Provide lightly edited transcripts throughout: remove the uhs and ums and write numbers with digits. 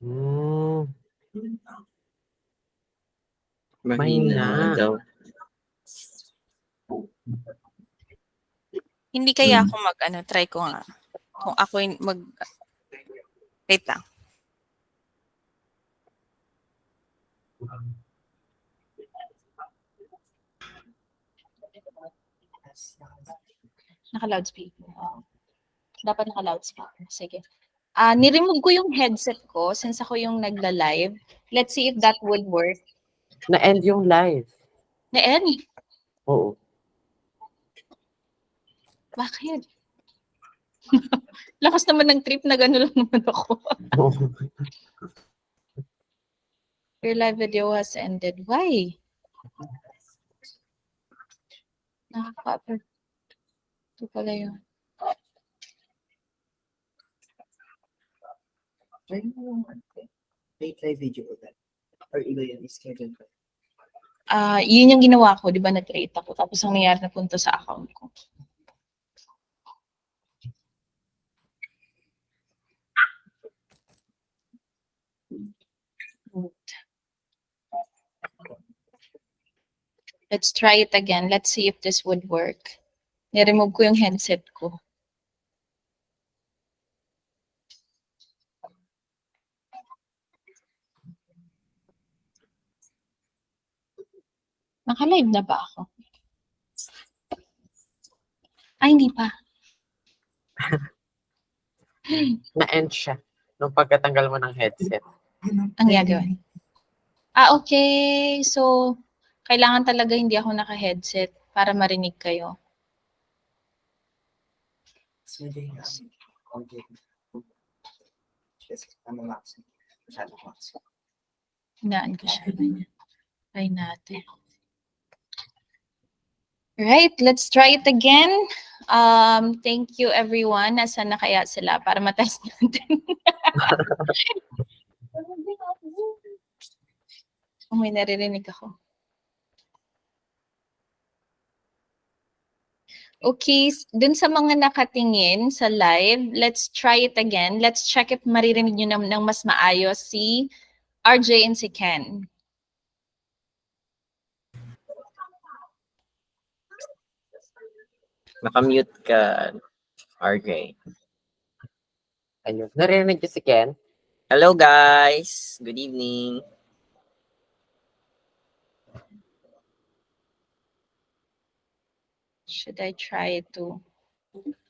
Hmm, Mahina daw. Hindi kaya ako try ko nga. Kung ako wait lang. Naka-loudspeaker. Dapat naka-loudspeaker. Sige. Ni-remove ko yung headset ko since ako yung nagla-live. Let's see if that would work. na-end yung live. Na-end? Oo. Bakit? Lakas naman ng trip na gano'n lang naman ako. Your live video has ended. Why? Nakaka-apper. Ito pala yun. Late live video ulit. Or iba yan, schedule ko. Yun yung ginawa ko, di ba, na-create ako. Tapos ang nangyari na punto sa account ko. Let's try it again. Let's see if this would work. Ni-remove ko yung headset ko. Naka-live na ba ako? Ay, hindi pa. Na-end siya nung pagkatanggal mo ng headset. Ang gagawin. Okay. So, kailangan talaga hindi ako naka-headset para marinig kayo. So, okay. Yes, I'm relaxing. Masyado relaxing. Hinaan ko siya. Try natin. Right, let's try it again. Thank you everyone. Nasaan na kaya sila para matest natin? Oh, may naririnig ako. Okay, dun sa mga nakatingin sa live, let's try it again. Let's check if maririnig nyo ng mas maayos si RJ and si Ken. Naka-mute ka, RJ. Ayun. Narinig niyo si Ken? Hello guys! Good evening. Should I try to?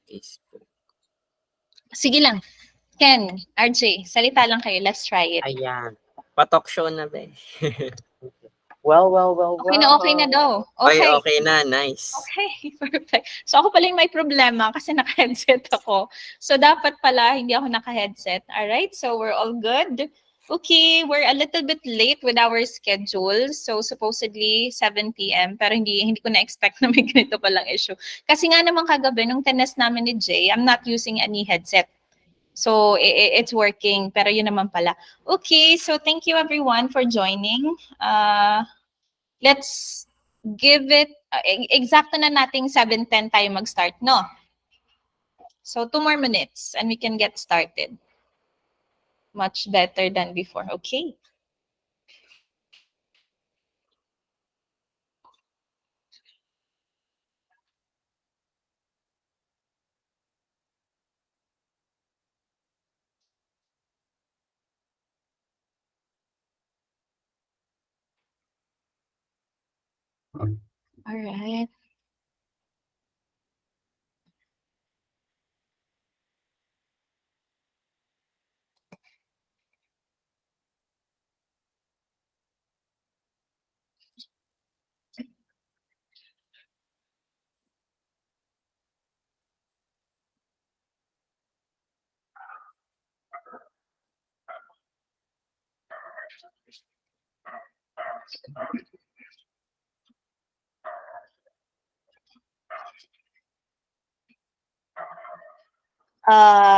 Facebook. Sige lang. Ken, RJ, salita lang kayo. Let's try it. Ayan. Pa-talk show na ba eh? Well. Okay na daw. Okay. Okay na. Nice. Okay, perfect. So ako pala yung may problema kasi naka-headset ako. So dapat pala hindi ako naka-headset. Alright, so we're all good. Okay, we're a little bit late with our schedule. So supposedly 7 p.m. Pero hindi ko na-expect na may ganito palang issue. Kasi nga naman kagabi, nung tenest namin ni Jay, I'm not using any headset. So it's working, pero yun naman pala. Okay, so thank you everyone for joining. Let's give it, exacto na nating 7:10 tayo mag-start, no? So 2 more minutes and we can get started. Much better than before, okay? All right.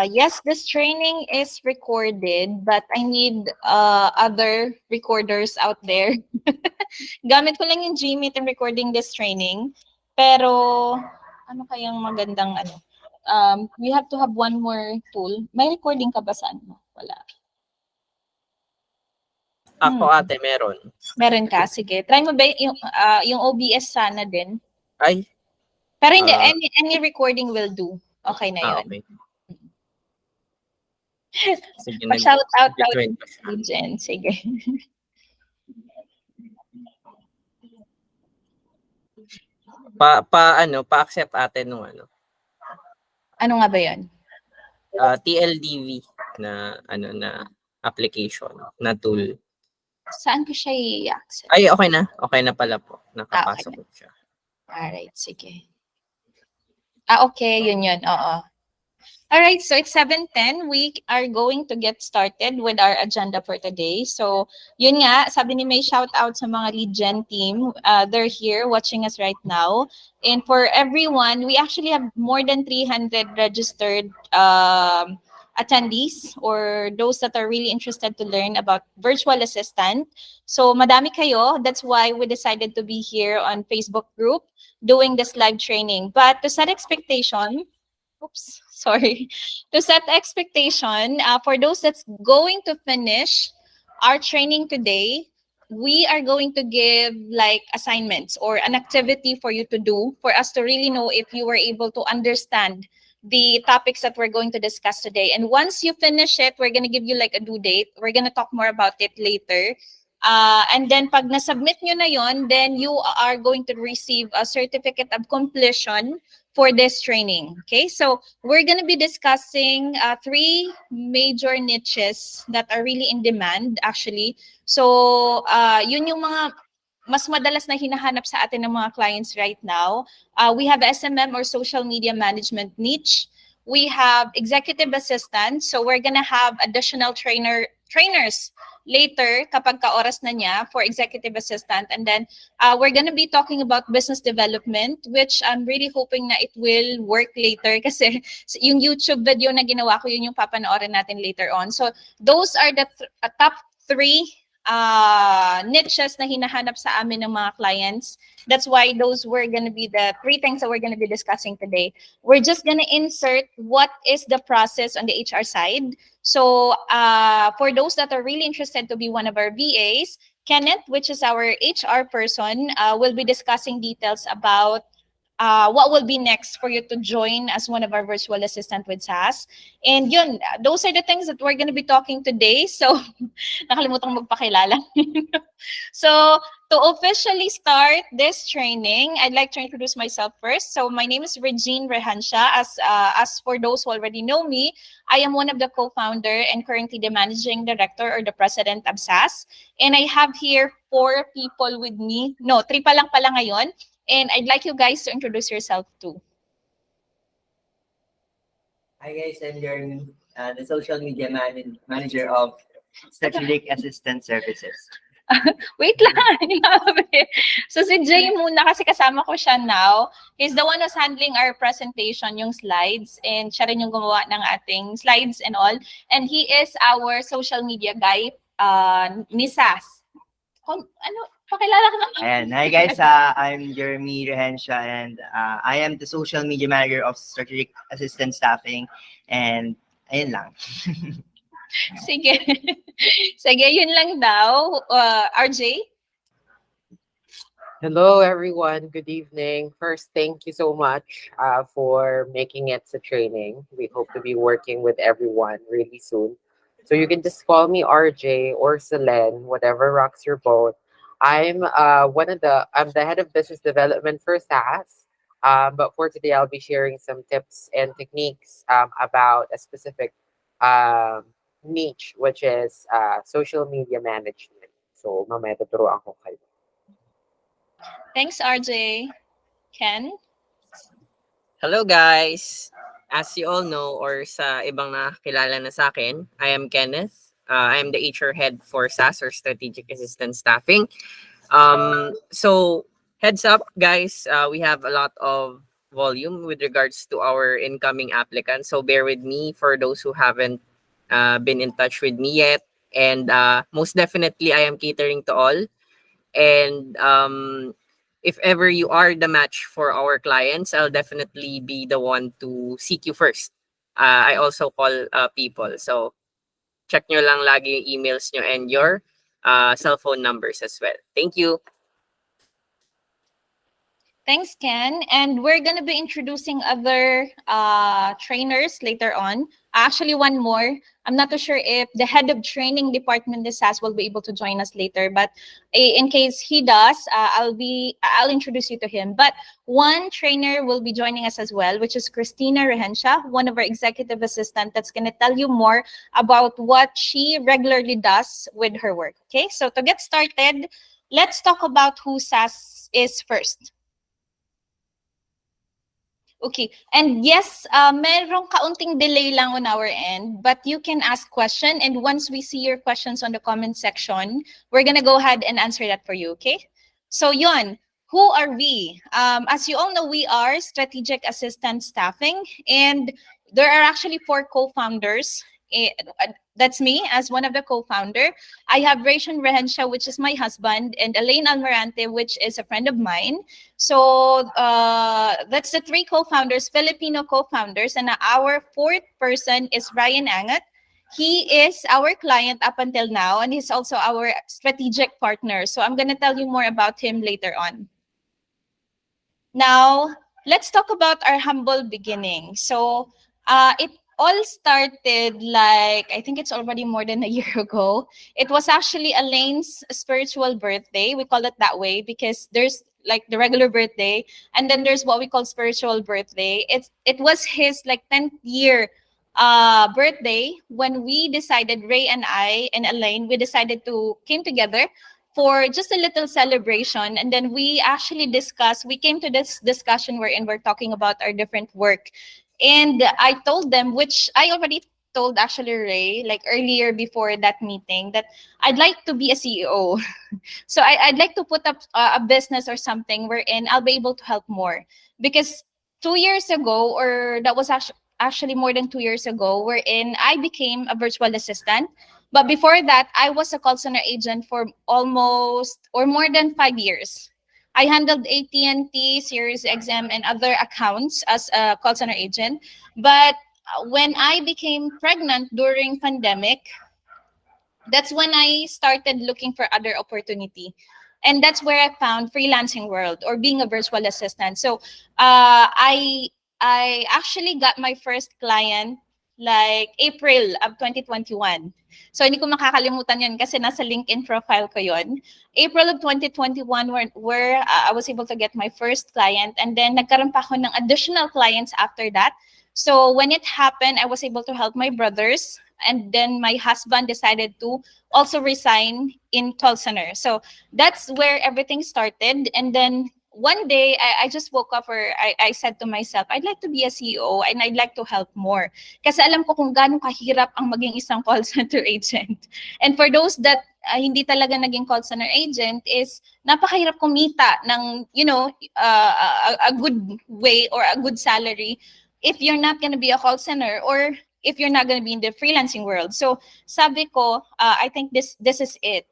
Yes, this training is recorded, but I need other recorders out there. Gamit ko lang yung Gmeet in recording this training. Pero, ano kayang magandang ano? We have to have one more tool. May recording ka ba sa ano? Wala. Ako ate, meron. Meron ka? Sige. Try mo ba yung OBS sana din? Ay, Pero hindi, Ah. any recording will do. Okay na yun. okay. Sige, Pa-shout out nag-join pa siya. Jen. Sige. Pa-accept ate nung Ano nga ba yun? TLDV na application na tool. Saan ko siya i-accept? Ay, okay na. Okay na pala po. Nakapasok ko siya. Alright, sige. Okay, yun. Oo. Alright, so it's 7:10. We are going to get started with our agenda for today. So, yun nga, sabi ni May, shout out sa mga lead gen team. They're here watching us right now. And for everyone, we actually have more than 300 registered attendees or those that are really interested to learn about virtual assistant. So, madami kayo. That's why we decided to be here on Facebook group doing this live training. But to set expectation, to set expectation, for those that's going to finish our training today, we are going to give like assignments or an activity for you to do for us to really know if you were able to understand the topics that we're going to discuss today. And once you finish it, we're going to give you like a due date. We're going to talk more about it later. And then pag nasubmit nyo na yon, then you are going to receive a certificate of completion for this training. Okay, so we're going to be discussing 3 major niches that are really in demand actually. So yun yung mga mas madalas na hinahanap sa atin ng mga clients right now. We have SMM or social media management niche. We have executive assistants. So we're gonna have additional trainers later kapag ka-oras na niya for executive assistant. And then we're gonna be talking about business development, which I'm really hoping na it will work later kasi yung YouTube video na ginawa ko, yun yung papanoorin natin later on. So those are the top 3 niches na hinahanap sa amin ng mga clients. That's why those were going to be the 3 things that we're going to be discussing today. We're just going to insert what is the process on the HR side. So for those that are really interested to be one of our VAs, Kenneth, which is our HR person, will be discussing details about what will be next for you to join as one of our virtual assistant with SAS. And yun, those are the things that we're going to be talking today. So, nakalimutan magpakilala. So, to officially start this training, I'd like to introduce myself first. So, my name is Regine Rehansha. As for those who already know me, I am one of the co-founder and currently the managing director or the president of SAS. And I have here 4 people with me. No, 3 pa lang pala ngayon. And I'd like you guys to introduce yourself too. Hi guys, I'm Jeremy, the social media manager of Strategic Assistant Services. Wait lang. So si Jay muna kasi kasama ko siya now. He's the one who's handling our presentation, yung slides. And siya rin yung gumawa ng ating slides and all. And he is our social media guy, ni SAS. Pakilala ka naman. And hi guys, I'm Jeremy Rehensha and I am the social media manager of Strategic Assistant Staffing and ayun lang. Sige. Sige, yun lang daw. RJ? Hello, everyone. Good evening. First, thank you so much for making it sa training. We hope to be working with everyone really soon. So you can just call me RJ or Selene, whatever rocks your boat. I'm I'm the head of business development for SAS. But for today, I'll be sharing some tips and techniques about a specific niche, which is social media management. So, mamaya tuturuan ko kayo. Thanks, RJ. Ken? Hello guys! As you all know or sa ibang nakakilala na sa akin, I am Kenneth. I am the HR head for SAS or Strategic Assistant Staffing. So heads up guys, we have a lot of volume with regards to our incoming applicants. So bear with me for those who haven't been in touch with me yet. And most definitely, I am catering to all. And if ever you are the match for our clients, I'll definitely be the one to seek you first. I also call people. So check nyo lang lagi yung emails nyo and your cell phone numbers as well. Thank you. Thanks, Ken. And we're going to be introducing other trainers later on. Actually, one more. I'm not too sure if the head of training department this SAS will be able to join us later, but in case he does, I'll introduce you to him. But one trainer will be joining us as well, which is Christina Rehencia, one of our executive assistant that's going to tell you more about what she regularly does with her work. Okay, so to get started, let's talk about who SAS is first. Okay. And yes, merong kaunting delay lang on our end, but you can ask question. And once we see your questions on the comment section, we're gonna go ahead and answer that for you, okay? So yon, who are we? As you all know, we are Strategic Assistant Staffing, and there are actually 4 co-founders. That's me as one of the co-founder. I have Rachel Rehencia, which is my husband, and Elaine Almarante, which is a friend of mine. So that's the 3 co-founders, Filipino co-founders, and our 4th person is Ryan Angat. He is our client up until now, and he's also our strategic partner. So I'm going to tell you more about him later on. Now, let's talk about our humble beginning. So it all started like, I think it's already more than a year ago. It was actually Elaine's spiritual birthday. We call it that way because there's like the regular birthday, and then there's what we call spiritual birthday. It was his like 10th year birthday when we decided, Ray and I and Elaine, we decided to came together for just a little celebration. And then we actually discussed, we came to this discussion wherein we're talking about our different work. And I told them, which I already told actually Ray, like earlier before that meeting, that I'd like to be a CEO. So I'd like to put up a business or something wherein I'll be able to help more. Because 2 years ago, or that was actually more than 2 years ago, wherein I became a virtual assistant. But before that, I was a call center agent for almost or more than 5 years. I handled AT&T, Sirius XM, and other accounts as a call center agent. But when I became pregnant during pandemic, that's when I started looking for other opportunity. And that's where I found freelancing world or being a virtual assistant. So I actually got my first client like April of 2021. So hindi ko makakalimutan yun kasi nasa LinkedIn profile ko yun. April of 2021 where I was able to get my first client, and then nagkaroon pa ako ng additional clients after that. So when it happened, I was able to help my brothers, and then my husband decided to also resign in call center. So that's where everything started. And then one day I just woke up, or I said to myself, I'd like to be a CEO and I'd like to help more. Kasi alam ko kung gaano kahirap ang maging isang call center agent. And for those that hindi talaga naging call center agent, is napakahirap kumita ng, you know, a good way or a good salary if you're not going to be a call center, or if you're not going to be in the freelancing world. So sabi ko, I think this is it.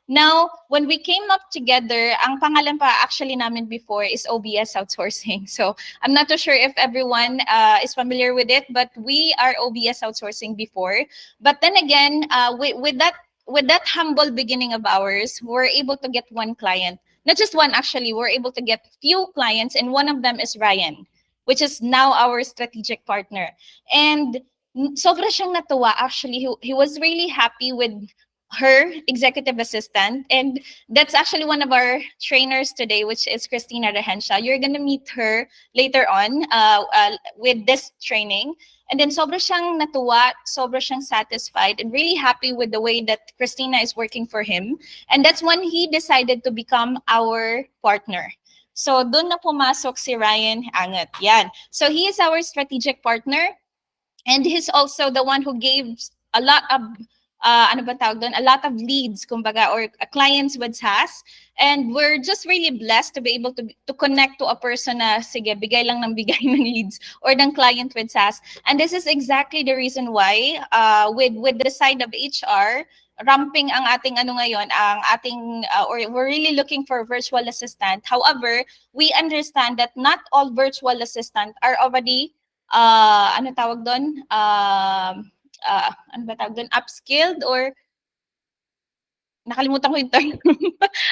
Now, when we came up together, ang pangalan pa actually namin before is OBS Outsourcing. So I'm not too sure if everyone is familiar with it, but we are OBS Outsourcing before. But then again, with that humble beginning of ours, we're able to get one client. Not just one, actually, we're able to get few clients, and one of them is Ryan, which is now our strategic partner. And sobra siyang natuwa. Actually, he was really happy with her executive assistant, and that's actually one of our trainers today, which is Christina Rehencia. You're gonna meet her later on with this training. And then sobra siyang natuwa, sobra siyang satisfied, and really happy with the way that Christina is working for him. And that's when he decided to become our partner. So doon na pumasok si Ryan Angat. Yan. So he is our strategic partner, and he's also the one who gave a lot of a lot of leads, kumbaga, or clients with SAS. And we're just really blessed to be able to connect to a person na, sige, bigay lang ng bigay ng leads or ng client with SAS. And this is exactly the reason why with the side of HR, ramping ang ating ano ngayon, ang ating, or we're really looking for virtual assistant. However, we understand that not all virtual assistant are already, ano tawag doon? Ano ba tawag doon? Upskilled, or nakalimutan ko yung term.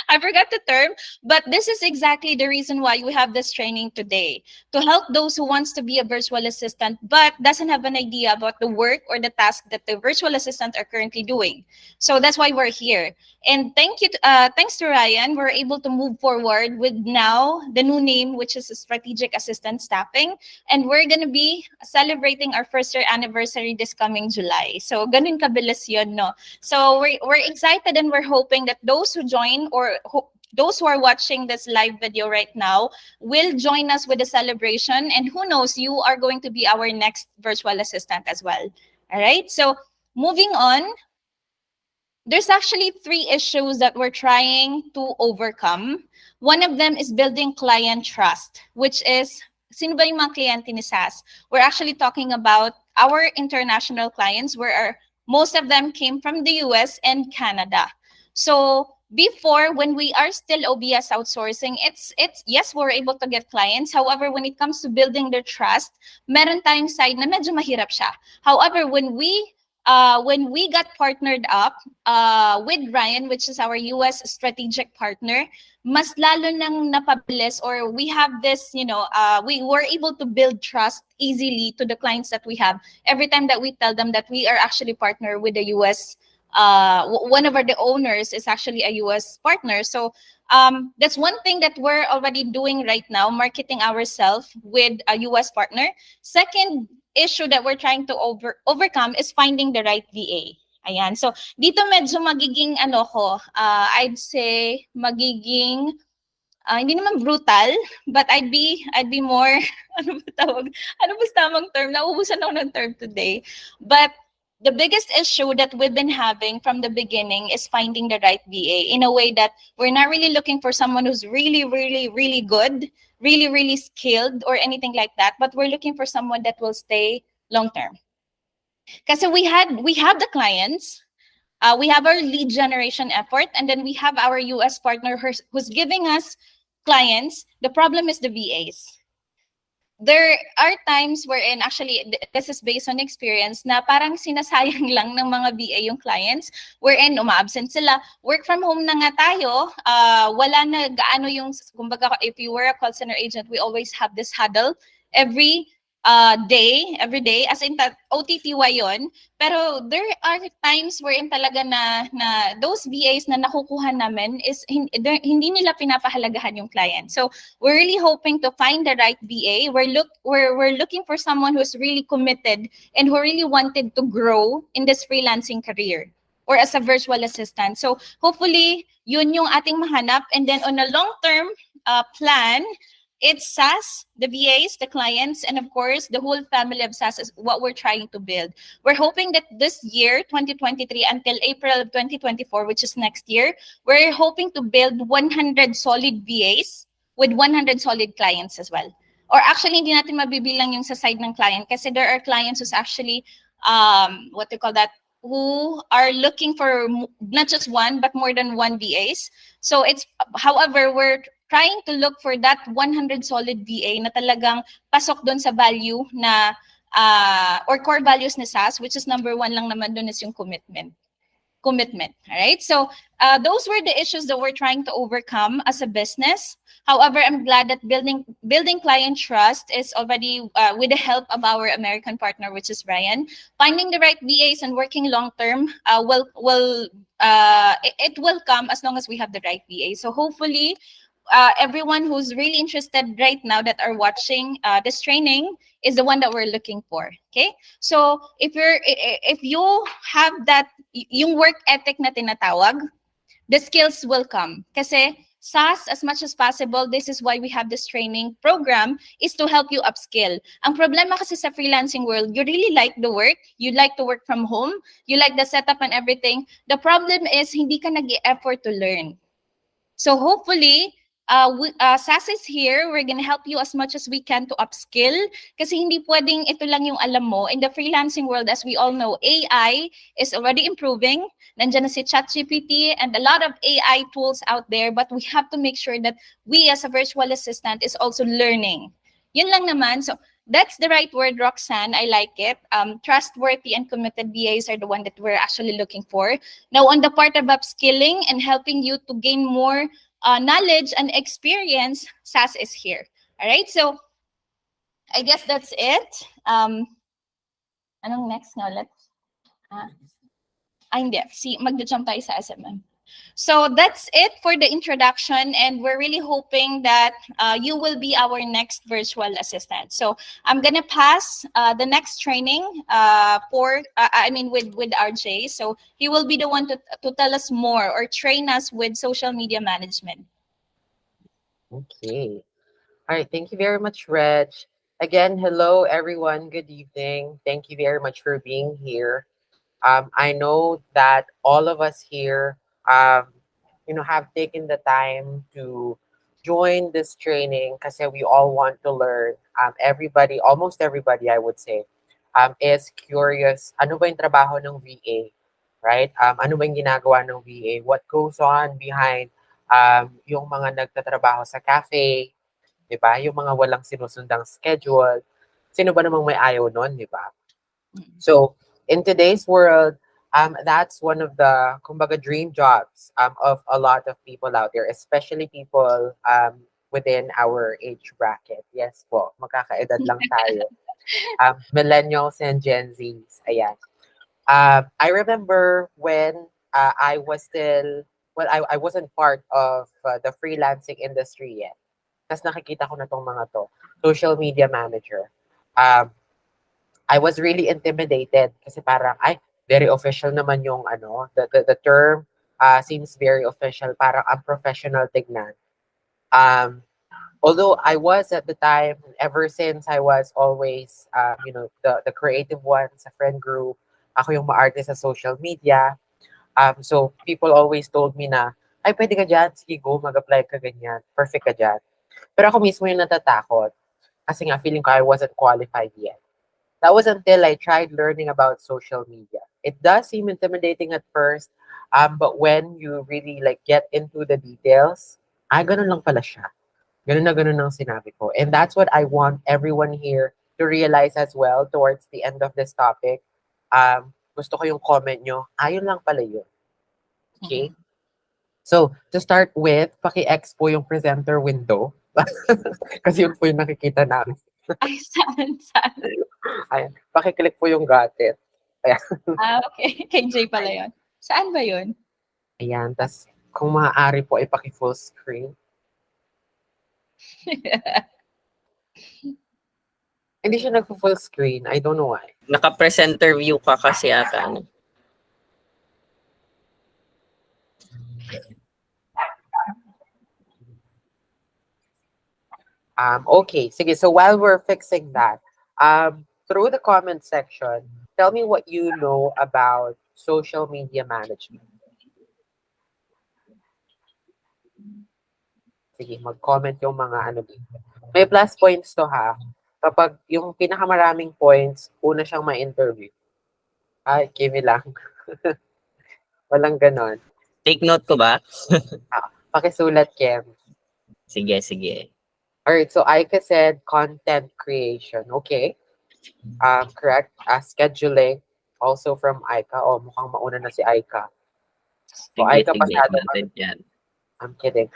I forgot the term, but this is exactly the reason why we have this training today, to help those who wants to be a virtual assistant but doesn't have an idea about the work or the task that the virtual assistants are currently doing. So that's why we're here. And thanks to Ryan, we're able to move forward with now the new name, which is Strategic Assistant Staffing. And we're going to be celebrating our first year anniversary this coming July. So ganun kabilis yun, no? So we're excited, and we're hoping that those who join or those who are watching this live video right now will join us with the celebration. And who knows, you are going to be our next virtual assistant as well. All right. So moving on, there's actually 3 issues that we're trying to overcome. One of them is building client trust, which is, sino ba yung mga kliyente ni SAS? We're actually talking about our international clients, where most of them came from the US and Canada. So before, when we are still OBS outsourcing, it's yes, we're able to get clients. However, when it comes to building their trust, meron tayong side na medyo mahirap siya. However, when we got partnered up with Ryan, which is our US strategic partner, mas lalo nang napabilis, or we have this, we were able to build trust easily to the clients that we have every time that we tell them that we are actually partner with the US. One of the owners is actually a US partner. So that's one thing that we're already doing right now, marketing ourselves with a US partner. Second issue that we're trying to overcome is finding the right VA. Ayan. So dito medyo magiging I'd say magiging hindi naman brutal, but I'd be more ano ba tawag? Ano ba tamang term? Nauubusan ako ng term today. But the biggest issue that we've been having from the beginning is finding the right VA, in a way that we're not really looking for someone who's really, really, really good, really, really skilled or anything like that, but we're looking for someone that will stay long term. Because we have the clients, we have our lead generation effort, and then we have our US partner who's giving us clients. The problem is the VAs. There are times wherein, actually, this is based on experience, na parang sinasayang lang ng mga VA yung clients, wherein uma-absent sila. Work from home na nga tayo, wala na gaano yung, kumbaga, if you were a call center agent, we always have this huddle every day, as in OTTY yon. Pero there are times wherein talaga na those VAs na nakukuha namin is hindi nila pinapahalagahan yung client. So we're really hoping to find the right VA. We're looking for someone who's really committed and who really wanted to grow in this freelancing career or as a virtual assistant. So hopefully yun yung ating mahanap. And then on a long-term plan, it's SAS, the VAs, the clients, and of course, the whole family of SAS is what we're trying to build. We're hoping that this year, 2023, until April of 2024, which is next year, we're hoping to build 100 solid VAs with 100 solid clients as well. Or actually, hindi natin mabibilang yung sa side ng client, kasi there are clients who's actually, who are looking for not just one, but more than one VAs. So however, we're trying to look for that 100 solid VA na talagang pasok doon sa value na, or core values ni SAS, which is number 1 lang naman doon is yung commitment. All right? So those were the issues that we're trying to overcome as a business. However, I'm glad that building client trust is already with the help of our American partner, which is Ryan. Finding the right VAs and working long term will come as long as we have the right VA. So hopefully, everyone who's really interested right now that are watching this training is the one that we're looking for. Okay, so if you have that yung work ethic na tinatawag, the skills will come. Kasi SAS, as much as possible, this is why we have this training program, is to help you upskill. Ang problema kasi sa freelancing world, you really like the work, you like to work from home, you like the setup and everything. The problem is hindi ka nag-e-effort to learn. So hopefully, SAS is here. We're gonna help you as much as we can to upskill. Kasi hindi pwedeng ito lang yung alam mo. In the freelancing world, as we all know, AI is already improving. Nandiyan na si ChatGPT and a lot of AI tools out there. But we have to make sure that we as a virtual assistant is also learning. Yun lang naman. So That's the right word, Roxanne. I like it. Trustworthy and committed BAs are the one that we're actually looking for. Now, on the part of upskilling and helping you to gain more knowledge and experience, SAS is here. All right, so I guess that's it. Anong next nga ulit? Ah, hindi. Mag-jump tayo sa SMM. So that's it for the introduction, and we're really hoping that you will be our next virtual assistant. So I'm gonna pass the next training with RJ. So he will be the one to tell us more or train us with social media management. Okay. All right. Thank you very much, Reg. Again, hello, everyone. Good evening. Thank you very much for being here. I know that all of us here, have taken the time to join this training because we all want to learn. Everybody, almost everybody, I would say, is curious. Ano ba yung trabaho ng VA, right? Ano ba yung ginagawa ng VA? What goes on behind yung mga nagtatrabaho sa cafe, di ba? Yung mga walang sinusundang schedule. Sino ba namang may ayaw nun, di ba? So, in today's world, that's one of the kumbaga dream jobs of a lot of people out there, especially people within our age bracket. Yes po, magkakaedad lang tayo. Millennials and Gen Zs. Ayan. I remember when I was still, well, I wasn't part of the freelancing industry yet. Tapos nakikita ko na tong mga to. Social media manager. I was really intimidated kasi parang, ay, very official naman yung the term seems very official, parang unprofessional tignan. Although I was at the time, ever since I was always, the creative one sa friend group, ako yung maarte sa social media. So people always told me na, ay, pwede ka dyan, sige go, mag-apply ka ganyan, perfect ka dyan. Pero ako mismo yung natatakot kasi nga feeling ko I wasn't qualified yet. That was until I tried learning about social media. It does seem intimidating at first, but when you really get into the details, ganun lang pala siya. Ganun na ganun ang sinabi ko. And that's what I want everyone here to realize as well towards the end of this topic. Gusto ko yung comment nyo, ayun lang pala yun. Okay? So, to start with, paki-expo yung presenter window. Kasi yun po yung nakikita namin. Ay, saan? Ayan. Pakiclick po yung got it. Ayan. Okay. Kay Jay pala yun. Saan ba yun? Ayan. Tapos, kung maaari po, ipaki-full screen. Hindi siya nag-full screen. I don't know why. Naka-presenter view ka kasi ata. Ano? Okay. Sige. So, while we're fixing that, through the comment section, tell me what you know about social media management. Sige, mag-comment yung mga ano dito. May plus points to ha. Kapag yung pinakamaraming points, una siyang ma-interview. Ay, give lang. Walang ganon. Take note ko ba? Pakisulat, Kem. Sige. Alright, so Aika said content creation. Okay. Correct. Scheduling. Also from Aika. Oh, mukhang mauna na si Aika. So, Aika pasado. Yan. I'm kidding.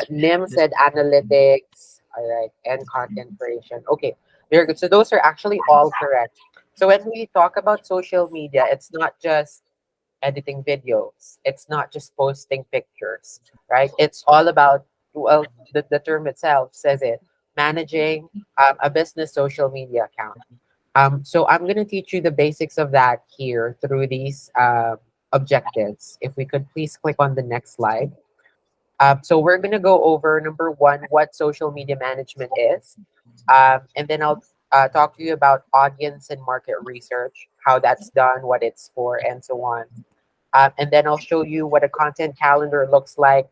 Nim said analytics. All right. And content creation. Okay. Very good. So those are actually all correct. So when we talk about social media, it's not just editing videos. It's not just posting pictures, right? It's all about, well, the term itself says it, managing a business social media account. So I'm going to teach you the basics of that here through these objectives. If we could please click on the next slide. So we're going to go over, number one, what social media management is. And then I'll talk to you about audience and market research, how that's done, what it's for, and so on. And then I'll show you what a content calendar looks like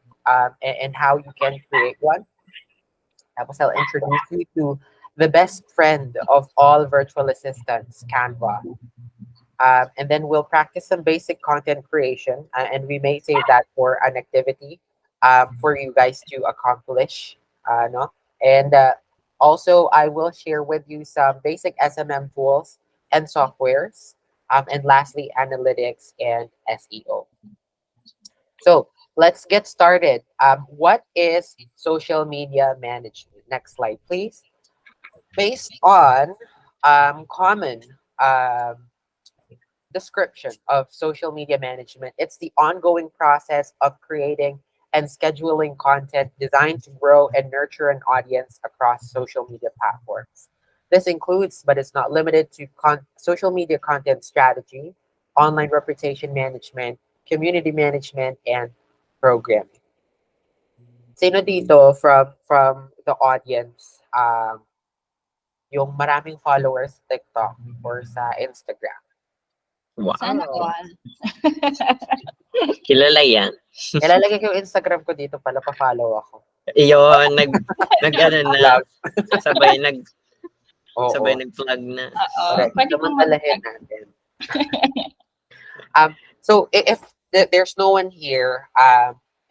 and how you can create one. Tapos I'll introduce you to the best friend of all virtual assistants, Canva. And then we'll practice some basic content creation, and we may save that for an activity for you guys to accomplish. No? And Also, I will share with you some basic SMM tools and softwares. And lastly, analytics and SEO. So let's get started. What is social media management? Next slide, please. Based on common um, description of social media management, it's the ongoing process of creating and scheduling content designed to grow and nurture an audience across social media platforms. This includes, but is not limited to, social media content strategy, online reputation management, community management, and programming. Sino dito from the audience yung maraming followers sa TikTok or sa Instagram? Sana Wow. all. Kilala yan. Ilalagay ko yung Instagram ko dito pala, pa-follow ako. Iyon, nag ano na, Vlog. sabay Oo. nag-plug na. Oo. Correct. Pwede pong Samantalahin natin. So if there's no one here,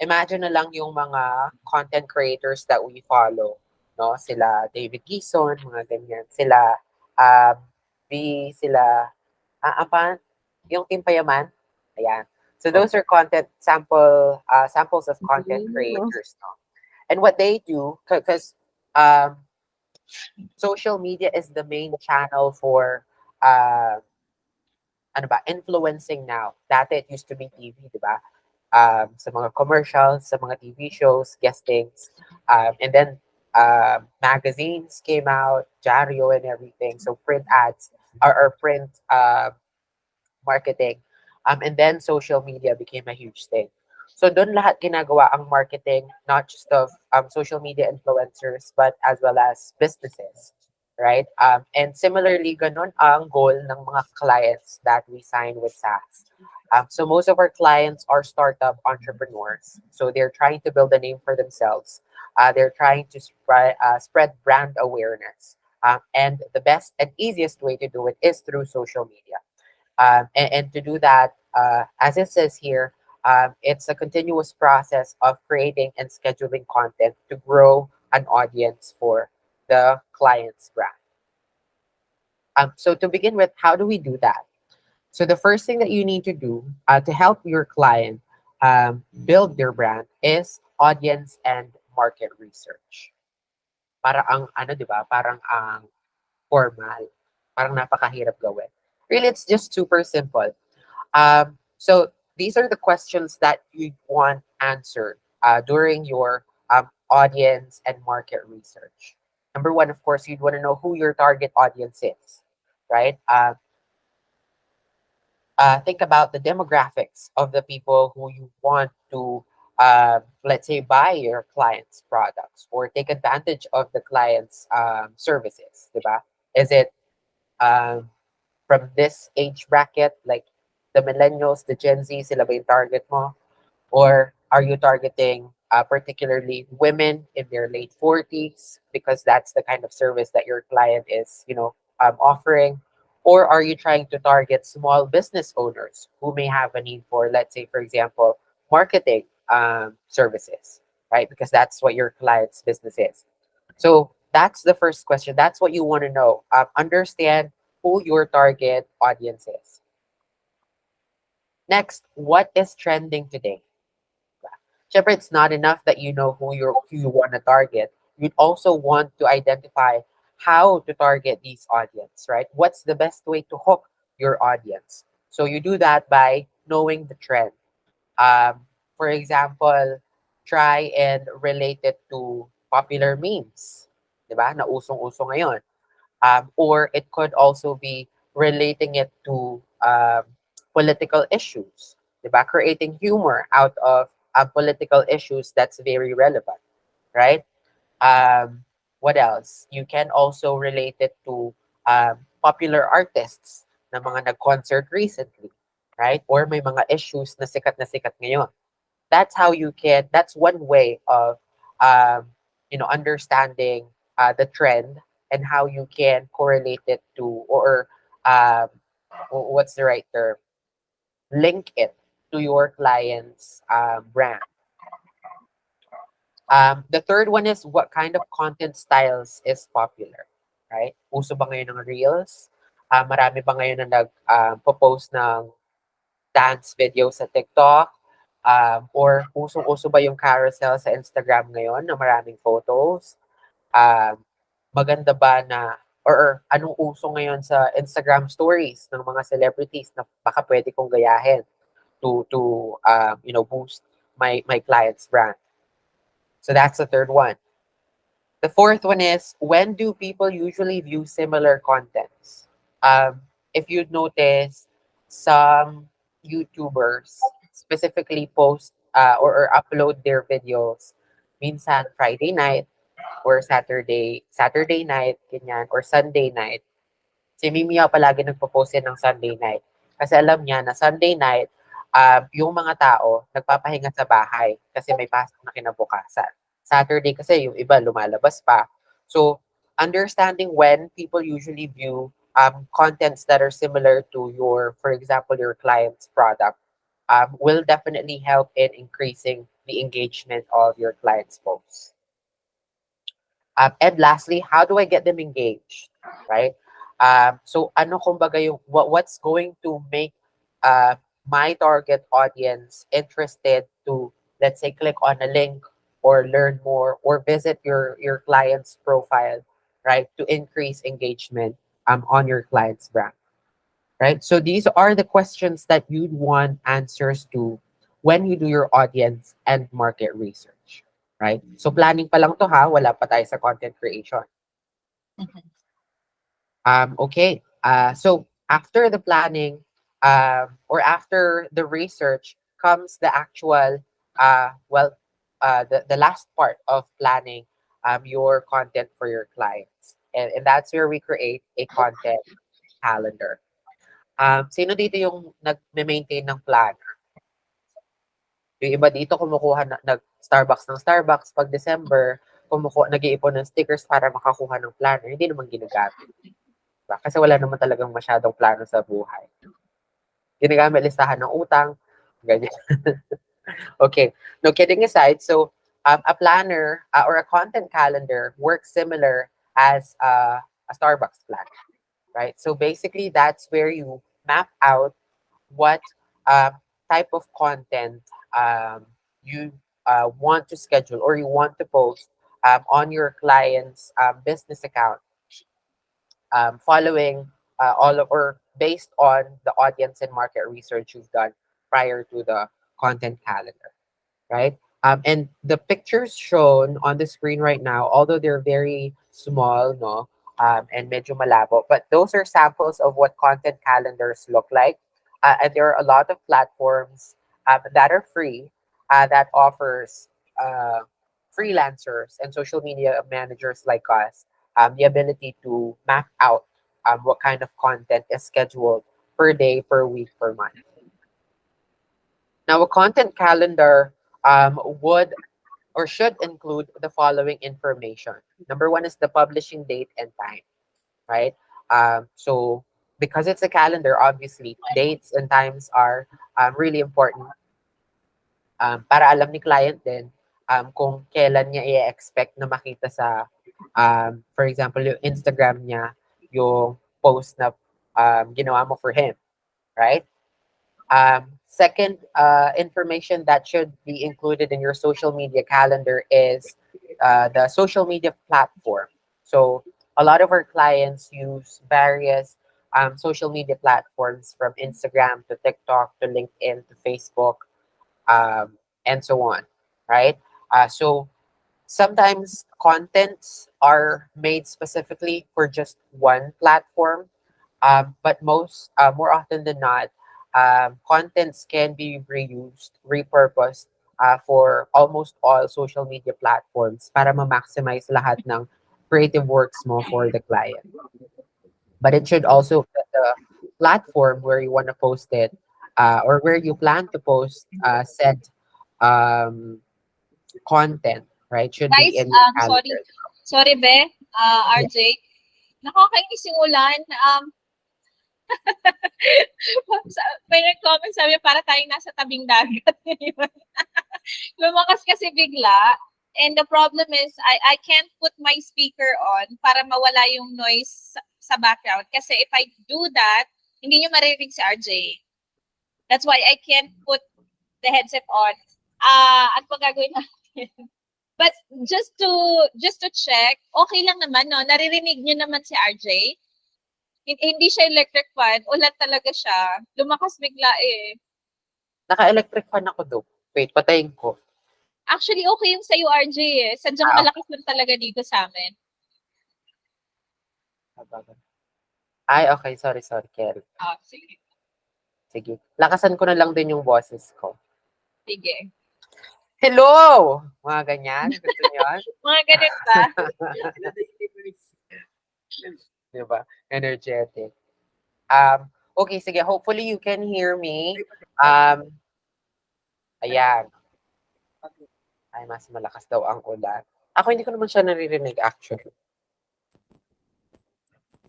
imagine na lang yung mga content creators that we follow, no? Sila David Gison, mga ganyan. Sila um sila apa yung Team Payaman. Ayan. So those are samples of content creators, no? And what they do, because social media is the main channel for uh, ano ba, influencing now. Dati it used to be TV, di ba? Sa mga commercials, sa mga TV shows, guestings. And then magazines came out, Diario and everything. So print ads or print marketing. And then social media became a huge thing. So doon lahat ginagawa ang marketing, not just of social media influencers, but as well as businesses, right? And similarly, ganun ang goal ng mga clients that we sign with SAS. So most of our clients are startup entrepreneurs. So they're trying to build a name for themselves. They're trying to spread brand awareness. And the best and easiest way to do it is through social media. And to do that, as it says here, it's a continuous process of creating and scheduling content to grow an audience for the client's brand. So to begin with, how do we do that? So the first thing that you need to do to help your client build their brand is audience and market research. Para ang ano, 'di ba? Parang ang formal, parang napakahirap gawin. Really, it's just super simple. So these are the questions that you want answered during your audience and market research. Number one, of course, you'd want to know who your target audience is, right? Think about the demographics of the people who you want to, let's say, buy your client's products or take advantage of the client's services, diba? Is it um, from this age bracket, like the millennials, the Gen Z, sila ba yung target mo? Or are you targeting particularly women in their late 40s because that's the kind of service that your client is, offering? Or are you trying to target small business owners who may have a need for, let's say, for example, marketing services, right? Because that's what your client's business is. So that's the first question. That's what you want to know. Understand who your target audience is. Next, what is trending today? Siyempre, it's not enough that you know who you want to target. You'd also want to identify how to target these audience, right? What's the best way to hook your audience? So you do that by knowing the trend. For example, try and relate it to popular memes, di ba? Na usong-uso ngayon. Or it could also be relating it to political issues, diba? Creating humor out of political issues that's very relevant, right? What else? You can also relate it to popular artists na mga nag-concert recently, right? Or may mga issues na sikat ngayon. That's how you can, that's one way of, understanding the trend and how you can correlate it to, or what's the right term? Link it to your client's brand. The third one is what kind of content styles is popular, right? Uso ba ngayon ng reels? Marami ba ngayon na nag-post ng dance video sa TikTok? Or usong-uso ba yung carousel sa Instagram ngayon na maraming photos? Um, Maganda ba na or anong uso ngayon sa Instagram stories ng mga celebrities na baka pwede kong gayahin to boost my client's brand. So that's the third one. The fourth one is when do people usually view similar contents? If you'd notice, some YouTubers specifically post or upload their videos minsan Friday night or Saturday night, ganyan, or Sunday night. Si Mimi nga palagi nagpo-post yan ng Sunday night. Kasi alam niya na Sunday night, yung mga tao nagpapahinga sa bahay kasi may pasok na kinabukasan. Saturday kasi yung iba lumalabas pa. So, understanding when people usually view contents that are similar to your, for example, your client's product will definitely help in increasing the engagement of your client's posts. And lastly, how do I get them engaged, right? So ano kumbaga yung what's going to make my target audience interested to, let's say, click on a link or learn more or visit your client's profile, right? To increase engagement on your client's brand, right? So these are the questions that you'd want answers to when you do your audience and market research, right? So planning pa lang to ha, wala pa tayo sa content creation. Okay, so after the planning or after the research comes the actual, the last part of planning your content for your clients. And that's where we create a content calendar. Sino dito yung nag-maintain ng planner? Yung iba dito kumukuha nag-Starbucks ng Starbucks pag December, nag-iipon ng stickers para makakuha ng planner. Hindi naman ginagamit. Diba? Kasi wala naman talagang masyadong plano sa buhay. Ginagamit listahan ng utang, ganyan. Okay, no, kidding aside, so a planner or a content calendar works similar as a Starbucks plan, right? So basically, that's where you map out what type of content you want to schedule or you want to post on your client's business account, following all of or based on the audience and market research you've done prior to the content calendar, right? And the pictures shown on the screen right now, although they're very small, no, and medyo malabo, but those are samples of what content calendars look like. And there are a lot of platforms that are free that offers freelancers and social media managers like us the ability to map out what kind of content is scheduled per day, per week, per month. Now, a content calendar would or should include the following information. Number one is the publishing date and time, right? So because it's a calendar, obviously, dates and times are really important para alam ni client din kung kailan niya i-expect na makita sa, for example, yung Instagram niya, yung post na ginawa mo for him, right? Second information that should be included in your social media calendar is the social media platform. So a lot of our clients use various social media platforms from Instagram to TikTok to LinkedIn to Facebook and so on, right? So sometimes contents are made specifically for just one platform, but more often than not, contents can be reused, repurposed for almost all social media platforms para ma-maximize lahat ng creative works mo for the client. But it should also fit the platform where you want to post it or where you plan to post said content, right? Should Guys, be in your calendar. sorry be, RJ. Nakakainis yung ulan. May nag-comment sabi para tayong nasa tabing dagat ngayon. Lumakas kasi bigla. And the problem is, I can't put my speaker on para mawala yung noise sa background. Kasi if I do that, hindi nyo maririnig si RJ. That's why I can't put the headset on. At pag gagawin natin. But just to check, okay lang naman, no? Naririnig nyo naman si RJ. Hindi siya electric fan. Ulan talaga siya. Lumakas bigla eh. Naka-electric fan ako do. Wait, patayin ko. Actually, okay yung sa'yo, RJ eh. Sadyang malakas lang talaga dito sa amin. Ay, okay. Sorry, Kel. Sige. Sige. Lakasan ko na lang din yung boses ko. Sige. Hello! Mga ganyan. Gusto niyo? Mga ganun ba? Diba? Energetic. Okay, sige. Hopefully you can hear me. Ayan. Ay, mas malakas daw ang ulan. Ako hindi ko naman siya naririnig actually.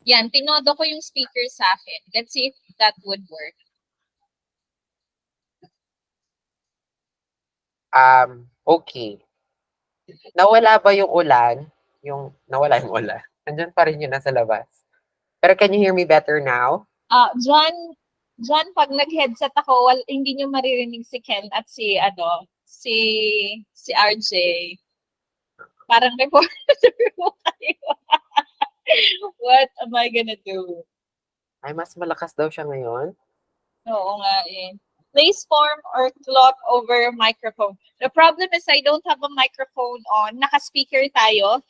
Yan, tinodo ko yung speaker sa akin. Let's see if that would work. Okay. Nawala ba yung ulan? Nawala yung ulan. Nandyan pa rin yun nasa labas. Pero can you hear me better now? John, pag nag-headset ako, hindi nyo maririnig si Ken at si RJ. Parang reporter mo kayo. What am I gonna do? Ay, mas malakas daw siya ngayon. Oo nga eh. Place form or cloth over microphone. The problem is I don't have a microphone on. Naka-speaker tayo.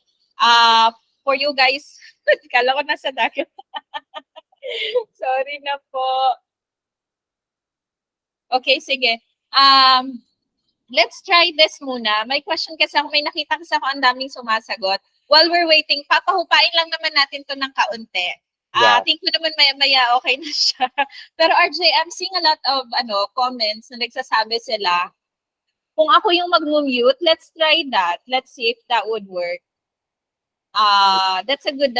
For you guys, kala ko nasa dagat. Sorry na po. Okay, sige. Let's try this muna. May question kasi ako, may nakita kasi ako ang daming sumasagot. While we're waiting, papahupain lang naman natin to ng kaunti. Yeah. Think ko naman maya-maya okay na siya. Pero RJ, I'm seeing a lot of comments na nagsasabi sila, kung ako yung mag-mute, let's try that. Let's see if that would work. That's a good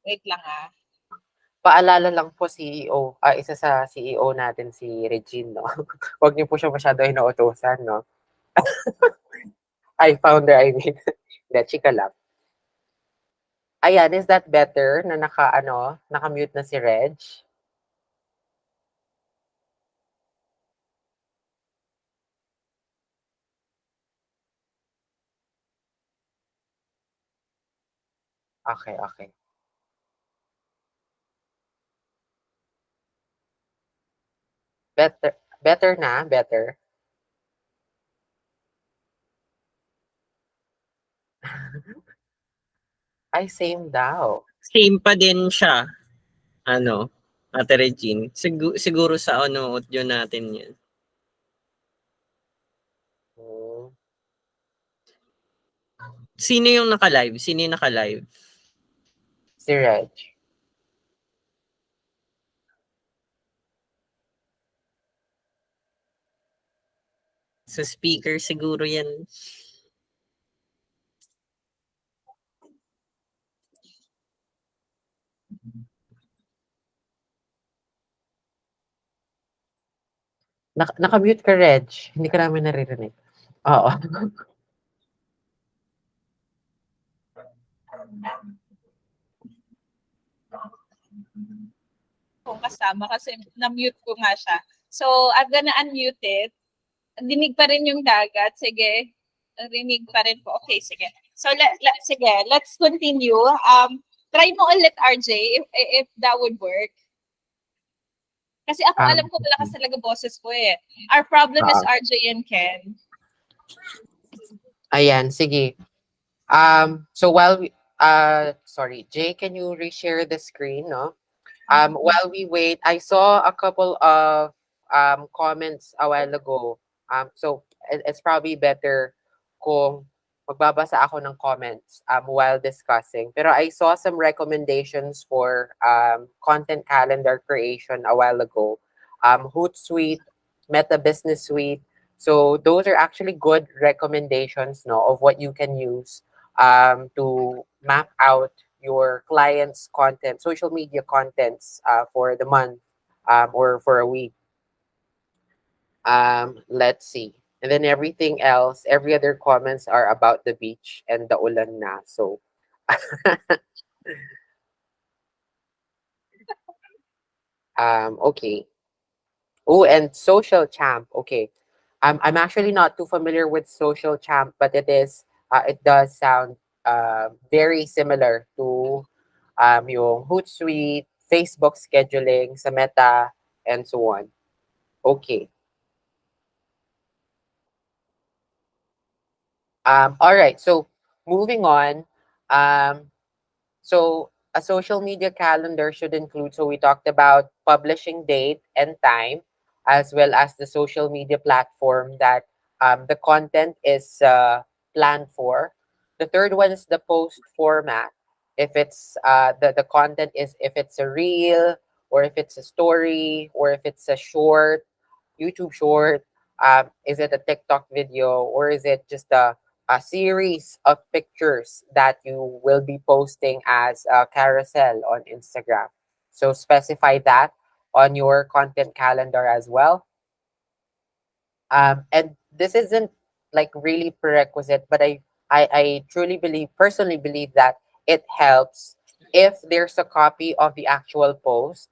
wait lang Paalala lang po CEO, isa sa CEO natin si Regine, no? Huwag niyo po siya masyado inuutosan, no? Founder, I mean. Hindi, chika lang. Ayan, is that better na naka-mute na si Reg? Okay. Better na? Better? Ay, same daw. Same pa din siya. Ate Regine. Siguro sa audio natin yan. Sino yung naka-live? Si Reg. Sa speaker siguro yan. Naka-mute ka, Reg. Hindi ka namin naririnig. Oo. Kung kasama kasi na-mute ko nga siya. So, I'm gonna unmute it. Dinig pa rin yung dagat. Sige. Rinig pa rin po. Okay, sige. So, sige. Let's continue. Try mo ulit, RJ, if that would work. Kasi ako alam ko malakas talaga boses ko eh. Our problem is RJ and Ken. Ayan, sige. So while we, sorry, Jay, can you reshare the screen, no? While we wait, I saw a couple of comments a while ago. So it's probably better kung magbabasa ako ng comments while discussing. Pero I saw some recommendations for content calendar creation a while ago. Hootsuite, Meta Business Suite. So those are actually good recommendations, no, of what you can use to map out your clients' content, social media contents for the month or for a week. Let's see. And then everything else, every other comments are about the beach and the ulan na. So, okay. Oh, and social champ. Okay. I'm actually not too familiar with social champ, but it does sound very similar to yung Hootsuite, Facebook scheduling, sa Meta, and so on. Okay. All right. So moving on. Um, So a social media calendar should include, so we talked about publishing date and time, as well as the social media platform that the content is planned for. The third one is the post format. If it's the content is if it's a reel or if it's a story or if it's a short, YouTube short, is it a TikTok video or is it just a series of pictures that you will be posting as a carousel on Instagram. So specify that on your content calendar as well. And this isn't like really prerequisite, but I truly believe, personally believe that it helps if there's a copy of the actual post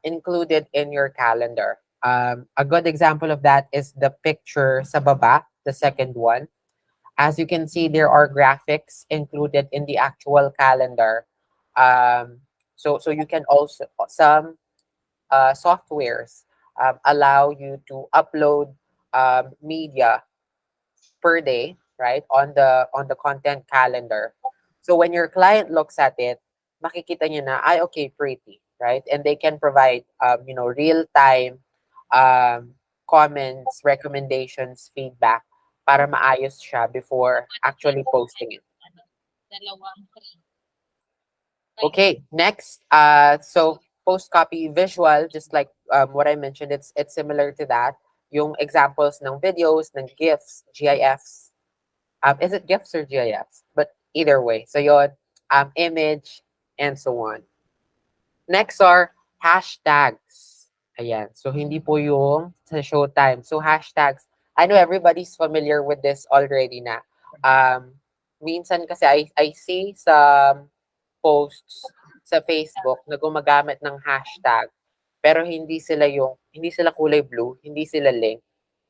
included in your calendar. A good example of that is the picture sa baba, the second one. As you can see, there are graphics included in the actual calendar. So you can also, some softwares allow you to upload media per day, right, on the content calendar. So when your client looks at it, makikita niya na, ay, okay, pretty, right? And they can provide, real-time comments, recommendations, feedback para maayos siya before actually posting it. Okay, next, so post copy visual, just like what I mentioned, it's similar to that. Yung examples ng videos, ng GIFs, GIFs. Is it GIFs or GIFs? But either way, so yon, image, and so on. Next are hashtags. Ayan. So, hindi po yung sa showtime. So, hashtags. I know everybody's familiar with this already na. Minsan kasi I see some posts sa Facebook na gumagamit ng hashtag pero hindi sila kulay blue, hindi sila link.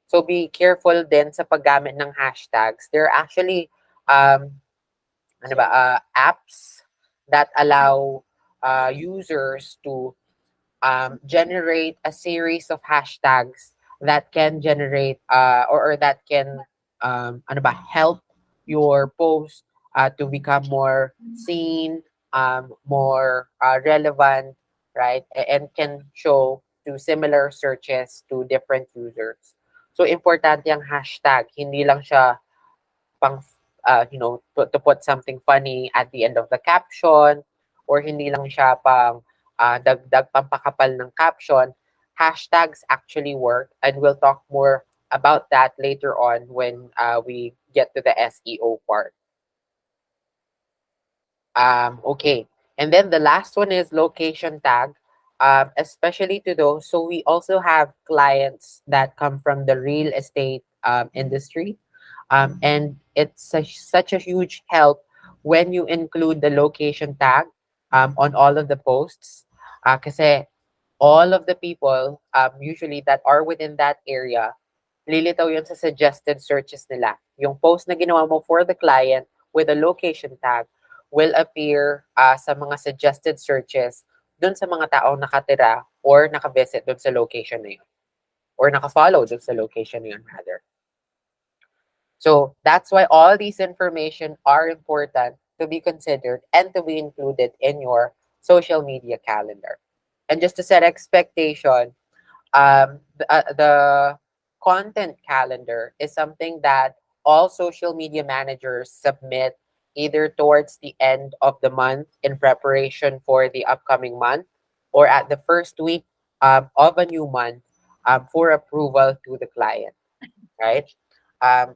So be careful din sa paggamit ng hashtags. There are actually apps that allow users to generate a series of hashtags that can generate or that can help your post to become more seen, more relevant, right? And can show to similar searches to different users. So importante ang hashtag, hindi lang siya pang to put something funny at the end of the caption or hindi lang siya pang dagdag pampakapal ng caption. Hashtags actually work and we'll talk more about that later on when we get to the SEO part. Okay. And then the last one is location tag, especially to those. So we also have clients that come from the real estate industry. And it's such a huge help when you include the location tag on all of the posts. Kasi all of the people usually that are within that area, lilitaw yun sa suggested searches nila. Yung post na ginawa mo for the client with a location tag will appear sa mga suggested searches dun sa mga taong nakatira or nakavisit dun sa location na yun. Or nakafollow dun sa location na yun, rather. So that's why all these information are important to be considered and to be included in your social media calendar. And just to set expectation, the content calendar is something that all social media managers submit either towards the end of the month in preparation for the upcoming month or at the first week of a new month for approval to the client, right?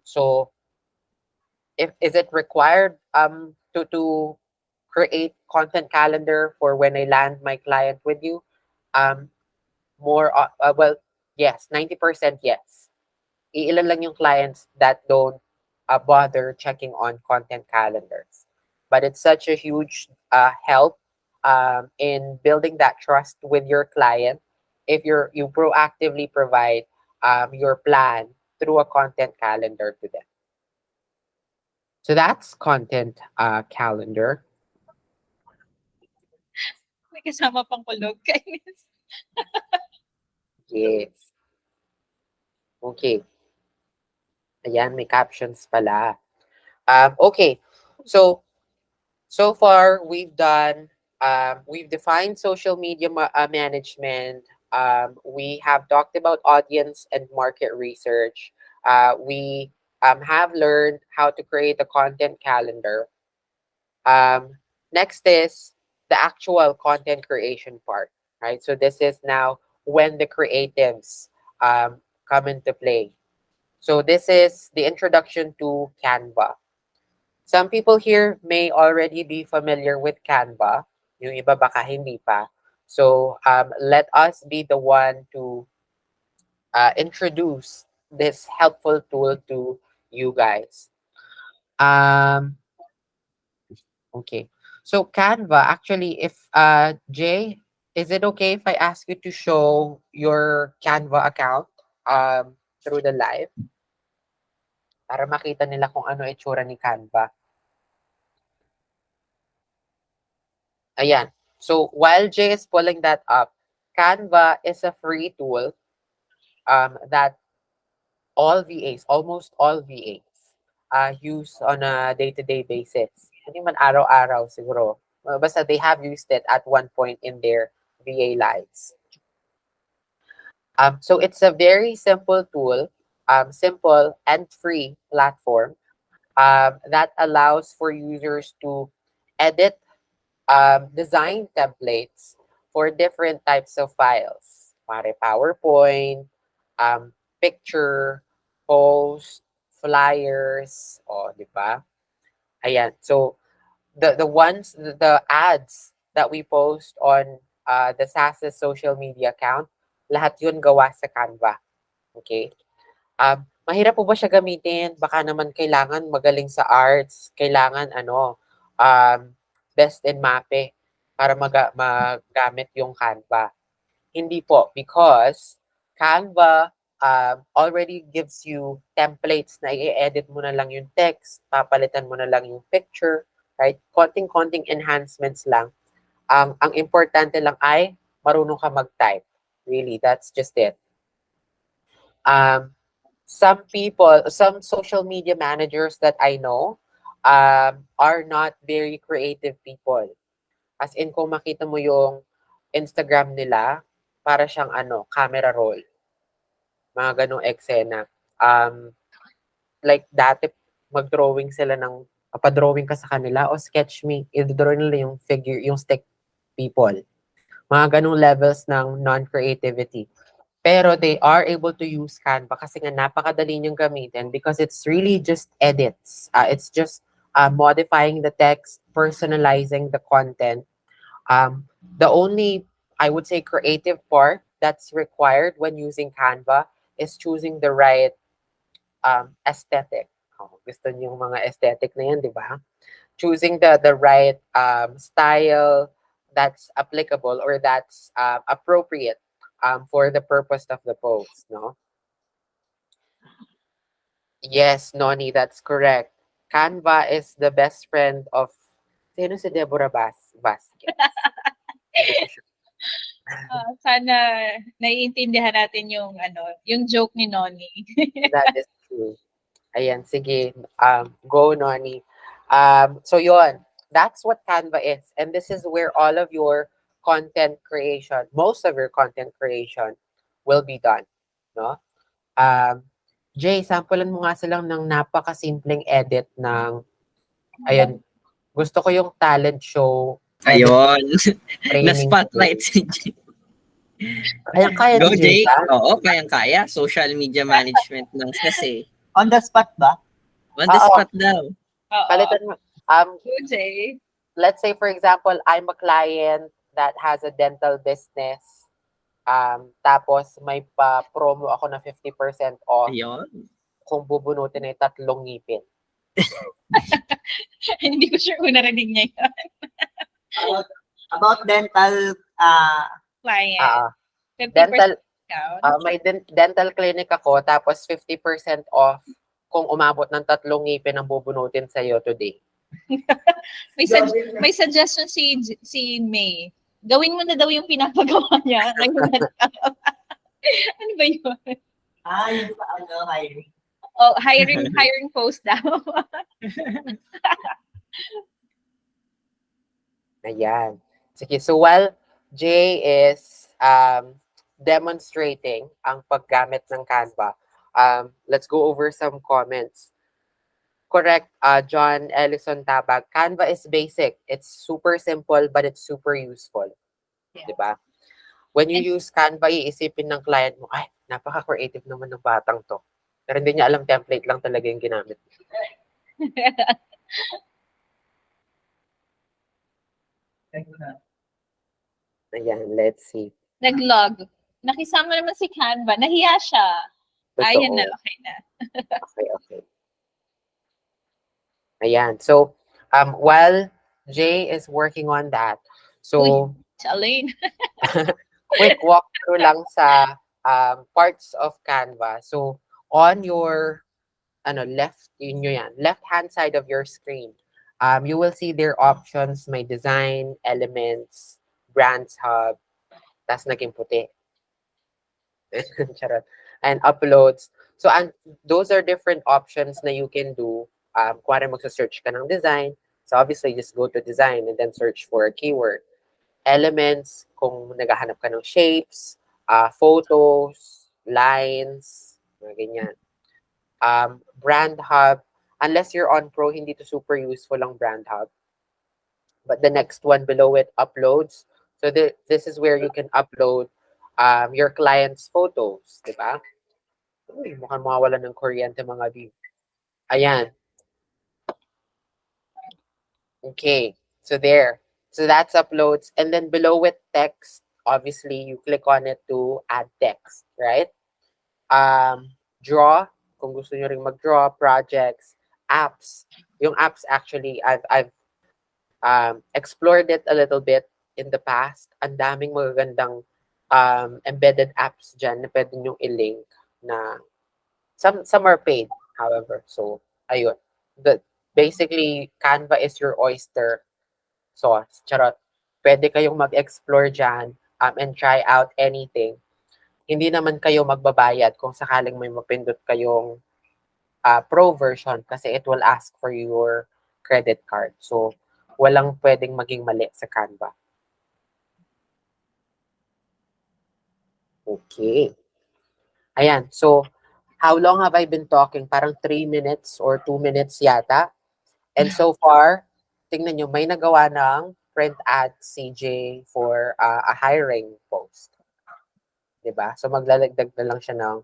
So if is it required to create content calendar for when I land my client with you? More well, yes, 90% yes. iilan lang yung clients that don't bother checking on content calendars. But it's such a huge help in building that trust with your client if you proactively provide your plan through a content calendar to them. So that's content calendar. May kasama pang kulog. Kainis. Yes. Okay. Ayan, may captions pala. Okay. So far we've defined social media management. We have talked about audience and market research. We have learned how to create a content calendar. Next is the actual content creation part, right? So this is now when the creatives come into play. So this is the introduction to Canva. Some people here may already be familiar with Canva. Yung iba baka hindi pa. So let us be the one to introduce this helpful tool to you guys. Okay. So Canva, actually, if Jay, is it okay if I ask you to show your Canva account through the live para makita nila kung ano itsura ni Canva? Ayan. So while Jay is pulling that up, Canva is a free tool that all VAs, almost all VAs, use on a day-to-day basis. Hindi man araw-araw siguro. Basta they have used it at one point in their VA lives. So it's a very simple tool, simple and free platform that allows for users to edit design templates for different types of files. Pare PowerPoint, picture, post, flyers, o, di ba? Ayan. So the ads that we post on the SAS social media account, lahat yun gawa sa Canva. Okay? Mahirap po ba siya gamitin? Baka naman kailangan magaling sa arts, kailangan best in MAPE para magamit yung Canva. Hindi po, because Canva already gives you templates na i-edit mo na lang yung text, papalitan mo na lang yung picture, right? Konting-konting enhancements lang. Ang importante lang ay marunong ka mag-type. Really, that's just it. Some social media managers that I know are not very creative people. As in, kung makita mo yung Instagram nila, para siyang camera roll. Mga ganong eksena. Like dati, mag-drawing sila ng, pa-drawing ka sa kanila o sketch me, i-draw nila yung figure, yung stick people. Mga ganong levels ng non-creativity. Pero they are able to use Canva kasi nga napakadali niyang gamitin because it's really just edits. It's just modifying the text, personalizing the content. The only, I would say, creative part that's required when using Canva is choosing the right aesthetic. Oh, gusto niyo yung mga aesthetic na yan, di ba? Choosing the right style that's applicable or that's appropriate for the purpose of the post, no? Yes, Noni, that's correct. Canva is the best friend of, sino si Deborah Vasquez? Hindi ko sure. Sana naiintindihan natin yung joke ni Noni. That is true. Ayan, sige. Go, Noni. So yun, that's what Canva is. And this is where all of your content creation, most of your content creation will be done. No? Jay, sampulan mo nga silang ng napakasimpleng edit ng, ayan, gusto ko yung talent show. Ayun. Training Na-spotlight tool. si Jay. Kaya Go, ni Jay. Jay. Oo, kayang-kaya. Social media management lang kasi. On the spot ba? On the Oo. spot daw. Oo. Palitan mo. Go, Jay. Let's say, for example, I'm a client that has a dental business. Tapos may pa-promo ako na 50% off Ayun. kung bubunutin ay 3 ngipin. Hindi ko sure kung narinig niya yun. About dental, Client. Ah, 50% dental, discount. may dental clinic ako, tapos 50% off kung umabot ng 3 ngipin ang bubunutin sa'yo today. May suggestion si May. Gawin mo na daw yung pinapagawa niya. Ngayon na ano ba yun? yung sa hiring. Oh, hiring post daw. Ayan. Sige, so while Jay is demonstrating ang paggamit ng Canva, let's go over some comments. Correct, John Ellison Tabag. Canva is basic. It's super simple, but it's super useful. Yeah. Diba? When you use Canva, iisipin ng client mo, ay, napaka-creative naman ng batang to. Pero hindi niya alam, template lang talaga yung ginamit. Ayan, let's see. Nag-log. Nakisama naman si Canva. Nahiya siya. Ayan na, Totoo. okay na. Okay. Ayan. So, while Jay is working on that, so Charlene. quick walkthrough lang sa parts of Canva. So, on your left-hand side of your screen, you will see their options. May design, elements, brands hub, tas naging puti. Charot. And uploads. So, those are different options na you can do. Kuwari magsa-search ka ng design. So, obviously, just go to design and then search for a keyword. Elements, kung naghahanap ka ng shapes, photos, lines, mga ganyan. Brand hub, unless you're on pro, hindi to super useful ang brand hub. But the next one below it, uploads. So this is where you can upload your client's photos, di ba? Uy, mukhang mawawala ng kuryente mga di. Ayan. Okay, so there. So that's uploads. And then below it, text. Obviously, you click on it to add text, right? Draw, kung gusto nyo ring mag-draw, projects, apps. Yung apps actually, I've explored it a little bit in the past. Ang daming magagandang embedded apps dyan na pwede nyo i-link na some are paid, however. So, ayun. Basically, Canva is your oyster sauce. Charot. Pwede kayong mag-explore dyan and try out anything. Hindi naman kayo magbabayad kung sakaling may mapindot kayong pro version kasi it will ask for your credit card. So, walang pwedeng maging mali sa Canva. Okay. Ayan. So, how long have I been talking? Parang 3 minutes or 2 minutes yata. And so far, tingnan nyo, may nagawa ng print ad CJ for a hiring post. Diba? So, maglalagdag na lang siya ng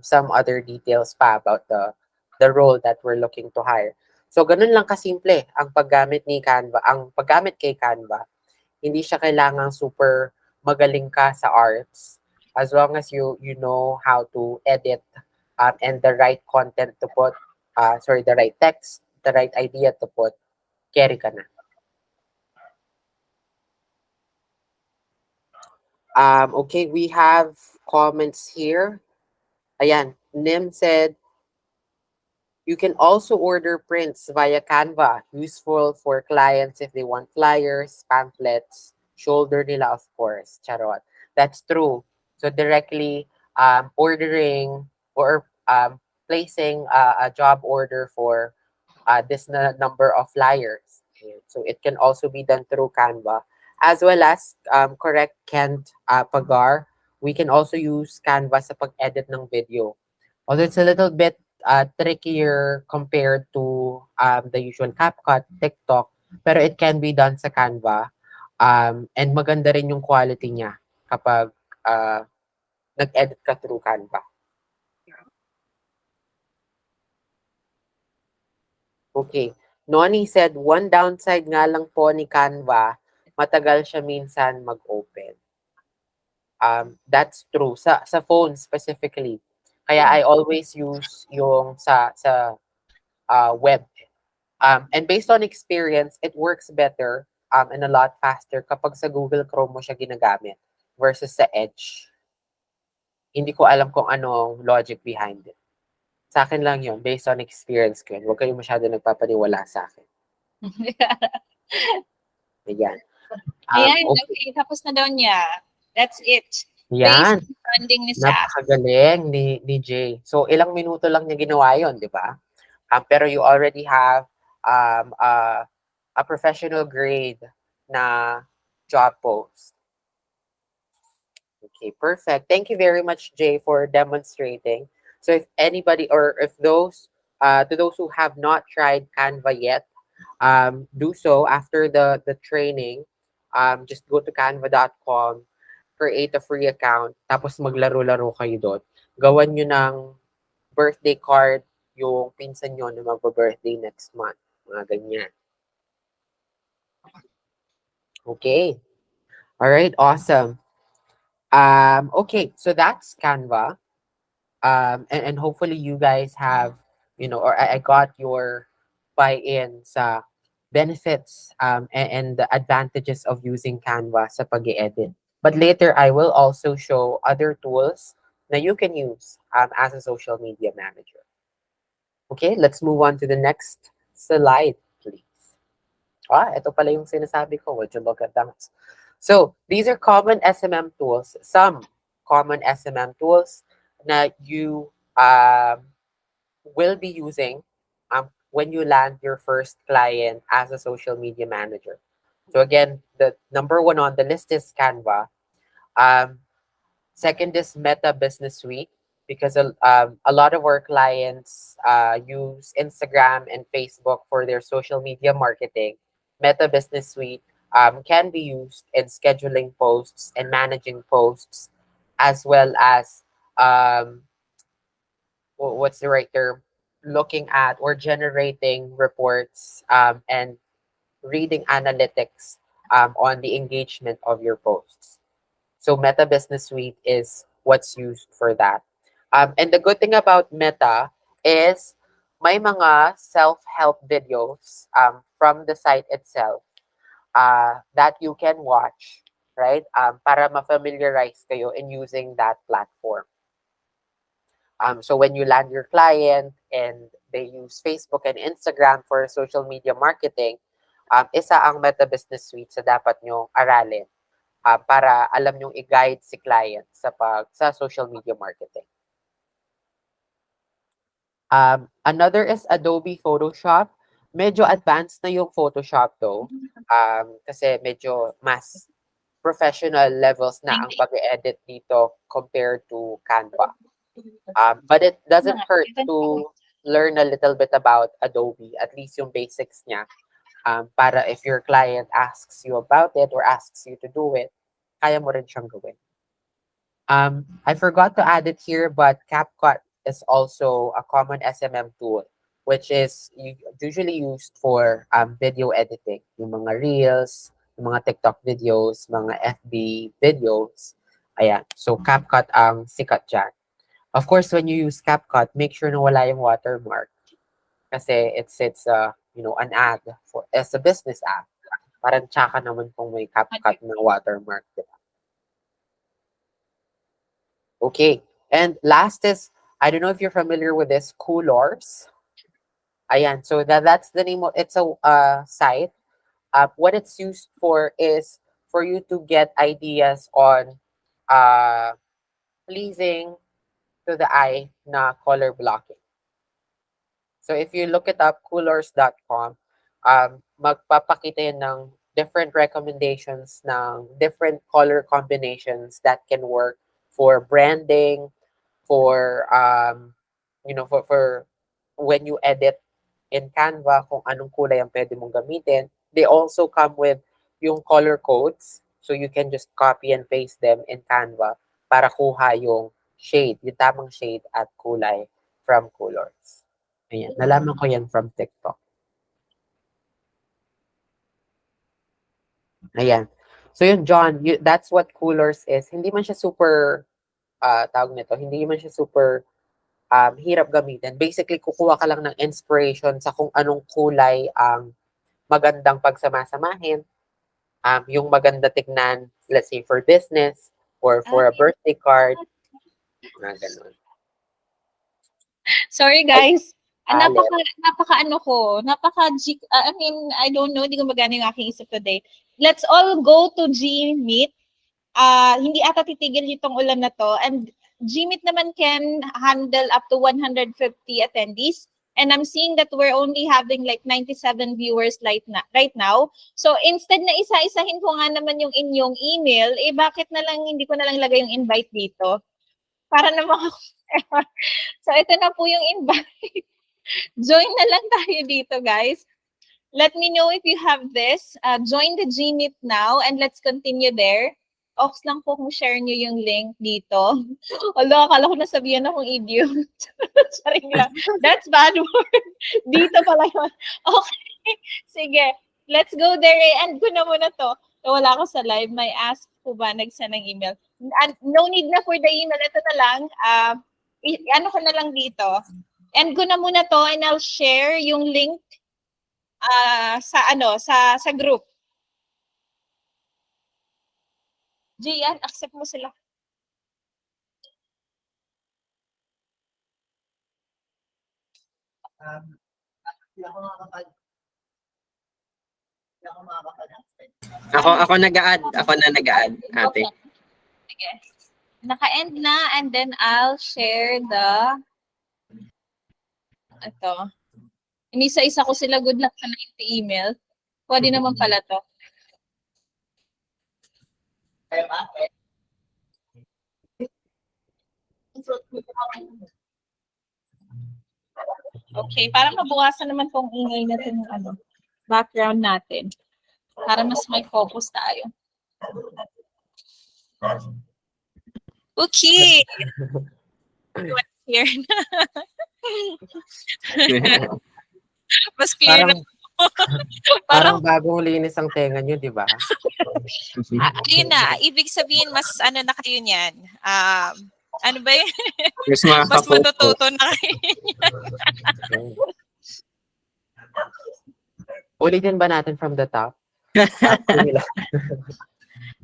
some other details pa about the role that we're looking to hire. So, ganun lang kasimple ang paggamit ni Canva. Ang paggamit kay Canva, hindi siya kailangang super magaling ka sa arts. As long as you know how to edit and the right content to put, the right text, the right idea to put, carry ka na. Okay, we have comments here. Ayan, Nim said, you can also order prints via Canva. Useful for clients if they want flyers, pamphlets, shoulder nila, of course. Charot. That's true. So directly ordering or placing a job order for this number of flyers. So it can also be done through Canva. As well as, correct Kent Pagar, we can also use Canva sa pag-edit ng video. Although it's a little bit trickier compared to the usual CapCut, TikTok, pero it can be done sa Canva. And maganda rin yung quality niya kapag nag-edit ka through Canva. Okay. Noni said, one downside nga lang po ni Canva, matagal siya minsan mag-open. That's true sa phone specifically. Kaya I always use yung sa web. And based on experience, it works better and a lot faster kapag sa Google Chrome mo siya ginagamit versus sa Edge. Hindi ko alam kung anong logic behind it. Sa akin lang yun, based on experience ko yun. Huwag kayo masyado nagpapaniwala sa akin. Ayan. Ayan, Okay. okay. Tapos na daw niya. That's it. Yan. Basic funding ni SAS. Napakagaling ni Jay. So, ilang minuto lang niya ginawa yun, di ba? Pero you already have a professional grade na job post. Okay, perfect. Thank you very much, Jay, for demonstrating. So if anybody or if those to those who have not tried Canva yet, do so after the training. Just go to canva.com, create a free account, tapos maglaro-laro kayo doon. Gawan nyo ng birthday card yung pinsan nyo na magpa-birthday next month. Mga ganyan. Okay. All right, awesome. Okay, so that's Canva. And hopefully you guys have, or I got your buy-in sa benefits and the advantages of using Canva sa pag-edit. But later, I will also show other tools that you can use as a social media manager. Okay, let's move on to the next slide, please. Ito pala yung sinasabi ko. Would you look at that? So, these are common SMM tools. Some common SMM tools na you will be using when you land your first client as a social media manager. So again, the number one on the list is Canva. Second is Meta Business Suite because a lot of our clients use Instagram and Facebook for their social media marketing. Meta Business Suite can be used in scheduling posts and managing posts, as well as what's the right term? Looking at or generating reports and reading analytics on the engagement of your posts. So Meta Business Suite is what's used for that. And the good thing about Meta is may mga self-help videos from the site itself that you can watch, right? Para ma-familiarize kayo in using that platform. So when you land your client and they use Facebook and Instagram for social media marketing, isa ang Meta Business Suite sa dapat nyo aralin para alam nyong i-guide si client sa social media marketing. Another is Adobe Photoshop. Medyo advanced na yung Photoshop though. Kasi medyo mas professional levels na ang pag-edit dito compared to Canva. But it doesn't hurt to learn a little bit about Adobe, at least yung basics niya. Para if your client asks you about it or asks you to do it, kaya mo rin siyang gawin. I forgot to add it here, but CapCut is also a common SMM tool, which is usually used for video editing. Yung mga Reels, yung mga TikTok videos, mga FB videos. Ayan. So, CapCut ang sikat dyan. Of course, when you use CapCut, make sure na wala yung watermark. Kasi it's an ad as a business app. Parang tsaka naman kung may CapCut na watermark. Diba? Okay. And last is, I don't know if you're familiar with this, Coolors. Ayan. So that's the name of, it's a site. What it's used for is for you to get ideas on pleasing to the eye na color blocking. So if you look it up, coolors.com, magpapakita yun ng different recommendations ng different color combinations that can work for branding, for for when you edit in Canva, kung anong kulay ang pwede mong gamitin. They also come with yung color codes, so you can just copy and paste them in Canva para kuha yung shade, yung tamang shade at kulay from Colors. Ayan, nalaman ko yan from TikTok. Ayan. So yun, John, that's what Coolers is. Hindi man siya super, tawag nito, hindi man siya super hirap gamitin. Basically, kukuha ka lang ng inspiration sa kung anong kulay ang magandang pagsamasamahin, yung maganda tignan, let's say, for business or for a birthday card, na ganun. Sorry guys. Ale. I mean, I don't know, hindi ko magana yung aking isip today. Let's all go to G-Meet. Hindi ata titigil itong ulan na to. And G-Meet naman can handle up to 150 attendees. And I'm seeing that we're only having like 97 viewers right now. So instead na isa-isahin ko nga naman yung inyong email, bakit na lang hindi ko na lang lagay yung invite dito? Para naman so ito na po yung invite. Join na lang tayo dito, guys. Let me know if you have this. Join the Gmeet now and let's continue there. Ox lang po kung share nyo yung link dito. Although, akala ko nasabihan akong idiot. Saring lang. That's bad word. Dito pala yun. Okay. Sige. Let's go there. End ko na muna to. So, wala ako sa live. May ask po ba nagsend ng email? And no need na for the email. Ito na lang. Ano ko na lang dito. End ko na muna to and I'll share yung link sa group. Gian, accept mo sila. Ako nag-a-add. Ako na nag-a-add, ate. Okay. Sige. Naka-end na and then I'll share ito. Inisa-isa ko sila. Good luck sa 90 email. Pwede naman pala to. Okay, para mabukasan naman tong ingay natin ng background natin. Para mas may focus tayo. Okay. Here na. Mas clear na. Parang bagong linis ang tenga nyo, di ba? Ayun na. Ibig sabihin, mas na kayo niyan. Ano ba yun? Mas matututo na kayo. Ulitin ba natin from the top?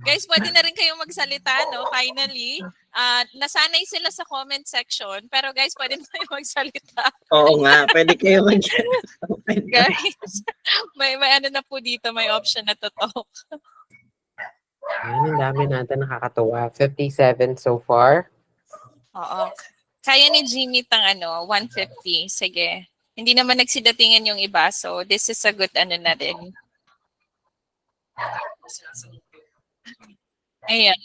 Guys, pwede na rin kayong magsalita, no? Finally. Nasanay sila sa comment section. Pero guys, pwede na kayong magsalita. Oo nga, pwede kayo Guys, may na po dito. May option na to talk. Ang dami natin nakakatuwa. 57 so far. Oo. Kaya ni Jimmy tang 150. Sige. Hindi naman nagsidatingan yung iba. So, this is a good na din. Ayan.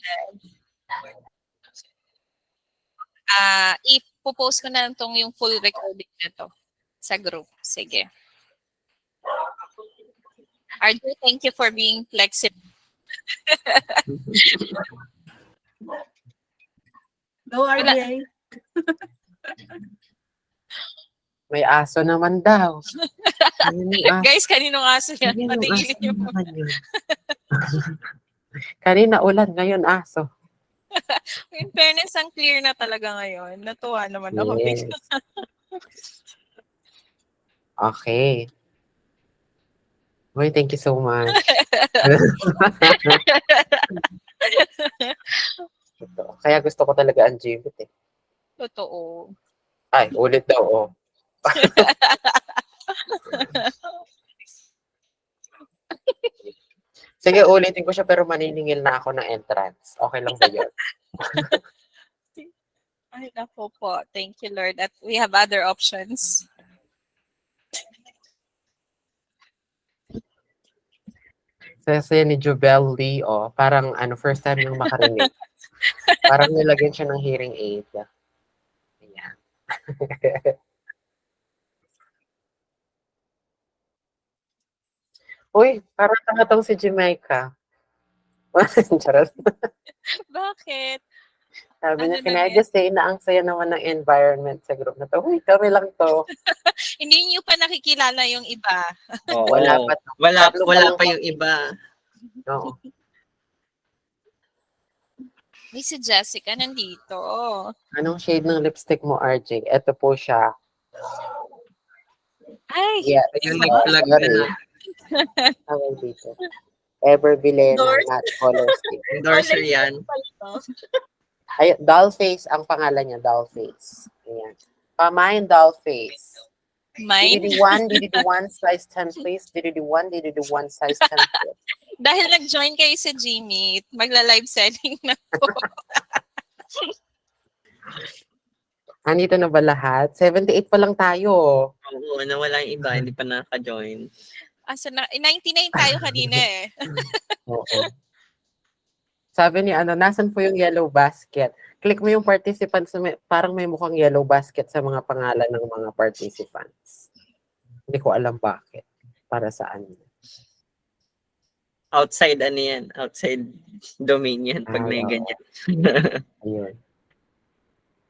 Ipopost ko na lang yung full recording na to sa group. Sige. Arjo, thank you for being flexible. Go, RJ. May aso naman daw. Guys, kaninong aso yan? Patigilin niyo po. Kanina ulan, ngayon aso. In fairness, ang clear na talaga ngayon. Natuwa naman ako. Yes. Okay. Boy, thank you so much. Kaya gusto ko talaga ang Gmeet eh. Totoo. Ay, ulit daw, oh. Sige, ulitin ko siya pero maniningil na ako ng entrance. Okay lang ba yun? Ay, nako po. Thank you, Lord. That we have other options. Kasi ni Jubel Lee, oh, parang first time yung makarinig. Parang nilagyan siya ng hearing aid. Ayan. Uy, parang tangatong si Jamaica. Charot. Bakit? Sabi niya, Ano can na I just say na ang saya naman ng environment sa group na to? Uy, kami lang to. Hindi niyo pa nakikilala yung iba. Oo. Wala pa. Wala Tatlo pa pa lang yung iba. Oo. May si Jessica nandito. Anong shade ng lipstick mo, RJ? Ito po siya. Ay, Yes. Unique plug na Sorry. na. Tawag dito. Everbilena Doors. matte color stick. Endorser yan. Ay, doll face ang pangalan niya, doll face. Ayan. Pamain doll face. Mine. DDD1 size 10 please. DDD1 size 10 please. Dahil nag-join kayo sa Gmeet, magla-live selling na po. Andito na ba lahat? 78 pa lang tayo. Oo, nawala yung iba, hindi pa naka-join. Asa na, 99 tayo kanina eh. Oo. Sabi ni nasan po yung yellow basket? Click mo yung participants na parang may mukhang yellow basket sa mga pangalan ng mga participants. Hindi ko alam bakit. Para saan. Outside ano yan? Outside domain yan pag may oo. ganyan. Ayun.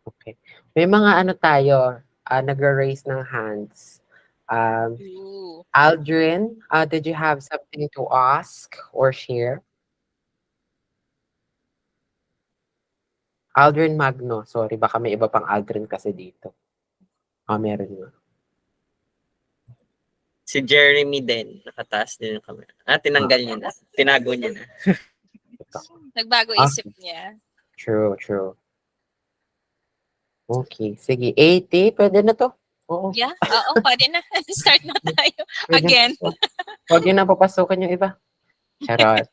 Okay. May mga tayo, nag-raise ng hands. Ooh. Aldrin, did you have something to ask or share? Aldrin Magno. Sorry, baka may iba pang Aldrin kasi dito. Meron nga. Si Jeremy din, nakataas din yung camera. Tinanggal niya na. Tinago niya na. Nagbago isip niya. True. Okay, sige. 80, pwede na to? Oo. Yeah, oo, pwede na. Start na tayo. Pwede Again. na. Huwag yun na papasukan yung iba. Charot.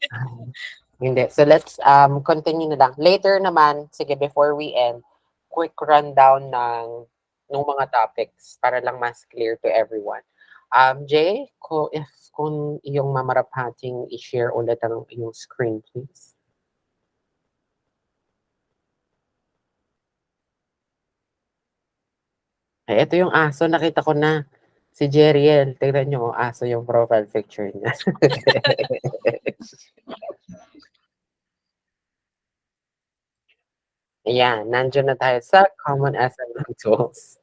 Hindi. So let's continue na lang. Later naman, sige, before we end, quick rundown ng mga topics para lang mas clear to everyone. Jay, kung iyong mamarapating i-share ulit ang iyong screen, please. Ay, ito yung aso, nakita ko na. Si Jeriel, tignan nyo, aso yung profile picture niya. Ayan, nandiyan na tayo sa common SMM tools.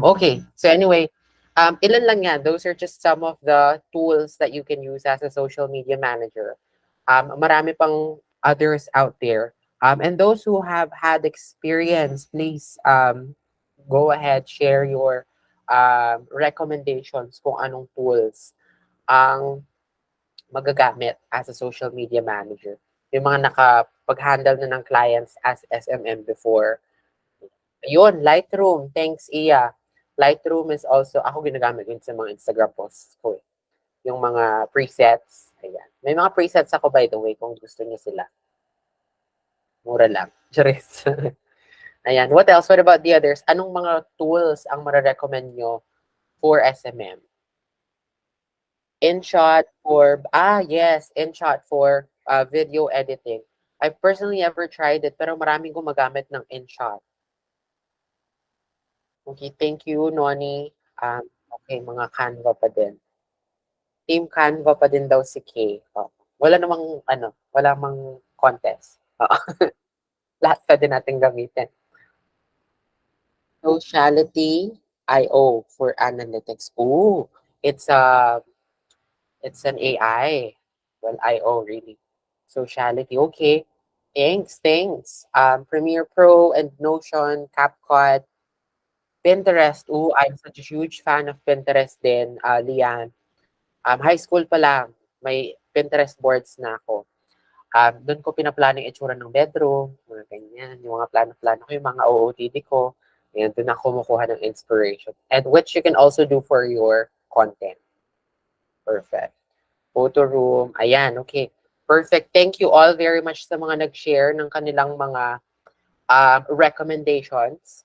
Okay, so anyway, ilan lang yan. Those are just some of the tools that you can use as a social media manager. Marami pang others out there. And those who have had experience, please go ahead, share your recommendations kung anong tools ang magagamit as a social media manager. Yung mga nakapag-handle na ng clients as SMM before. Ayun, Lightroom. Thanks, Iya. Lightroom is also, ako ginagamit yun sa mga Instagram posts ko. Yung mga presets. Ayan. May mga presets ako, by the way, kung gusto niyo sila. Mura lang. Charis. Ayan. What else? What about the others? Anong mga tools ang mara-recommend nyo for SMM? InShot for, yes, InShot for video editing. I've personally ever tried it, pero maraming gumagamit ng InShot. Okay, thank you, Noni. Okay, mga Canva pa din. Team Canva pa din daw si Kay. Wala namang, wala mang contest. Lahat pwede natin gamitin. Sociality.io for analytics. Oh, it's an AI. Well, IO really. Sociality. Okay. Thanks. Premiere Pro and Notion, CapCut, Pinterest. Oh, I'm such a huge fan of Pinterest din, Lian. High school pa lang, may Pinterest boards na ako. Doon ko pinaplano yung itsura ng bedroom, mga ganyan, yung mga plano-plano ko, yung mga OOTD ko. Ayan, doon ako kumukuha ng inspiration. And which you can also do for your content. Perfect. Photo room. Ayan, okay. Perfect. Thank you all very much sa mga nag-share ng kanilang mga recommendations.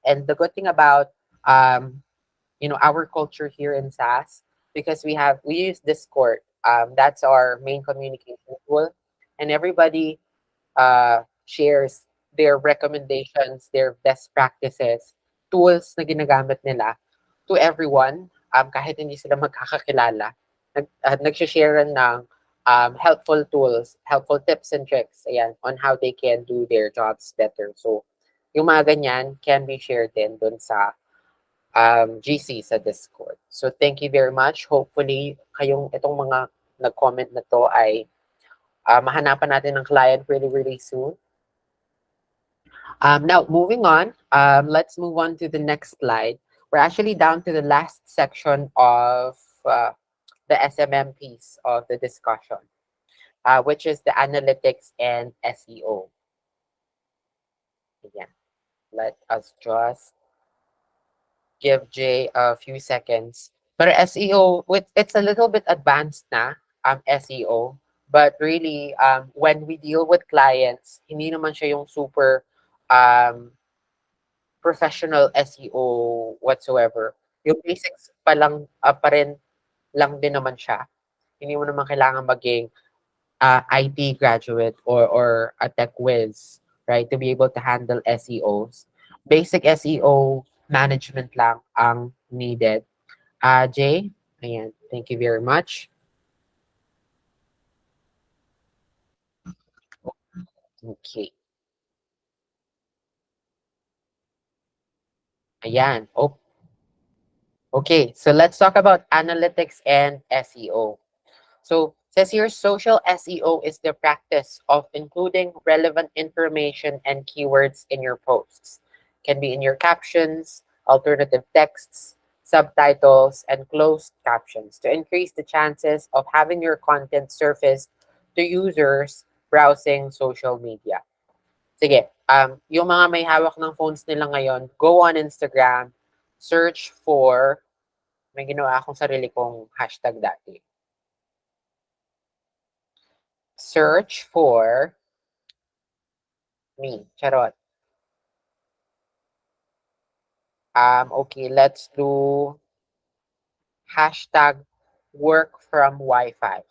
And the good thing about our culture here in SAS, because we use Discord. That's our main communication tool. And everybody shares their recommendations, their best practices, tools na ginagamit nila to everyone, kahit hindi sila magkakakilala. Nag-share ng helpful tools, helpful tips and tricks, ayan, on how they can do their jobs better. So, yung mga ganyan can be shared din dun sa GC sa Discord. So, thank you very much. Hopefully, itong mga nag-comment na to ay mahanapan natin ng client really, really soon. Now, moving on, let's move on to the next slide. We're actually down to the last section of the SMM piece of the discussion, which is the analytics and SEO. Again, let us just give Jay a few seconds. But SEO, it's a little bit advanced na, SEO. But really, when we deal with clients, hindi naman siya yung super professional SEO whatsoever. Yung basics pa rin lang din naman siya. Hindi mo naman kailangan maging IT graduate or a tech whiz, right, to be able to handle SEOs. Basic SEO management lang ang needed. Jay, ayan, thank you very much. Okay. Ayan. Oh. Okay, so let's talk about analytics and SEO. So, says here, social SEO is the practice of including relevant information and keywords in your posts. Can be in your captions, alternative texts, subtitles, and closed captions to increase the chances of having your content surfaced to users browsing social media. Sige, yung mga may hawak ng phones nila ngayon, go on Instagram, search for, may ginawa akong sarili kong hashtag dati. Search for me. Charot. Okay, let's do hashtag work from Wi-Fi.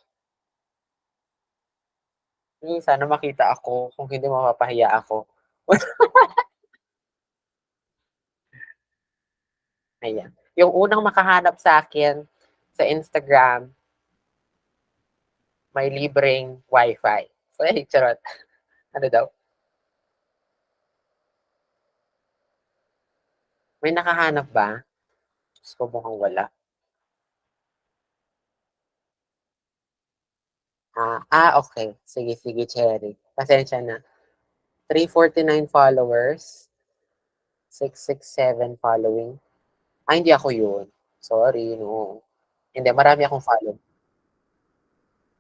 Sana makita ako. Kung hindi, mapapahiya ako. Ayan. Yung unang makahanap sa akin sa Instagram, may libreng Wi-Fi. So, charot. Ano daw? May nakahanap ba? Diyos ko, mukhang wala. Okay. Sige, Cherry. Pasensya na. 349 followers. 667 following. Hindi ako yun. Sorry, no. Hindi, marami akong follow.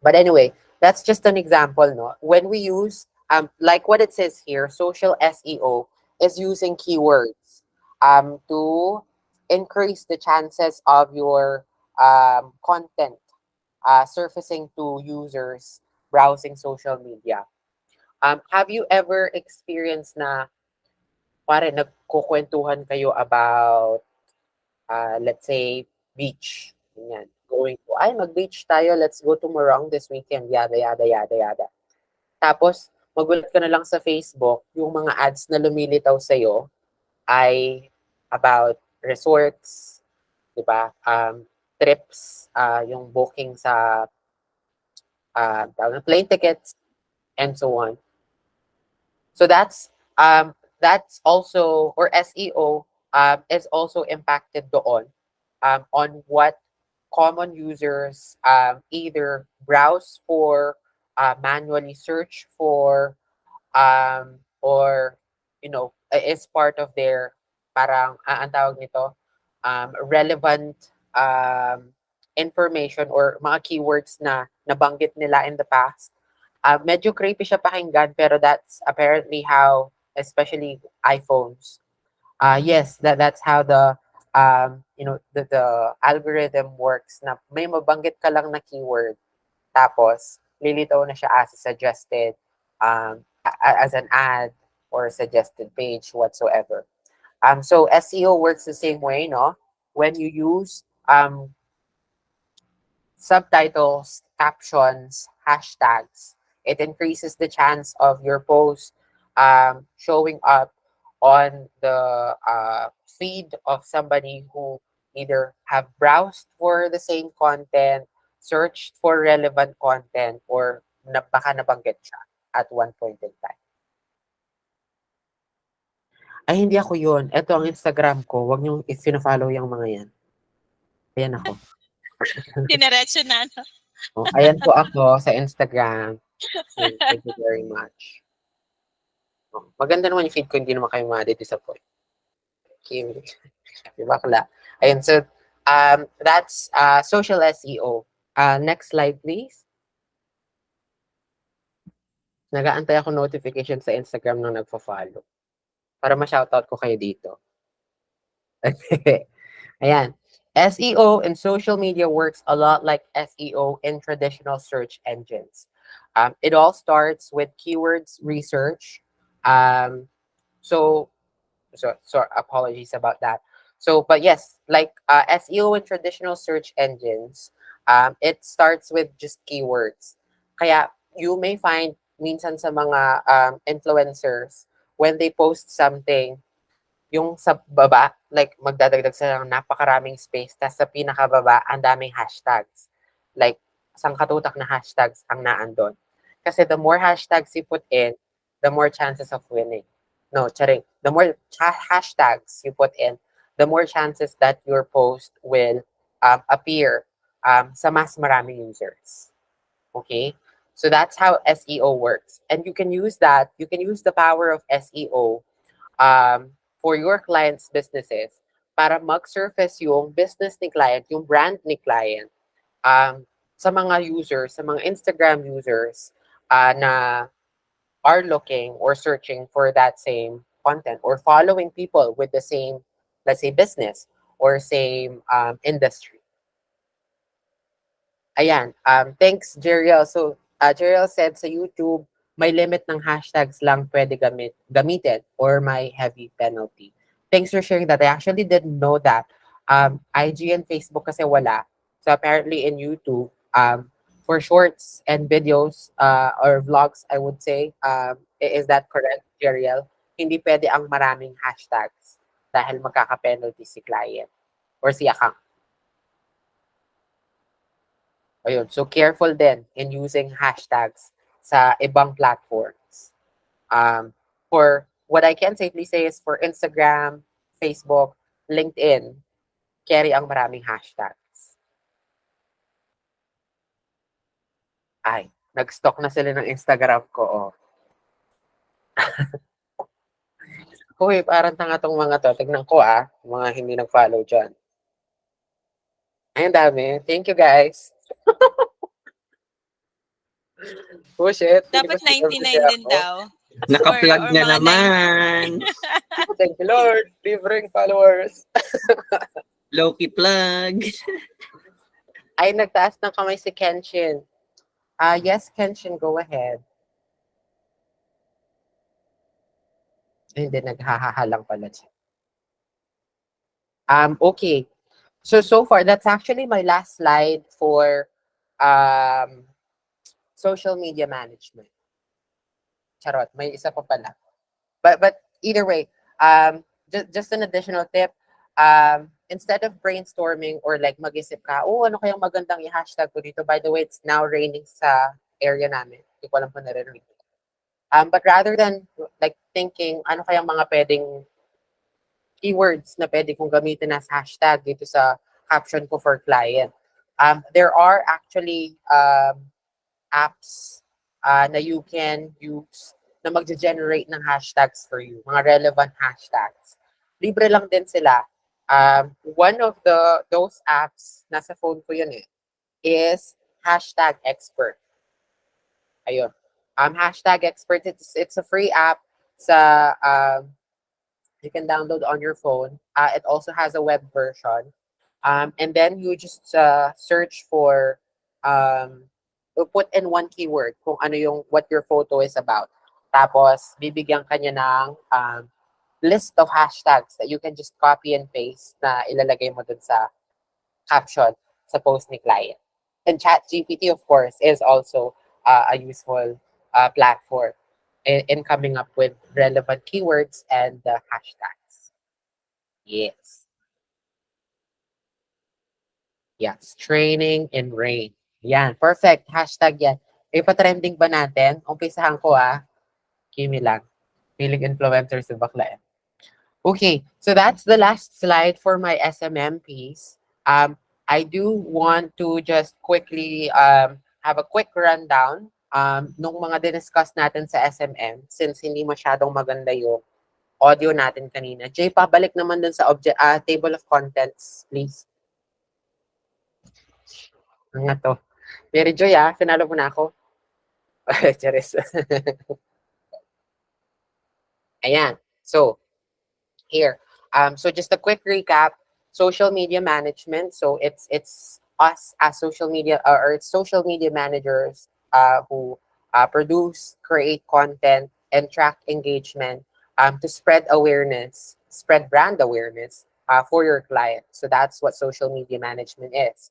But anyway, that's just an example, no? When we use, like what it says here, social SEO is using keywords to increase the chances of your content surfacing to users browsing social media. Have you ever experienced na pare nagkukwentuhan kayo about let's say beach, ganyan. Going to, mag-beach tayo, let's go to Morong this weekend, yada, yada, yada, yada. Tapos, magulat ka na lang sa Facebook, yung mga ads na lumilitaw sa'yo ay about resorts, di ba? Trips, yung booking sa plane tickets, and so on. So that's also, or SEO is also impacted doon on what common users either browse for, manually search for, or, is part of their parang, ang tawag nito, relevant information or mga keywords na nabanggit nila in the past. Medyo creepy siya pakinggan, pero that's apparently how, especially iPhones, yes, that's how the the algorithm works, na may mabanggit ka lang na keyword, tapos lilitaw na siya as suggested, as an ad or suggested page whatsoever. So SEO works the same way, no? When you use subtitles, captions, hashtags, it increases the chance of your post showing up on the feed of somebody who either have browsed for the same content, searched for relevant content, or baka nabanggit siya at one point in time. Ay, hindi ako yun. Ito ang Instagram ko. Huwag niyong i-follow yung mga yan. Ayan ako. Dinerecho na, no? Ayan po ako sa Instagram. Thank you very much. Oh, maganda naman yung feed ko, hindi naman kayo ma-disappoint. Kim, yung bakla. Ayun, so that's social SEO. Next slide, please. Nag-aantay ako notification sa Instagram nung nagfo-follow. Para ma-shoutout ko kayo dito. Ayan. SEO in social media works a lot like SEO in traditional search engines. It all starts with keywords research. Um, so, so apologies about that. So, but yes, like SEO in traditional search engines, it starts with just keywords. Kaya you may find minsan sa mga influencers when they post something, yung sa baba, like magdadagdag sila ng napakaraming space, tapos sa pinakababa, ang daming hashtags. Like, sangkatutak na hashtags ang naandon. Kasi the more hashtags you put in, the more chances of winning. No, charing. The more hashtags you put in, the more chances that your post will appear sa mas maraming users. Okay? So that's how SEO works. And you can use that, you can use the power of SEO for your clients' businesses para mag-surface yung business ni client, yung brand ni client sa mga users, sa mga Instagram users na are looking or searching for that same content or following people with the same, let's say, business or same industry. Ayan. Thanks, Jeriel. So, Jeriel said sa YouTube, may limit ng hashtags lang pwede gamitin or may heavy penalty. Thanks for sharing that. I actually didn't know that. IG and Facebook kasi wala. So, apparently in YouTube, for shorts and videos or vlogs, I would say, is that correct, Jeriel? Hindi pwede ang maraming hashtags dahil magkaka-penalty si client or si account. Ayun. So, careful din in using hashtags sa ibang platforms. For what I can safely say is for Instagram, Facebook, LinkedIn, carry ang maraming hashtags. Ay, nag-stock na sila ng Instagram ko. Oh. Uy, parang tanga tong mga to. Tignan ko mga hindi nag-follow dyan. Ay, ang dami. Thank you, guys. Oh, shit. Dapat 99 din daw. Naka-plug Or na mga naman. Thank you, Lord. Libreng followers. Low-key plug. Ay, nagtaas ng kamay si Kenshin. Yes, Kenshin, go ahead. Ay, hindi, naghahahalang pala siya. Okay. So far, that's actually my last slide for social media management. Charot, may isa pa pala. But either way, just an additional tip. Instead of brainstorming or like mag-isip ka, ano kayang magandang i-hashtag ko dito? By the way, it's now raining sa area namin. Hindi ko alam kung narinig. But rather than like thinking, ano kayang mga pwedeng keywords na pwede kong gamitin as hashtag dito sa caption ko for client. There are actually apps na you can use na magge-generate ng hashtags for you, mga relevant hashtags. Libre lang din sila. One of those apps, nasa phone ko yun is Hashtag Expert. Ayun. Hashtag Expert, it's a free app sa you can download on your phone. It also has a web version. And then you just search for, put in one keyword kung ano yung, what your photo is about. Tapos, bibigyan ka niya ng list of hashtags that you can just copy and paste na ilalagay mo dun sa caption sa post ni client. And ChatGPT, of course, is also a useful platform in coming up with relevant keywords and hashtags. Yes. Yes, training in rain. Yan, perfect. Hashtag yan. Ipa-trending ba natin? Umpisahan ko Kimi lang. Feeling influencer si bakla Okay, so that's the last slide for my SMM piece. I do want to just quickly have a quick rundown nung mga diniscuss natin sa SMM, since hindi masyadong maganda yung audio natin kanina. Jay, pabalik naman dun sa table of contents, please. Ano nga to? Mary Joy, finalo mo na ako. Charis. Ayan. So, here. So just a quick recap. Social media management. So it's us as social media or it's social media managers who produce, create content, and track engagement to spread awareness, spread brand awareness for your client. So that's what social media management is.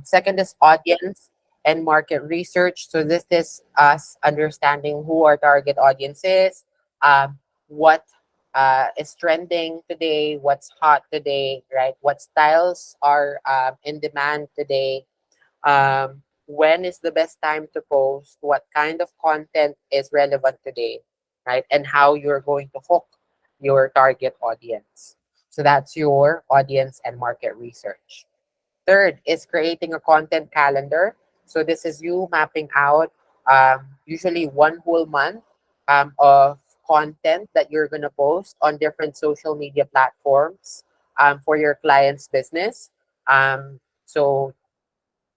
Second is audience and market research. So this is us understanding who our target audience is, what is trending today, what's hot today, right? What styles are in demand today, when is the best time to post, what kind of content is relevant today, right? And how you're going to hook your target audience. So that's your audience and market research. Third is creating a content calendar. So this is you mapping out usually one whole month of content that you're going to post on different social media platforms for your client's business. So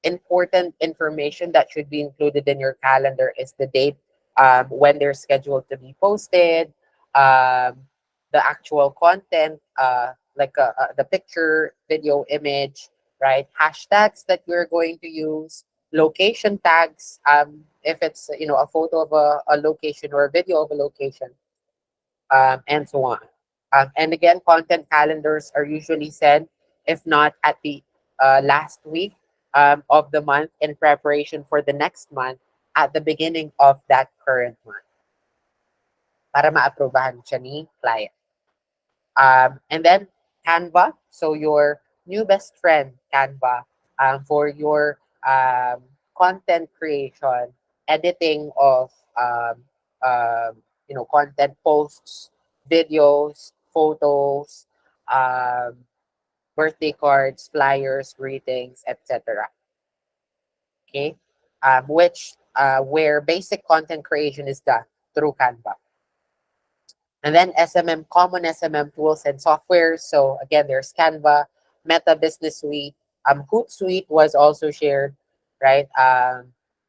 important information that should be included in your calendar is the date when they're scheduled to be posted, the actual content, the picture, video, image, right? Hashtags that you're going to use, location tags, if it's a photo of a location or a video of a location, and so on. And again, content calendars are usually sent, if not at the last week of the month in preparation for the next month at the beginning of that current month para maaprobahan siya ni client. And then Canva, so your new best friend, Canva, for your content creation, editing of content posts, videos, photos, um, birthday cards, flyers, greetings, etc. Okay, which where basic content creation is done through Canva. And then SMM, common SMM tools and software. So again, there's Canva, Meta Business Suite, Hootsuite was also shared, right?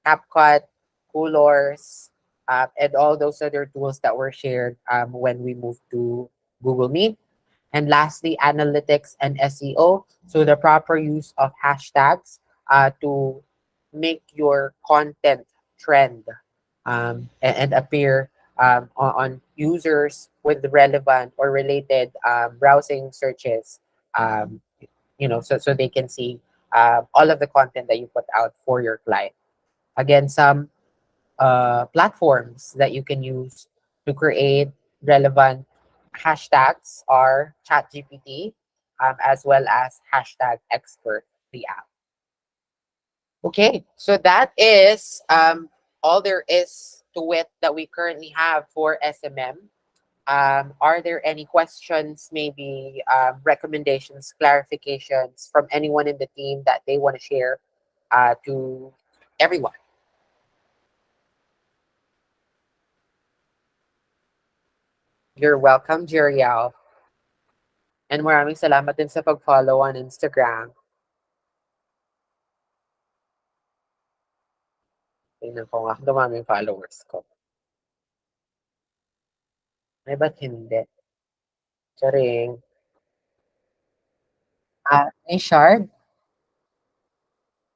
CapCut, Coolors, and all those other tools that were shared when we moved to Google Meet. And lastly, analytics and SEO. So the proper use of hashtags to make your content trend and appear on users with relevant or related browsing searches, um, so they can see all of the content that you put out for your client. Again, some platforms that you can use to create relevant hashtags are ChatGPT, as well as hashtag expert, the app. Okay, so that is all there is to it that we currently have for SMM. Are there any questions, maybe recommendations, clarifications from anyone in the team that they want to share to everyone? You're welcome, Jeriel. And maraming salamat din sa pag-follow on Instagram. Tingnan ko nga, dumami yung followers ko. Ay, ba't hindi? Charing. May shard?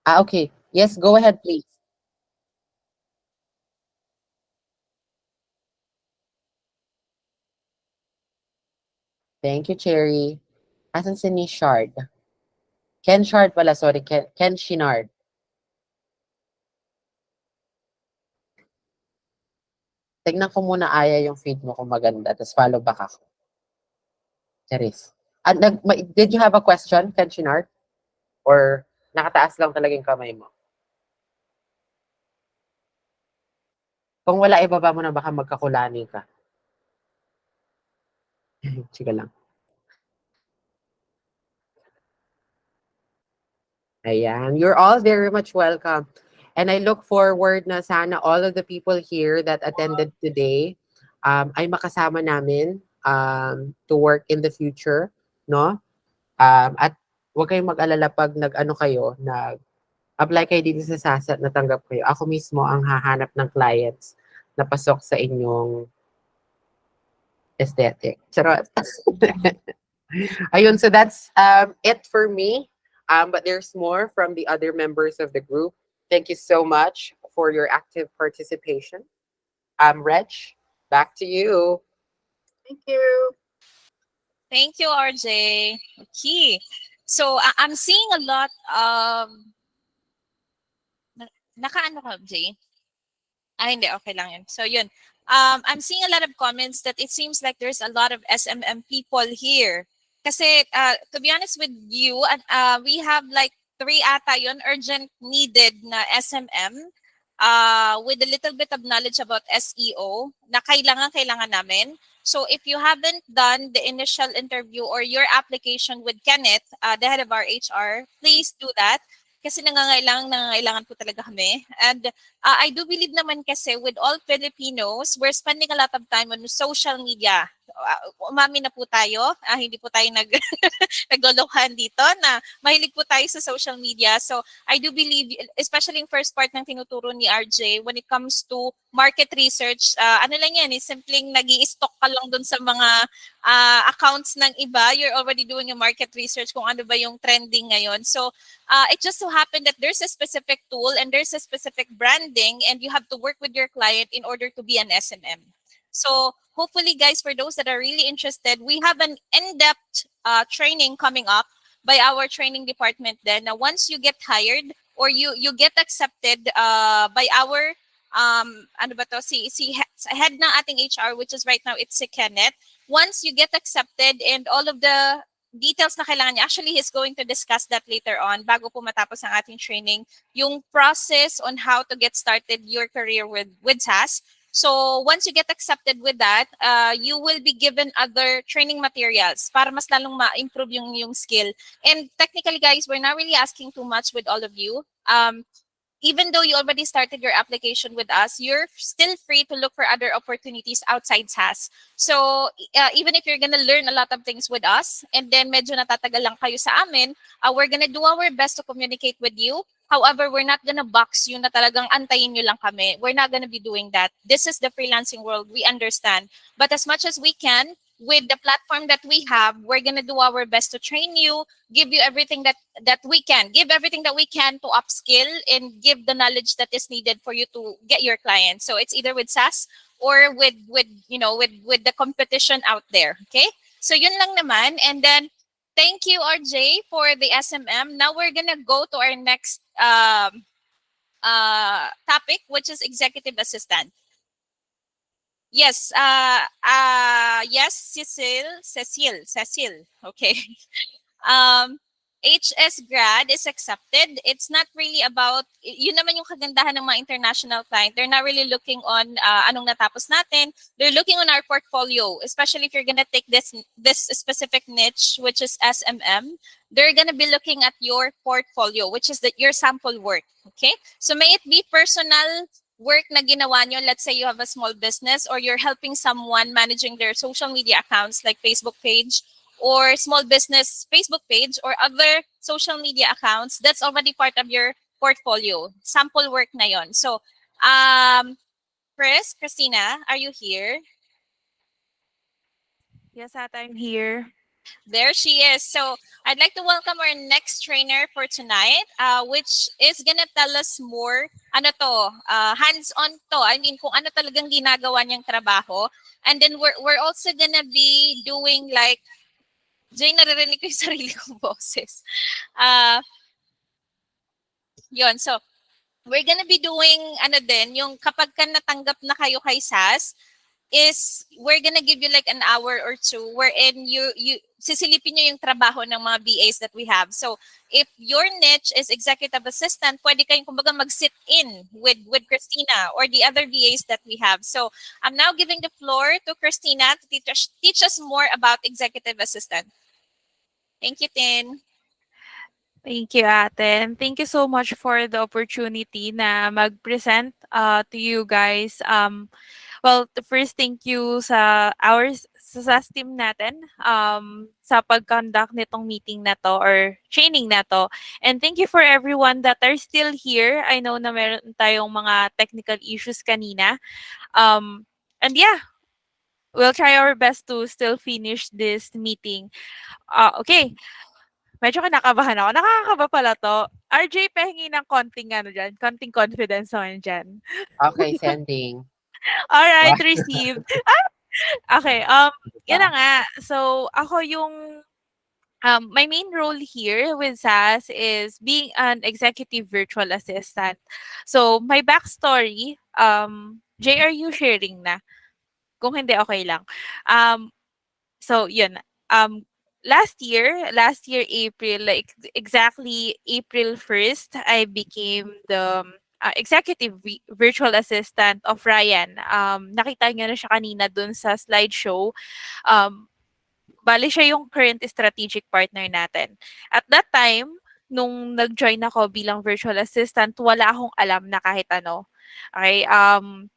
Okay. Yes, go ahead, please. Thank you, Cherry. Asan si ni Shard? Ken Shard pala, sorry. Ken Shinard. Tignan ko muna, Aya, yung feed mo kung maganda. Tapos follow back ako. Charis. Did you have a question, Ken Shinard? Or nakataas lang talaga yung kamay mo? Kung wala, ibaba mo na baka magkakulani ka. Sige lang. Ayan. You're all very much welcome. And I look forward na sana all of the people here that attended today ay makasama namin to work in the future, no? At huwag kayong mag-alala pag nag-ano kayo, nag-apply kayo dito sa SASA at natanggap kayo. Ako mismo ang hahanap ng clients na pasok sa inyong aesthetic. Charot. Ayun, so that's it for me. But there's more from the other members of the group. Thank you so much for your active participation. Reg, back to you. Thank you. Thank you, RJ. Okay. So, I'm seeing a lot of... Nakaano ka, Jay? Hindi. Okay lang yun. So, yun. I'm seeing a lot of comments that it seems like there's a lot of SMM people here. Kasi, to be honest with you, we have like 3 ata yun, urgent needed na SMM with a little bit of knowledge about SEO na kailangan namin. So if you haven't done the initial interview or your application with Kenneth, the head of our HR, please do that. Kasi nangangailangan po talaga kami. And I do believe naman kasi with all Filipinos, we're spending a lot of time on social media. Umami na po tayo. Hindi po tayo naglolokohan dito na mahilig po tayo sa social media. So I do believe, especially yung first part ng tinuturo ni RJ, when it comes to market research, ano lang yan, simpleng nag-i-stock ka lang dun sa mga accounts ng iba. You're already doing a market research kung ano ba yung trending ngayon. So it just so happened that there's a specific tool and there's a specific branding and you have to work with your client in order to be an SMM. So hopefully, guys, for those that are really interested, we have an in-depth training coming up by our training department then. Now, once you get hired or you get accepted by our ano ba to, si head ng ating HR, which is right now, it's si Kenneth. Once you get accepted and all of the details na kailangan niya, actually, he's going to discuss that later on bago po matapos ang ating training, yung process on how to get started your career with SAS. So once you get accepted with that, you will be given other training materials para mas lalong ma-improve yung skill. And technically, guys, we're not really asking too much with all of you. Even though you already started your application with us, you're still free to look for other opportunities outside SAS. So even if you're gonna learn a lot of things with us, and then medyo natatagal lang kayo sa amin, we're gonna do our best to communicate with you. However, we're not gonna box you na talagang antayin nyo lang kami. We're not gonna be doing that. This is the freelancing world, we understand. But as much as we can, with the platform that we have, we're gonna do our best to train you, give you everything that we can, give everything that we can to upskill and give the knowledge that is needed for you to get your clients. So it's either with SAS or with the competition out there. Okay, so yun lang naman. And then thank you, RJ, for the SMM. Now we're gonna go to our next topic, which is executive assistant. Yes, yes, Cecile. Okay. HS grad is accepted. It's not really about, yun naman yung kagandahan ng mga international client. They're not really looking on anong natapos natin. They're looking on our portfolio, especially if you're gonna take this specific niche, which is SMM. They're gonna be looking at your portfolio, which is your sample work. Okay? So may it be personal work na ginawa nyo. Let's say you have a small business or you're helping someone managing their social media accounts like Facebook page or small business Facebook page or other social media accounts. That's already part of your portfolio. Sample work na yon. So, Christina, are you here? Yes, Ate, I'm here. There she is. So I'd like to welcome our next trainer for tonight, which is gonna tell us more, hands-on to. I mean, kung ano talagang ginagawa niyang trabaho. And then we're also gonna be doing like, Jay, naririnig ko yung sarili kong boses. Yun, so we're gonna be doing, yung kapag ka natanggap na kayo kay SAS, is we're gonna give you like an hour or two wherein you sisilipin nyo yung trabaho ng mga BAs that we have. So if your niche is executive assistant, pwede kayong kumbaga mag-sit in with Christina or the other BAs that we have. So I'm now giving the floor to Christina to teach us more about executive assistant. Thank you, Tin. Thank you, Ate. And thank you so much for the opportunity na mag-present to you guys. Well, the first thank you sa sa SAS team natin sa pag-conduct nitong meeting na to or training na to. And thank you for everyone that are still here. I know na meron tayong mga technical issues kanina. And yeah, we'll try our best to still finish this meeting. Okay, medyo kinakabahan ako. Nakakakaba pala 'to. RJ, pahingi ng konting ano diyan, konting confidence naman diyan. Okay, sending. Alright, Wow, received. Okay, di yun ba? na nga. So, ako yung my main role here with SAS is being an executive virtual assistant. So, my backstory, Jay, are you sharing na? Kung hindi, okay lang. Um, So yun, last year April, like exactly April 1st, I became the executive virtual assistant of Ryan. Nakita niyo na siya kanina dun sa slideshow. Um, Bale siya yung current strategic partner natin. At that time, nung nag-join ako bilang virtual assistant, wala akong alam na kahit ano. Okay, ang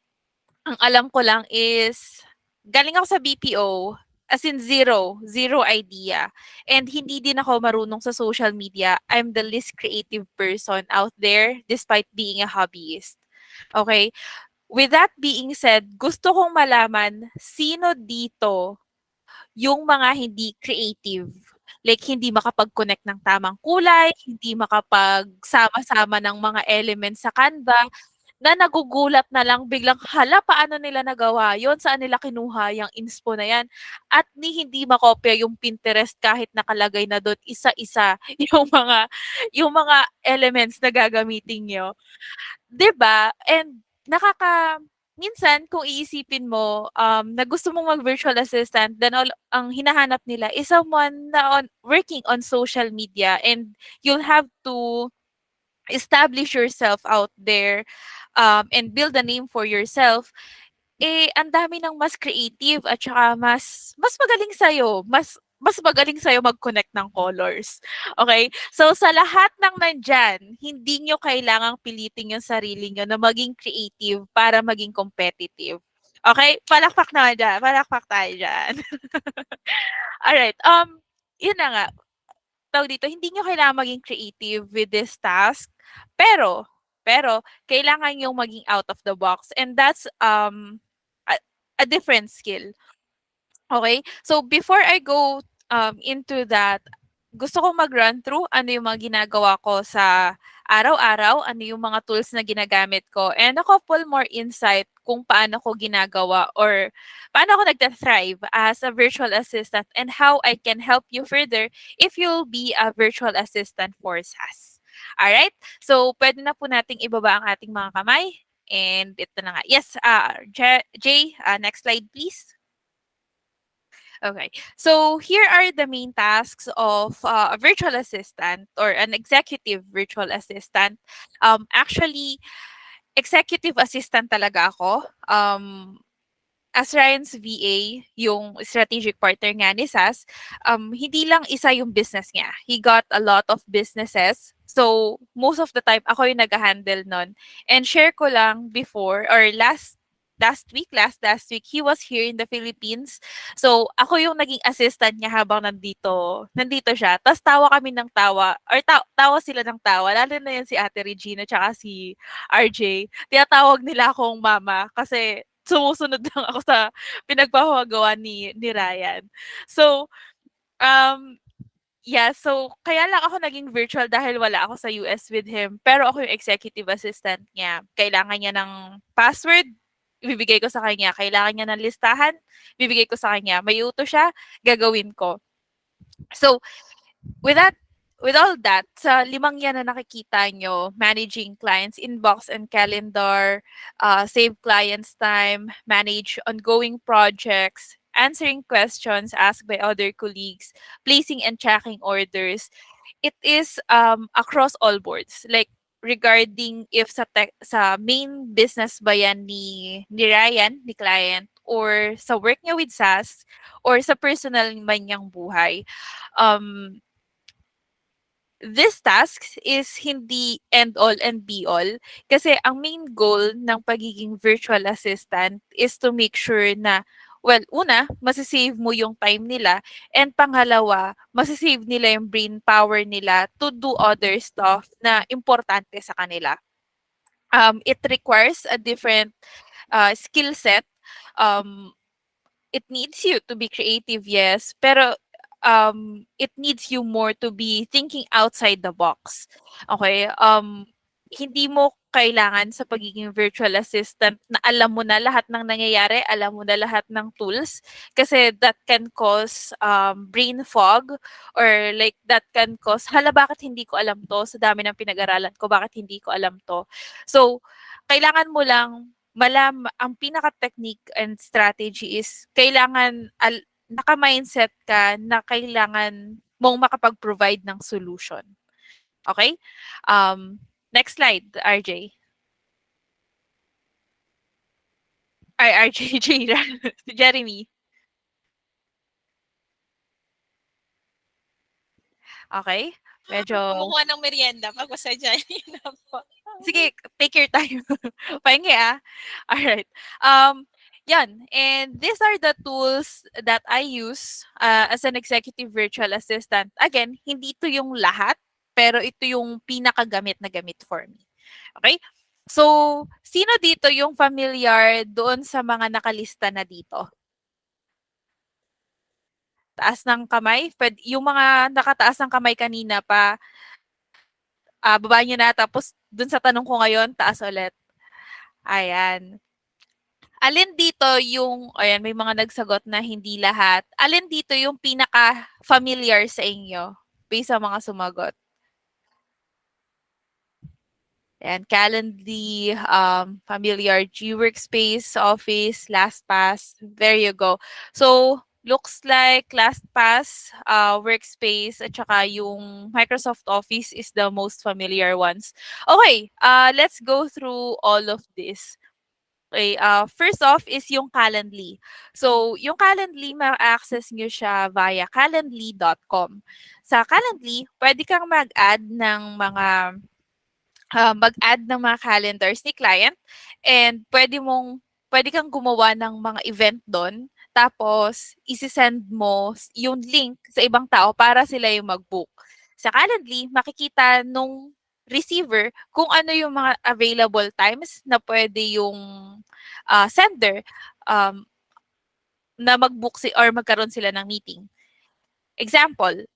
alam ko lang is galing ako sa BPO, as in zero idea. And hindi din ako marunong sa social media. I'm the least creative person out there despite being a hobbyist. Okay? With that being said, gusto kong malaman sino dito yung mga hindi creative. Like hindi makapag-connect ng tamang kulay, hindi makapagsama-sama ng mga elements sa Canva, na nagugulat na lang biglang, hala paano nila nagawa yun, saan nila kinuha yung inspo na yan, at hindi makopya yung Pinterest kahit nakalagay na dun isa-isa yung mga elements na gagamitin niyo, 'di ba? And minsan kung iisipin mo, na gusto mong mag-virtual assistant then ang hinahanap nila is someone na working on social media, and you'll have to establish yourself out there, and build a name for yourself, eh, ang dami ng mas creative at saka mas magaling sa'yo, mas magaling sa'yo mag-connect ng colors, okay? So, sa lahat ng nandiyan, hindi niyo kailangang pilitin yung sarili niyo na maging creative para maging competitive. Okay? Palakpak naman diyan, palakpak tayo diyan. Alright, yun na nga, tawag dito, hindi niyo kailangan maging creative with this task, pero kailangan yung maging out of the box, and that's a, a different skill. Okay? So before I go into that, gusto kong mag-run through ano yung mga ginagawa ko sa araw-araw, ano yung mga tools na ginagamit ko, and a couple more insight kung paano ko ginagawa or paano ako nagta-thrive as a virtual assistant, and how I can help you further if you'll be a virtual assistant for SAS. Alright? So, pwede na po nating ibaba ang ating mga kamay. And ito na nga. Yes, Jay, next slide please. Okay. So here are the main tasks of a virtual assistant or an executive virtual assistant. Actually, executive assistant talaga ako. As Ryan's VA, yung strategic partner nga ni SAS, hindi lang isa yung business niya. He got a lot of businesses. So, most of the time, ako yung nag-handle nun. And share ko lang before or last week, he was here in the Philippines. So, ako yung naging assistant niya habang nandito siya. Tapos tawa kami ng tawa, or tawa sila ng tawa. Lalo na yan si Ate Regina tsaka si RJ. Tinatawag nila akong mama kasi sumusunod lang ako sa pinagpapagawa ni Ryan. So, um, yeah, so kaya lang ako naging virtual dahil wala ako sa US with him. Pero ako yung executive assistant niya. Kailangan niya ng password, ibibigay ko sa kanya. Kailangan niya ng listahan, ibibigay ko sa kanya. May utos siya, gagawin ko. So, with that with all that, sa limang yan na nakikita nyo, managing clients inbox and calendar, save clients time, manage ongoing projects, answering questions asked by other colleagues, placing and tracking orders, it is across all boards. Like regarding if sa main business ba yan ni Ryan, ni client, or sa work niya with SAS, or sa personal man niyang buhay. Um, this task is hindi end all and be all kasi ang main goal ng pagiging virtual assistant is to make sure na well, una, masisave mo yung time nila and pangalawa, masisave nila yung brain power nila to do other stuff na importante sa kanila. It requires a different skill set. Um, it needs you to be creative, yes, pero it needs you more to be thinking outside the box. Okay? Hindi mo kailangan sa pagiging virtual assistant na alam mo na lahat ng nangyayari, alam mo na lahat ng tools kasi that can cause brain fog or like that can cause hala bakit hindi ko alam to sa dami ng pinag-aralan ko bakit hindi ko alam to. So kailangan mo lang ang pinaka-technique and strategy is kailangan naka-mindset ka na kailangan mong makapag-provide ng solution. Okay? Next slide, RJ. Ay, RJ, Jeremy. Okay? Medyo... Kumukuha ng merienda pag masadya yun na po. Sige, take your time. Pahingi Alright. Yan. And these are the tools that I use as an executive virtual assistant. Again, hindi ito yung lahat, pero ito yung pinakagamit na gamit for me. Okay? So, sino dito yung familiar doon sa mga nakalista na dito? Taas ng kamay? Yung mga nakataas ng kamay kanina pa, baba nyo na. Tapos, dun sa tanong ko ngayon, taas ulit. Ayan. Alin dito yung, ayan, may mga nagsagot na hindi lahat. Alin dito yung pinaka-familiar sa inyo based sa mga sumagot? Ayan, Calendly, familiar, G-Workspace, Office, LastPass. There you go. So, looks like LastPass, Workspace, at saka yung Microsoft Office is the most familiar ones. Okay, let's go through all of this. Okay, first off is yung Calendly. So, yung Calendly, ma-access nyo siya via calendly.com. Sa Calendly, pwede kang mag-add ng mga calendars ni client and pwede kang gumawa ng mga event doon tapos isi-send mo yung link sa ibang tao para sila yung mag-book. Sa Calendly, makikita nung receiver kung ano yung mga available times na pwede yung sender na mag-book or magkaroon sila ng meeting. Example,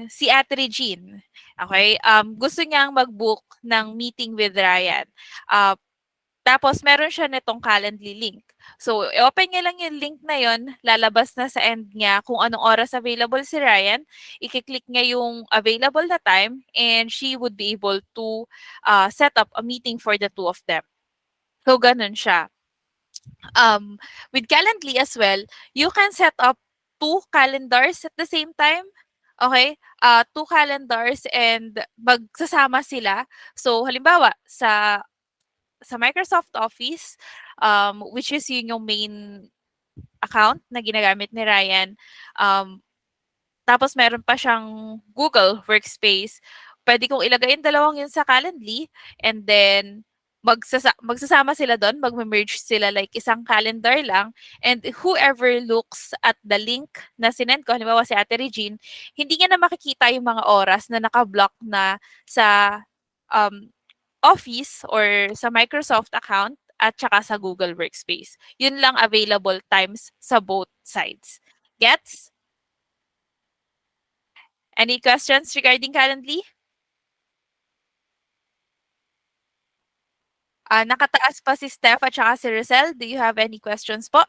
si Ate Regine, okay, gusto niyang mag-book ng meeting with Ryan. Tapos meron siya nitong Calendly link. So, i-open niya lang yung link na yon, lalabas na sa end niya kung anong oras available si Ryan, i-click niya yung available na time, and she would be able to set up a meeting for the two of them. So, ganun siya. With Calendly as well, you can set up 2 calendars at the same time. Okay? 2 calendars and magsasama sila. So, halimbawa, sa Microsoft Office, which is yung main account na ginagamit ni Ryan, tapos meron pa siyang Google Workspace. Pwede kong ilagay yung dalawang yun sa Calendly and then magsasama sila doon, mag-merge sila like isang calendar lang, and whoever looks at the link na sinend ko, halimbawa si Ate Regine, hindi niya na makikita yung mga oras na naka-block na sa Office or sa Microsoft account at saka sa Google Workspace. Yun lang available times sa both sides. Gets? Any questions regarding Calendly? Nakataas pa si Steph at saka si Rosel. Do you have any questions po?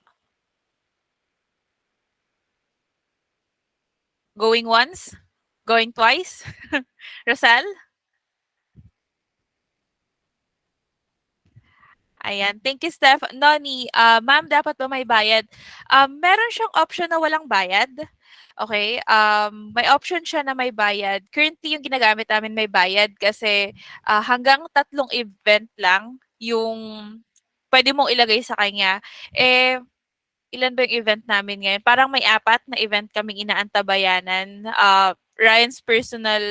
Going once? Going twice? Rosel? Ayan. Thank you, Steph. Noni, ma'am, dapat ba may bayad? Meron siyang option na walang bayad. Okay? May option siya na may bayad. Currently, yung ginagamit namin may bayad kasi hanggang 3 event lang yung pwede mong ilagay sa kanya. Eh, ilan ba yung event namin ngayon? Parang may 4 na event kaming inaantabayanan. Ryan's personal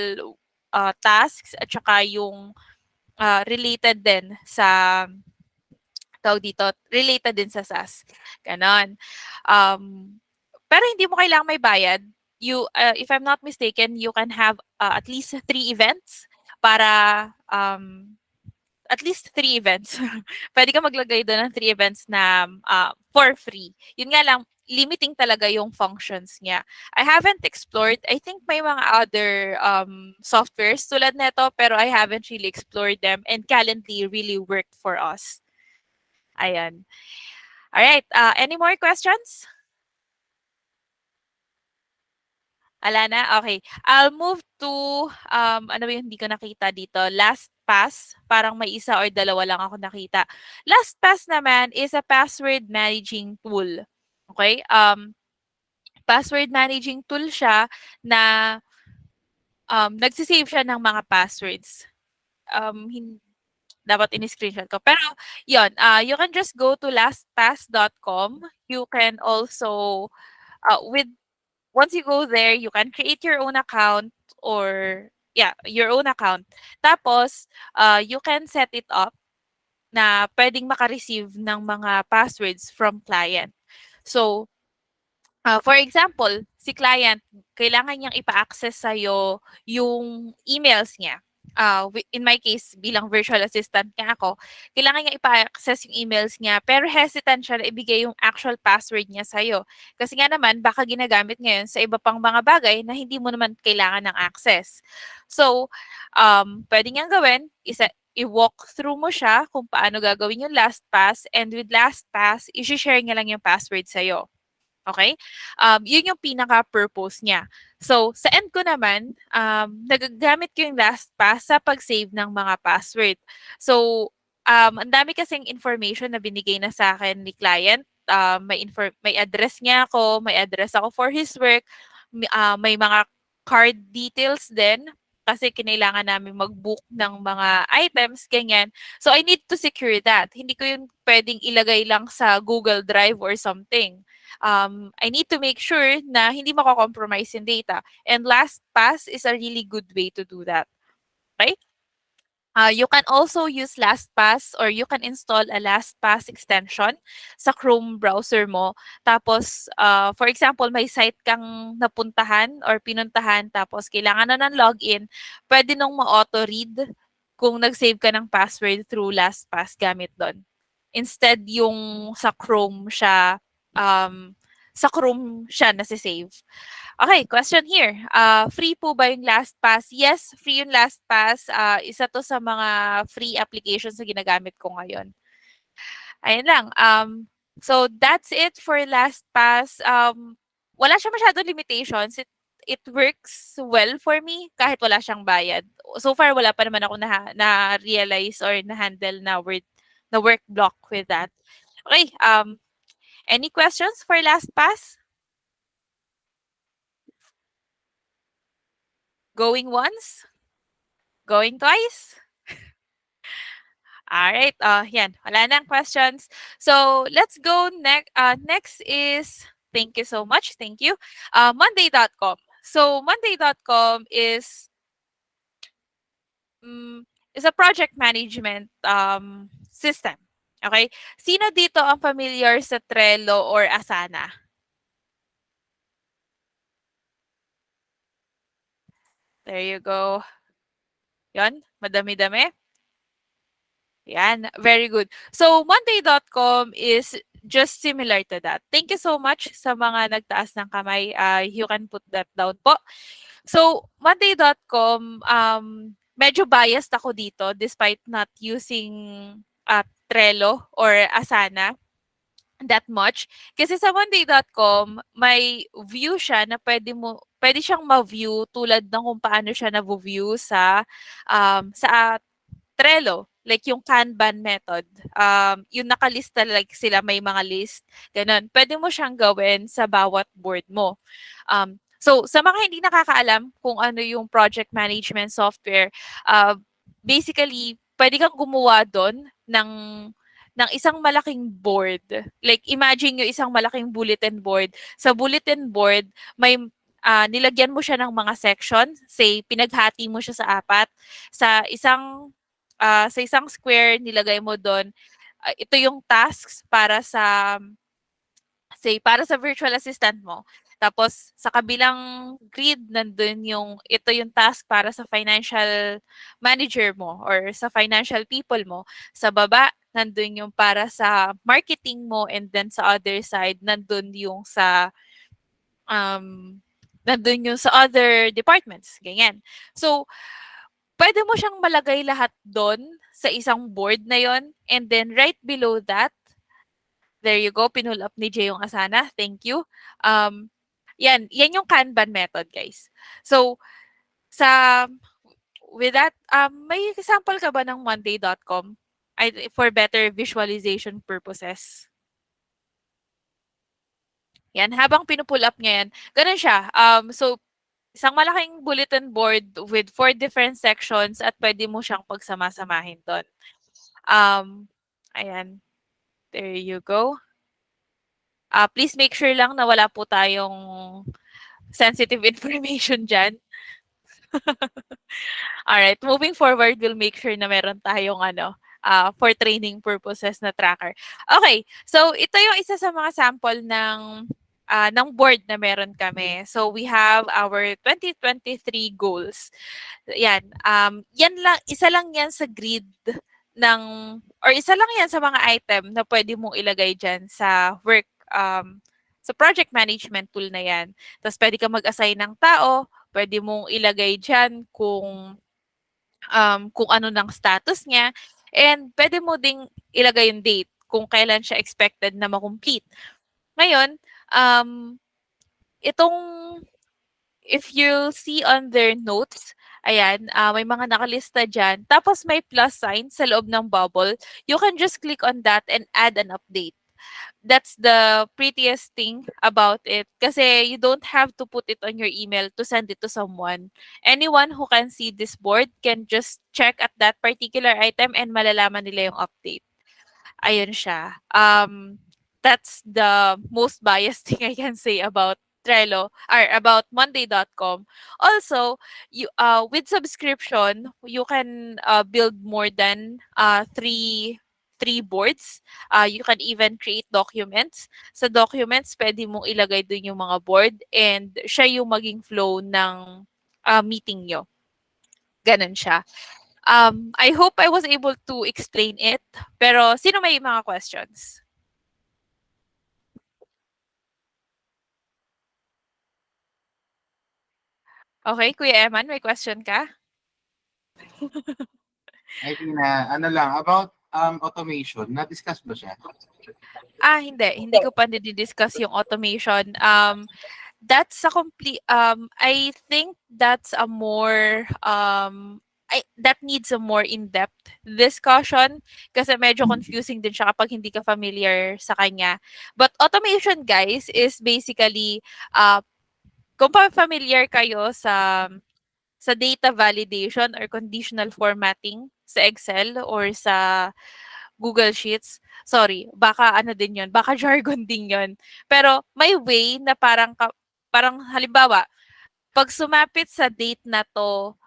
tasks at saka yung related din sa tawag dito, related din sa SAS. Ganon. Um, pero hindi mo kailangang may bayad. If I'm not mistaken, you can have at least 3 events para at least 3 events. Pwede ka maglagay doon ng 3 events na for free. Yun nga lang, limiting talaga yung functions niya. I haven't explored. I think may mga other softwares tulad nito, pero I haven't really explored them and Calendly really worked for us. Ayan. All right. Any more questions? Wala na? Okay. I'll move to, ano ba yung hindi ko nakita dito? LastPass. Parang may isa or dalawa lang ako nakita. LastPass naman is a password managing tool. Okay? Password managing tool siya na nagsisave siya ng mga passwords. Dapat in-screenshot ko. Pero, yon, you can just go to lastpass.com. You can also, with once you go there, you can create your own account or yeah, your own account. Tapos, you can set it up na pwedeng maka-receive ng mga passwords from client. So, for example, si client, kailangan niyang ipa-access sa'yo yung emails niya. In my case, bilang virtual assistant nga ako, kailangan niya ipa-access yung emails niya, pero hesitant siya na ibigay yung actual password niya sa'yo. Kasi nga naman, baka ginagamit ngayon sa iba pang mga bagay na hindi mo naman kailangan ng access. So, pwede niyang gawin, i-walk through mo siya kung paano gagawin yung LastPass, and with LastPass, i-share niya lang yung password sa'yo. Okay? Yun yung pinaka-purpose niya. So, sa end ko naman, nagagamit ko yung LastPass sa pag-save ng mga password. So, ang dami kasing information na binigay na sa akin ni client. May address niya ako, may address ako for his work, may mga card details din kasi kinailangan namin mag-book ng mga items, ganyan. So, I need to secure that. Hindi ko yun pwedeng ilagay lang sa Google Drive or something. I need to make sure na hindi mako-compromise yung data. And LastPass is a really good way to do that. Okay? You can also use LastPass or you can install a LastPass extension sa Chrome browser mo. Tapos, for example, may site kang napuntahan or pinuntahan tapos kailangan na ng login, pwede nung ma-auto-read kung nag-save ka ng password through LastPass gamit doon. Instead, yung sa Chrome siya nasi-save. Okay, question here. Free po ba yung LastPass? Yes, free yung LastPass. Isa to sa mga free applications na ginagamit ko ngayon. Ayun lang. So that's it for LastPass. Wala siya masyadong limitations. It works well for me kahit wala siyang bayad. So far, wala pa naman ako na-realize or na-handle na work block with that. Okay, any questions for LastPass? Going once? Going twice? All right. Yan. Wala nang questions. So, let's go next. Next is, thank you so much. Thank you. Monday.com. So, Monday.com is a project management system. Okay? Sino dito ang familiar sa Trello or Asana? There you go. Yan. Madami-dami. Yan, very good. So, Monday.com is just similar to that. Thank you so much sa mga nagtaas ng kamay. You can put that down po. So, Monday.com, medyo biased ako dito despite not using Trello or Asana that much. Kasi sa Monday.com, may view siya na pwede siyang ma-view tulad ng kung paano siya na-view sa Trello, like yung Kanban method. Yung nakalista like sila, may mga list, ganun. Pwede mo siyang gawin sa bawat board mo. So, sa mga hindi nakakaalam kung ano yung project management software, basically, pwede kang gumawa doon ng isang malaking board. Like, imagine yung isang malaking bulletin board. Sa bulletin board, may nilagyan mo siya ng mga section, say pinaghati mo siya sa apat. Sa isang square nilagay mo doon, ito yung tasks para sa virtual assistant mo. Tapos sa kabilang grid nandun ito yung task para sa financial manager mo or sa financial people mo. Sa baba nandun yung para sa marketing mo, and then sa other side um nandun yung sa other departments, ganyan. So pwede mo siyang malagay lahat doon sa isang board na yon, and then right below that, there you go, pinull up ni Jay yung Asana. Thank you. Um, yan yung Kanban method, guys. So, sa with that, may example ka ba ng monday.com for better visualization purposes? Yan, habang pinupull up niya yan, ganun siya. So, isang malaking bulletin board with 4 different sections at pwede mo siyang pagsama-samahin doon. Ayan, there you go. Please make sure lang na wala po tayong sensitive information dyan. Alright, moving forward, we'll make sure na meron tayong for training purposes na tracker. Okay, so ito yung isa sa mga sample ng board na meron kami. So we have our 2023 goals. Yan, isa lang yan sa grid ng, or isa lang yan sa mga item na pwede mong ilagay dyan sa sa project management tool na yan. Tapos pwede ka mag-assign ng tao, pwede mong ilagay dyan kung ano ng status niya, and pwede mo ding ilagay yung date kung kailan siya expected na ma-complete. Ngayon, itong, if you'll see on their notes, ayan, may mga nakalista dyan. Tapos may plus sign sa loob ng bubble. You can just click on that and add an update. That's the prettiest thing about it. Kasi you don't have to put it on your email to send it to someone. Anyone who can see this board can just check at that particular item and malalaman nila yung update. Ayun siya. That's the most biased thing I can say about Trello or about monday.com. Also, with subscription, you can build more than three boards. You can even create documents. Sa documents, pwede mong ilagay dun yung mga board, and siya yung maging flow ng meeting nyo. Ganun siya. I hope I was able to explain it. Pero sino may mga questions? Okay, Kuya Eman, may question ka? I think na, ano lang, about automation, na-discuss ba siya? Hindi. Hindi ko pa dinidiscuss yung automation. That's a complete, I think that's a more, that needs a more in-depth discussion kasi medyo confusing din siya kapag hindi ka familiar sa kanya. But automation, guys, is basically, kung familiar kayo sa data validation or conditional formatting sa Excel or sa Google Sheets, sorry, baka ano din yun, baka jargon din yun. Pero may way na parang halimbawa, pag sumapit sa date na to,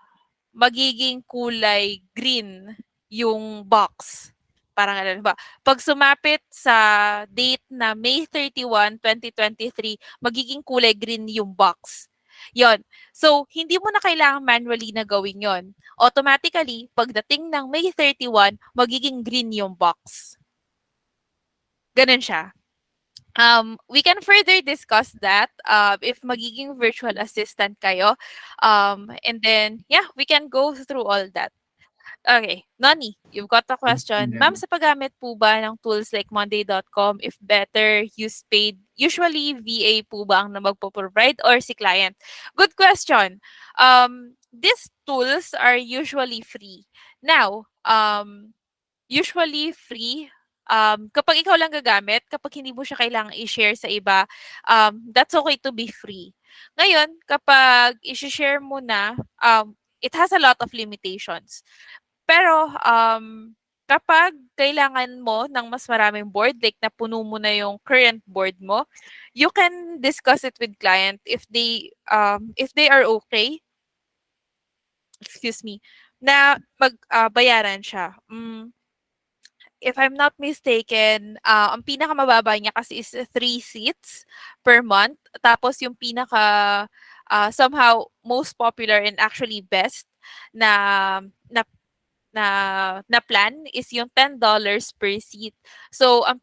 magiging kulay green yung box. Parang ano ba? Pag sumapit sa date na May 31, 2023, magiging kulay green yung box. Yon. So, hindi mo na kailangan manually na gawin yon. Automatically, pagdating ng May 31, magiging green yung box. Ganun siya. We can further discuss that if magiging virtual assistant kayo. And then, yeah, we can go through all that. Okay, Noni, you've got a question. Ma'am, sa paggamit po ba ng tools like monday.com, if better use paid, usually VA po ba ang magpo-provide or si client? Good question. These tools are usually free. Now, usually free, kapag ikaw lang gagamit, kapag hindi mo siya kailangang i-share sa iba, that's okay to be free. Ngayon, kapag i-share mo na, it has a lot of limitations. Pero kapag kailangan mo ng mas maraming board, like napuno mo na yung current board mo, you can discuss it with client if they are okay, excuse me, na bayaran siya. If I'm not mistaken, ang pinakamababa niya kasi is 3 seats per month. Tapos yung somehow most popular and actually best na na na plan is yung $10 per seat. So, ang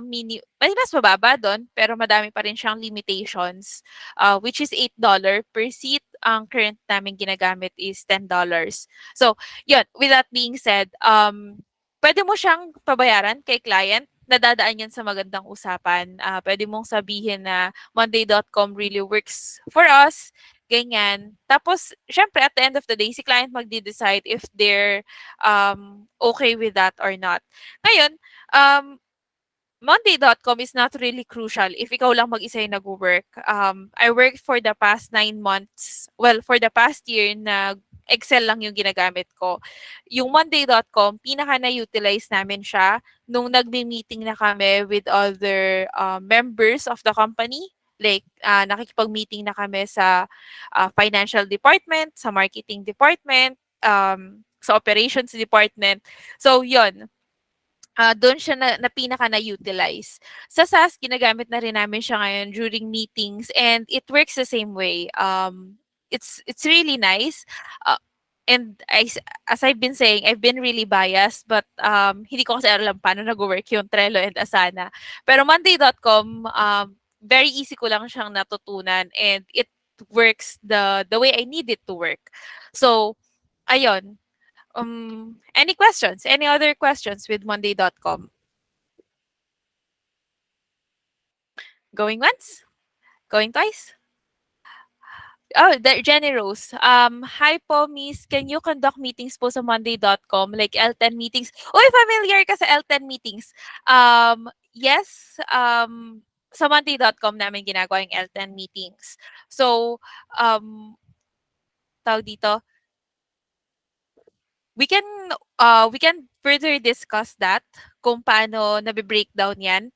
may mas mababa doon, pero madami pa rin siyang limitations, which is $8 per seat. Ang current namin ginagamit is $10. So, yun, with that being said, pwede mo siyang pabayaran kay client. Nadadaan yan sa magandang usapan. Pwede mong sabihin na Monday.com really works for us. Ganyan. Tapos, syempre, at the end of the day, si client magde-decide if they're okay with that or not. Ngayon, Monday.com is not really crucial if ikaw lang mag-isa yung nag-work. I worked for the past 9 months. Well, for the past year na Excel lang yung ginagamit ko. Yung Monday.com, pinaka na-utilize namin siya nung nagme-meeting na kami with other members of the company. Like, nakikipag-meeting na kami sa financial department, sa marketing department, sa operations department. So, yon, doon siya na pinaka na-utilize. Sa SAS, ginagamit na rin namin siya ngayon during meetings and it works the same way. It's really nice. And as I've been saying, I've been really biased but hindi ko kasi alam paano nag-work yung Trello and Asana. Pero Monday.com, very easy ko lang siyang natutunan and it works the way I need it to work. So, ayun. Any questions? Any other questions with Monday.com? Going once? Going twice? Oh, Jenny Rose. Hi po, miss. Can you conduct meetings po sa Monday.com? Like L10 meetings? Uy, familiar ka sa L10 meetings. Yes. Sa Monday.com namin ginagawa yung L10 meetings. So, tawag dito, we can further discuss that kung paano nabe-breakdown yan.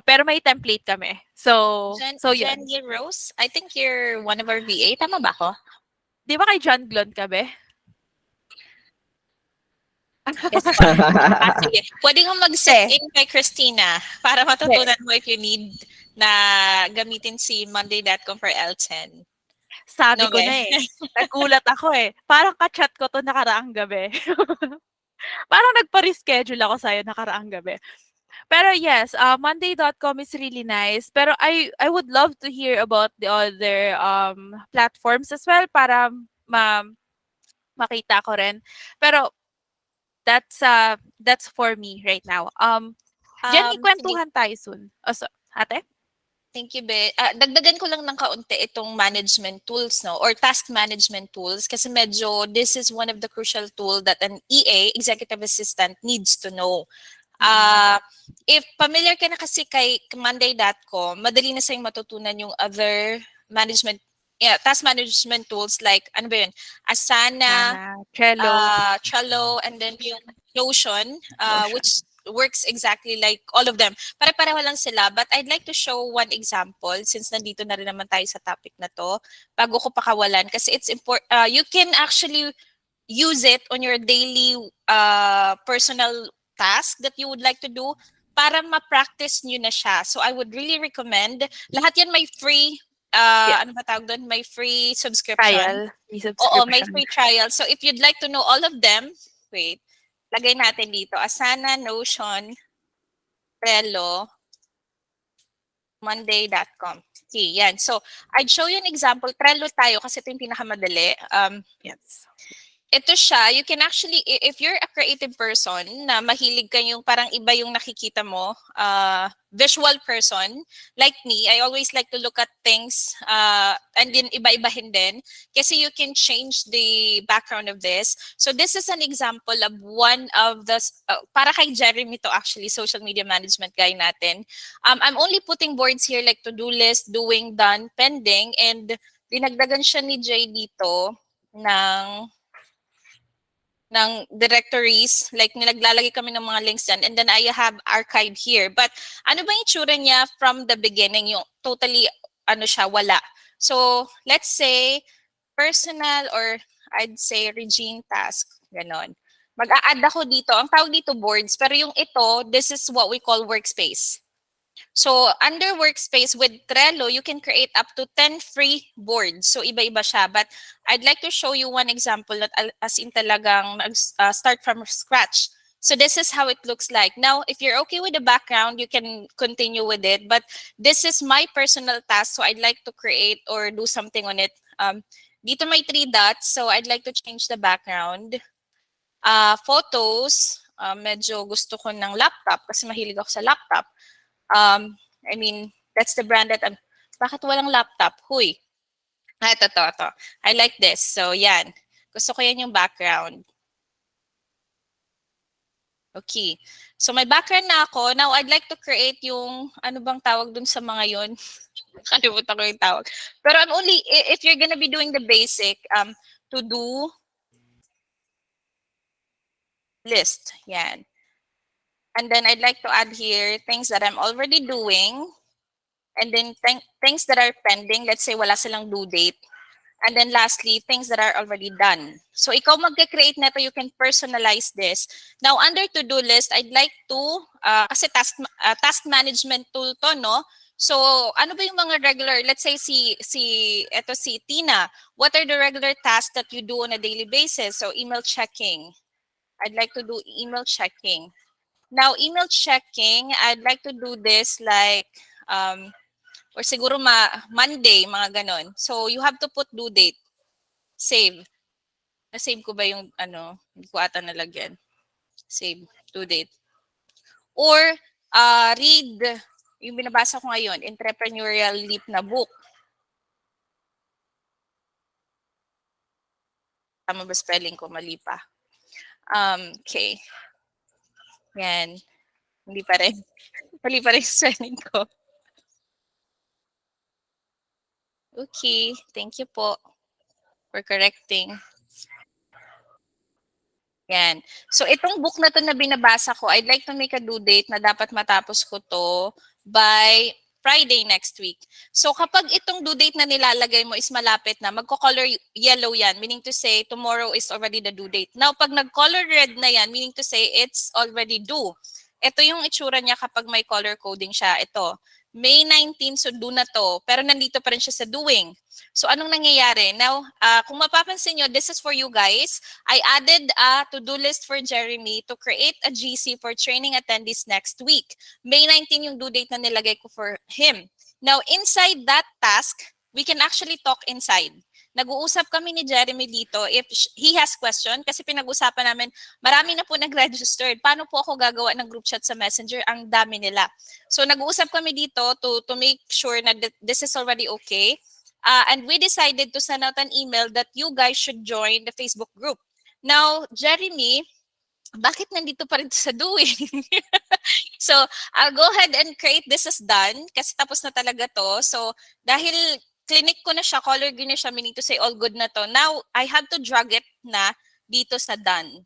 Pero may template kami. So yun. Jenny Rose, I think you're one of our VA. Tama ba ako? Di ba kay John Glon ka be? Yes po. Sige. Pwede kang mag-sit in kay Christina para matutunan mo if you need na gamitin si Monday.com for L10. Sabi No, ko be? na eh. Nagulat ako eh. Parang ka-chat ko to nakaraang gabi. Parang nagpa-reschedule ako sa'yo nakaraang gabi. Pero yes, Monday.com is really nice. Pero I would love to hear about the other platforms as well para makita ko rin. Pero that's for me right now. Jenny, Sige. kwentuhan tayo soon. Ate? Thank you, Be. Dagdagan ko lang ng kaunti itong management tools, no? Or task management tools kasi medyo this is one of the crucial tool that an EA, executive assistant, needs to know. If familiar ka na kasi kay Monday.com, madali na sa'yo matutunan yung other task management tools like, ano ba yun? Asana, Trello, and then yung Notion, which works exactly like all of them. Pare-pareho lang sila, but I'd like to show one example since nandito na rin naman tayo sa topic na to bago ko pakawalan kasi it's important. You can actually use it on your daily personal task that you would like to do para ma-practice nyo na siya. So I would really recommend, lahat yan may free, ano ba tawag doon? May free subscription. Oo, may free trial. So if you'd like to know all of them, wait, lagay natin dito, Asana, Notion, Trello, Monday.com. Okay, yan. So, I'd show you an example. Trello tayo kasi ito yung pinakamadali. Yes. Ito siya, you can actually, if you're a creative person na mahilig ka yung parang iba yung nakikita mo, visual person, like me, I always like to look at things and then iba-ibahin din kasi you can change the background of this. So this is an example of one of the, para kay Jeremy to actually, social media management guy natin. I'm only putting boards here like to-do list, doing, done, pending, and dinagdagan siya ni Jay dito ng ng directories, like nilaglalagay kami ng mga links dyan, and then I have archive here. But ano ba yung itsura niya from the beginning, yung totally, ano siya, wala. So, let's say, personal or I'd say Regine task, ganon. Mag-a-add ako dito, ang tawag dito boards, pero yung ito, this is what we call workspace. So, under workspace with Trello, you can create up to 10 free boards. So, iba-iba siya. But I'd like to show you one example that as in talagang start from scratch. So, this is how it looks like. Now, if you're okay with the background, you can continue with it. But this is my personal task. So, I'd like to create or do something on it. Dito may 3 dots. So, I'd like to change the background. Photos, medyo gusto ko ng laptop kasi mahilig ako sa laptop. I mean, that's the brand that bakit walang laptop? Huy. Ito. I like this. So, yan. Gusto ko yan yung background. Okay. So, may background na ako. Now, I'd like to create yung, ano bang tawag dun sa mga yun? Kalimutan ko yung tawag. Pero I'm only, if you're gonna be doing the basic, to do list. Yan. And then I'd like to add here things that I'm already doing. And then things that are pending. Let's say wala silang due date. And then lastly, things that are already done. So ikaw magka-create nito, you can personalize this. Now, under to-do list, I'd like to, kasi task management tool to, no? So, ano ba yung mga regular, let's say si Tina, what are the regular tasks that you do on a daily basis? So, email checking. I'd like to do email checking. Now, email checking, I'd like to do this like, or siguro Monday, mga ganon. So, you have to put due date. Save. Na-save ko ba yung, hindi ko ata nalagyan. Save, due date. Or, read, yung binabasa ko ngayon, Entrepreneurial Leap na book. Tama ba spelling ko? Mali pa. Okay. Yan. Hindi pa rin. Mali pa rin spelling ko. Okay. Thank you po for correcting. Yan. So, itong book na to na binabasa ko, I'd like to make a due date na dapat matapos ko to by Friday next week. So, kapag itong due date na nilalagay mo is malapit na, magko-color yellow yan, meaning to say tomorrow is already the due date. Now, pag nag-color red na yan, meaning to say it's already due. Ito yung itsura niya kapag may color coding siya. Ito, May 19, so due na to, pero nandito pa rin siya sa doing. So, anong nangyayari? Now, kung mapapansin nyo, this is for you guys. I added a to-do list for Jeremy to create a GC for training attendees next week. May 19 yung due date na nilagay ko for him. Now, inside that task, we can actually talk inside. Nag-uusap kami ni Jeremy dito if he has question kasi pinag-usapan namin, marami na po nag-registered. Paano po ako gagawa ng group chat sa Messenger? Ang dami nila. So, nag-uusap kami dito to make sure na this is already okay. And we decided to send out an email that you guys should join the Facebook group. Now, Jeremy, bakit nandito pa rin sa doing? So, I'll go ahead and create this as done kasi tapos na talaga to. So, dahil clinic ko na siya, color green na siya, meaning to say all good na to. Now, I have to drag it na dito sa done.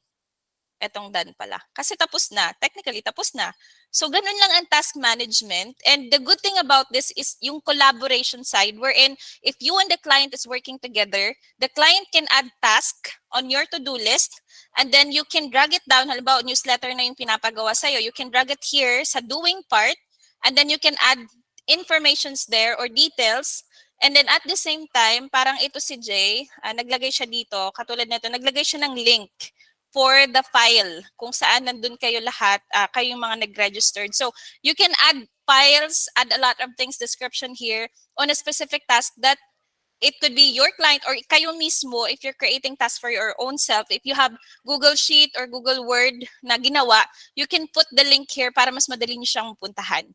Etong done pala. Kasi tapos na. Technically, tapos na. So, ganun lang ang task management. And the good thing about this is yung collaboration side wherein if you and the client is working together, the client can add task on your to-do list and then you can drag it down. Halimbawa, newsletter na yung pinapagawa sa'yo. You can drag it here sa doing part and then you can add informations there or details. And then at the same time, parang ito si Jay, naglagay siya dito, katulad nito, naglagay siya ng link for the file kung saan nandun kayo lahat, kayong mga nag-registered. So you can add files, add a lot of things, description here on a specific task that it could be your client or kayo mismo if you're creating tasks for your own self. If you have Google Sheet or Google Word na ginawa, you can put the link here para mas madali niyo siyang puntahan.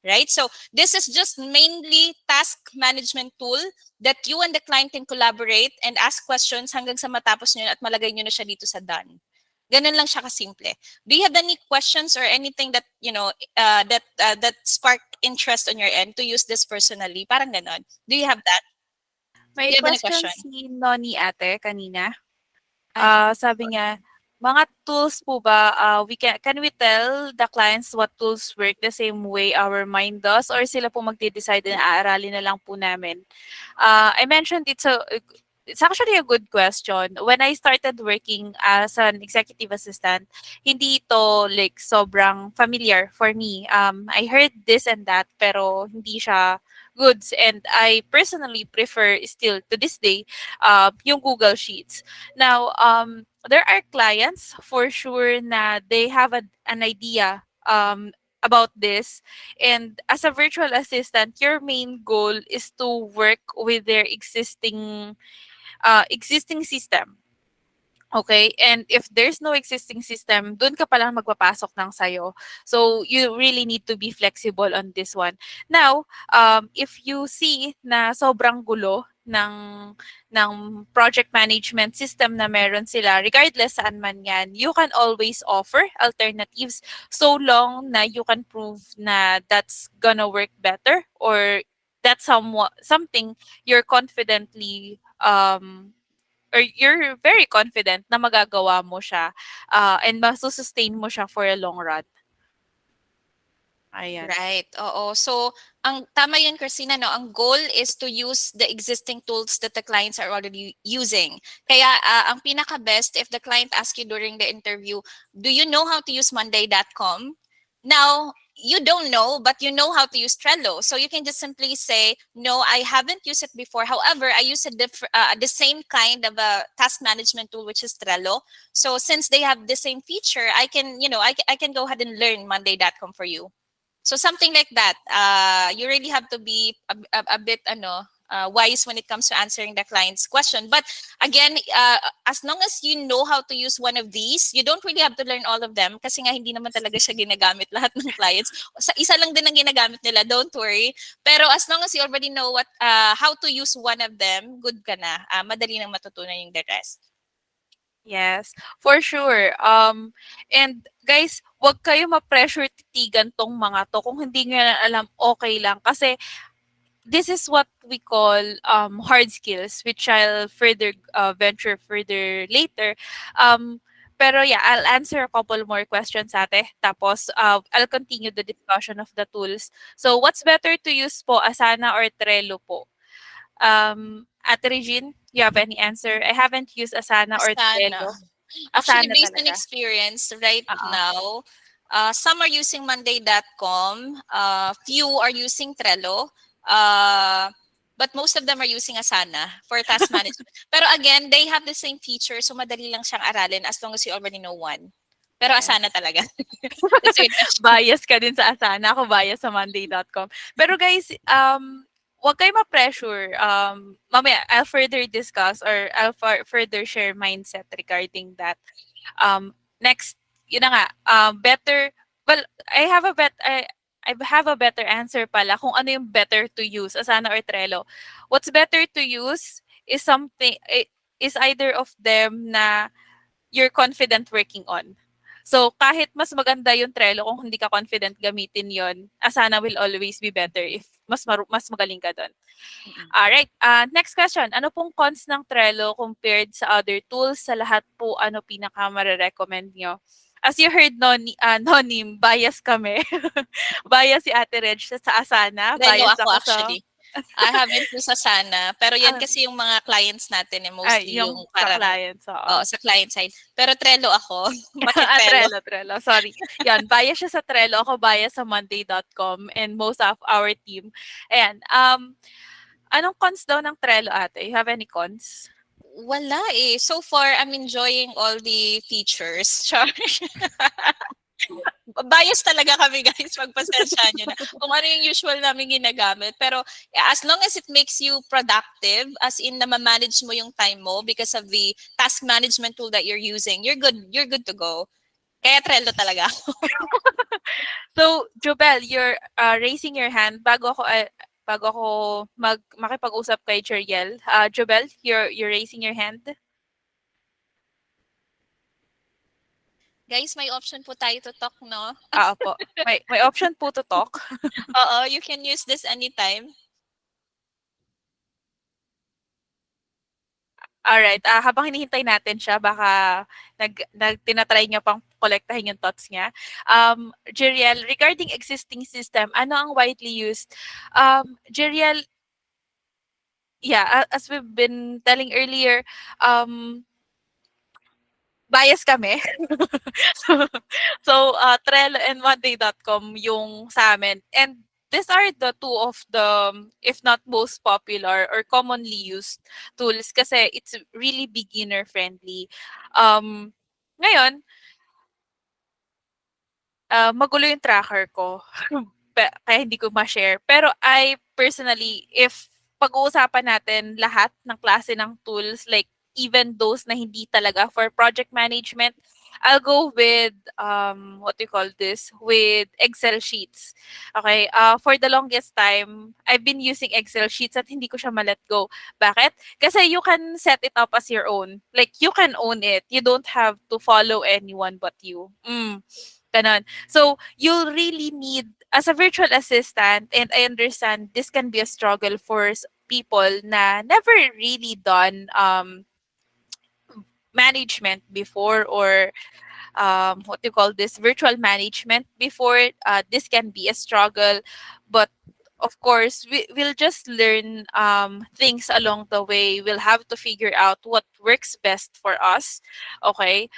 Right? So this is just mainly task management tool that you and the client can collaborate and ask questions hanggang sa matapos nyo at malagay nyo na siya dito sa done. Ganun lang siya kasimple. Do you have any questions or anything that, that spark interest on your end to use this personally? Parang ganon. Do you have that? May Do you have any question question? si Noni ate kanina. Ah. Sabi niya, Mga tools po ba, can we tell the clients what tools work the same way our mind does, or sila po magde-decide na aaralin na lang po namin? I mentioned it's actually a good question. When I started working as an executive assistant, hindi ito like sobrang familiar for me. I heard this and that pero hindi siya goods, and I personally prefer still to this day yung Google Sheets. Now, there are clients for sure na they have an idea about this, and as a virtual assistant your main goal is to work with their existing system. Okay, and if there's no existing system, dun ka palang magpapasok ng sayo. So you really need to be flexible on this one. Now, if you see na sobrang gulo ng project management system na meron sila, regardless saan man yan, you can always offer alternatives so long na you can prove na that's gonna work better, or that's something you're confidently or you're very confident na magagawa mo siya, and masu-sustain mo siya for a long run. Ayan. Right. Oo. So, ang tama yun, Christina, no? Ang goal is to use the existing tools that the clients are already using. Kaya, ang pinaka-best, if the client asks you during the interview, do you know how to use monday.com? Now, you don't know, but you know how to use Trello. So you can just simply say, no, I haven't used it before. However, I use the same kind of a task management tool, which is Trello. So since they have the same feature, I can, I can go ahead and learn monday.com for you. So something like that. You really have to be a bit wise when it comes to answering the client's question. But again, as long as you know how to use one of these, you don't really have to learn all of them kasi nga hindi naman talaga siya ginagamit lahat ng clients. Sa isa lang din ang ginagamit nila, don't worry. Pero as long as you already know how to use one of them, good ka na. Madali nang matutunan yung the rest. Yes, for sure. And guys, wag kayo ma-pressure titigan tong mga to. Kung hindi nyo na alam, okay lang. Kasi this is what we call hard skills, which I'll further venture further later. Pero yeah, I'll answer a couple more questions ate. Tapos I'll continue the discussion of the tools. So what's better to use po, Asana or Trello po? Ate Regine, you have any answer? I haven't used Asana or Asana. Trello. Actually, Asana based on talaga. experience right Oo. now, some are using monday.com, few are using Trello, but most of them are using Asana for task management. Pero again, they have the same feature, so madali lang siyang aralin as long as you already know one. Pero Yes. Asana talaga. That's a good question. Bias ka din sa Asana, ako bias sa monday.com. Pero guys, wag kayo ma-pressure. Mamaya, I'll further discuss or I'll further share mindset regarding that. Next, yun na nga, better, well, I have a better answer pala kung ano yung better to use, Asana or Trello. What's better to use is is either of them na you're confident working on. So kahit mas maganda yung Trello, kung hindi ka confident gamitin yon, Asana will always be better if mas magaling ka doon. Alright, next question. Ano pong cons ng Trello compared sa other tools? Sa lahat po, ano pinaka mare-recommend nyo? As you heard, Nonim, bias kami. Bias si Ate Reg sa Asana. Trello Bias ako ako sa... actually. I haven't used Asana, pero yan Ah. kasi yung mga clients natin mostly yung yung sa parang clients. Oo. sa client side. Pero Trello ako, maki-Trello. Trello. Sorry. Yan, bias siya sa Trello. Ako bias sa monday.com and most of our team. Ayan. Anong cons daw ng Trello, ate? You have any cons? Wala eh. So far, I'm enjoying all the features. Char. Bias talaga kami guys, magpasensya nyo na. Kung ano yung usual namin ginagamit. Pero as long as it makes you productive, as in na ma-manage mo yung time mo because of the task management tool that you're using, you're good to go. Kaya Trello talaga ako. So, Jobel, you're raising your hand bago ako makipag-usap kay Jeriel. Jobel, you're raising your hand. Guys, may option po tayo to talk, no? Opo. May option po to talk. Oo, you can use this anytime. Alright, habang hinihintay natin siya baka tina-try niya pang kolektahin yung thoughts niya. Jeriel, regarding existing system, ano ang widely used? Jeriel, yeah, as we've been telling earlier, bias kami. So, Trello and Monday.com yung sa amin. And these are the two of the, if not most popular or commonly used tools kasi it's really beginner friendly. Ngayon, magulo yung tracker ko. Kaya hindi ko ma-share. Pero I personally, if pag-uusapan natin lahat ng klase ng tools, like even those na hindi talaga for project management, I'll go with, what do you call this, with Excel sheets. Okay, for the longest time, I've been using Excel sheets at hindi ko siya ma-let go. Bakit? Kasi you can set it up as your own. Like, you can own it. You don't have to follow anyone but you. Ganon. So, you'll really need, as a virtual assistant, and I understand this can be a struggle for people na never really done management before, or what do you call this, virtual management before. This can be a struggle, but of course we'll just learn things along the way. We'll have to figure out what works best for us. Okay,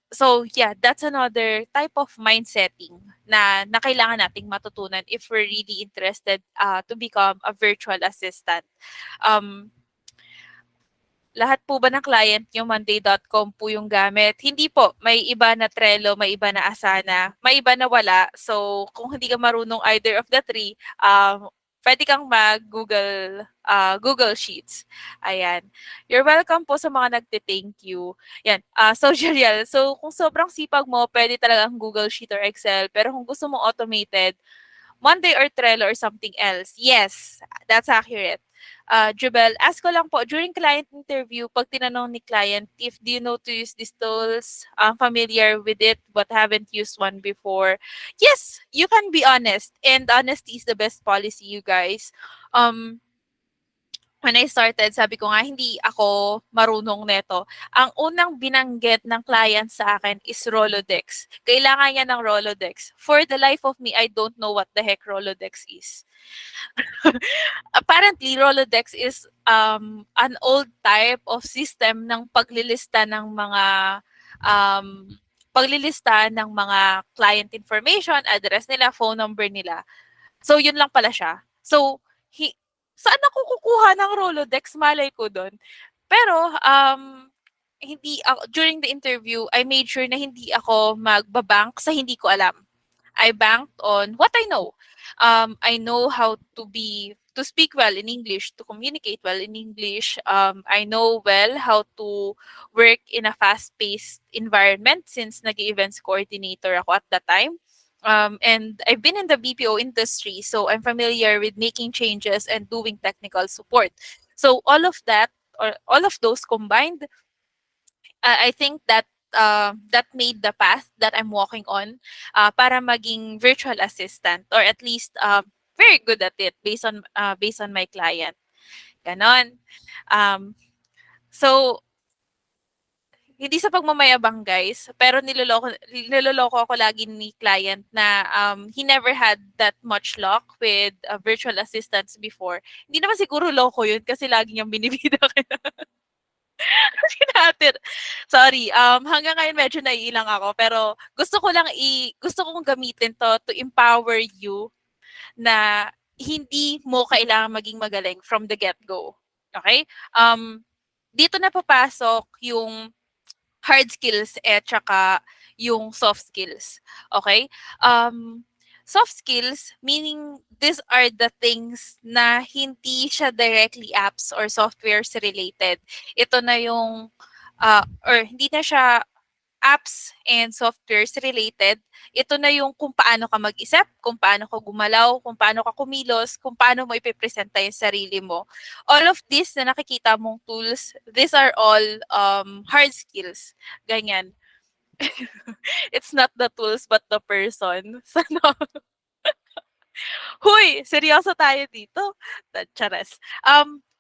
so yeah, that's another type of mindsetting na kailangan nating matutunan if we're really interested to become a virtual assistant. um Lahat po ba ng client niyo Monday.com po yung gamit? Hindi po. May iba na Trello, may iba na Asana, may iba na wala. So, kung hindi ka marunong either of the three, pwede kang mag-Google Google Sheets. Ayan. You're welcome po sa mga nagte-thank you. Yan. So, Jeriel, so kung sobrang sipag mo, pwede talagang Google Sheet or Excel. Pero kung gusto mo automated, Monday or Trello or something else. Yes, that's accurate. Jubel, ask ko lang po, during client interview, pag tinanong ni client, if do you know to use these tools, familiar with it but haven't used one before, yes, you can be honest. And honesty is the best policy, you guys. When I started, sabi ko nga, hindi ako marunong neto. Ang unang binanggit ng client sa akin is Rolodex. Kailangan niya ng Rolodex. For the life of me, I don't know what the heck Rolodex is. Apparently, Rolodex is an old type of system ng paglilista ng mga client information, address nila, phone number nila. So, yun lang pala siya. So, saan ako kukuha ng Rolodex? Malay ko doon. Pero, hindi ako, during the interview, I made sure na hindi ako magbabank sa hindi ko alam. I banked on what I know. I know how to speak well in English, to communicate well in English. I know well how to work in a fast-paced environment since nag-events coordinator ako at that time. And I've been in the BPO industry, so I'm familiar with making changes and doing technical support. So all of that, or all of those combined, I think that that made the path that I'm walking on para maging virtual assistant, or at least very good at it based on my client. Ganon. Um, so hindi sa pagmamayabang, guys, pero niloloko ako lagi ni client na he never had that much luck with virtual assistants before. Hindi naman siguro loko yun kasi lagi niyang binibida natin. Sorry, hanggang ngayon medyo naiilang ako, pero gusto kong gamitin to empower you na hindi mo kailangan maging magaling from the get-go. Okay? Dito na papasok yung hard skills at saka yung soft skills. Okay? Soft skills, meaning these are the things na hindi siya directly apps or softwares related. Ito na yung, or hindi na siya apps and softwares related. Ito na yung kung paano ka mag-isip, kung paano ka gumalaw, kung paano ka kumilos, kung paano mo ipipresenta yung sarili mo. All of this na nakikita mong tools, these are all hard skills. Ganyan. It's not the tools but the person. Sana. Huy, seryoso tayo dito. Chares.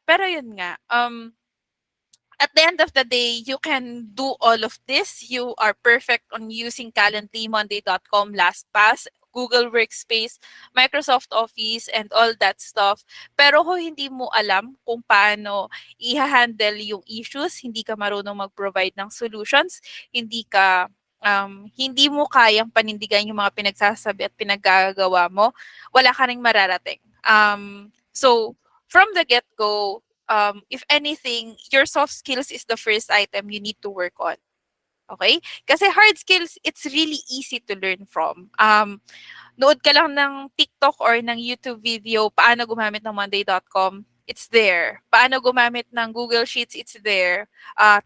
Pero yun nga, at the end of the day, you can do all of this. You are perfect on using Calendly, Monday.com, LastPass, Google Workspace, Microsoft Office, and all that stuff. Pero kung hindi mo alam kung paano i-handle yung issues, hindi ka marunong mag-provide ng solutions, hindi mo kayang panindigan yung mga pinagsasabi at pinaggagawa mo, wala ka ring mararating. So, from the get-go, if anything, your soft skills is the first item you need to work on. Okay? Kasi hard skills, it's really easy to learn from. Nood ka lang ng TikTok or ng YouTube video, paano gumamit ng Monday.com, it's there. Paano gumamit ng Google Sheets, it's there.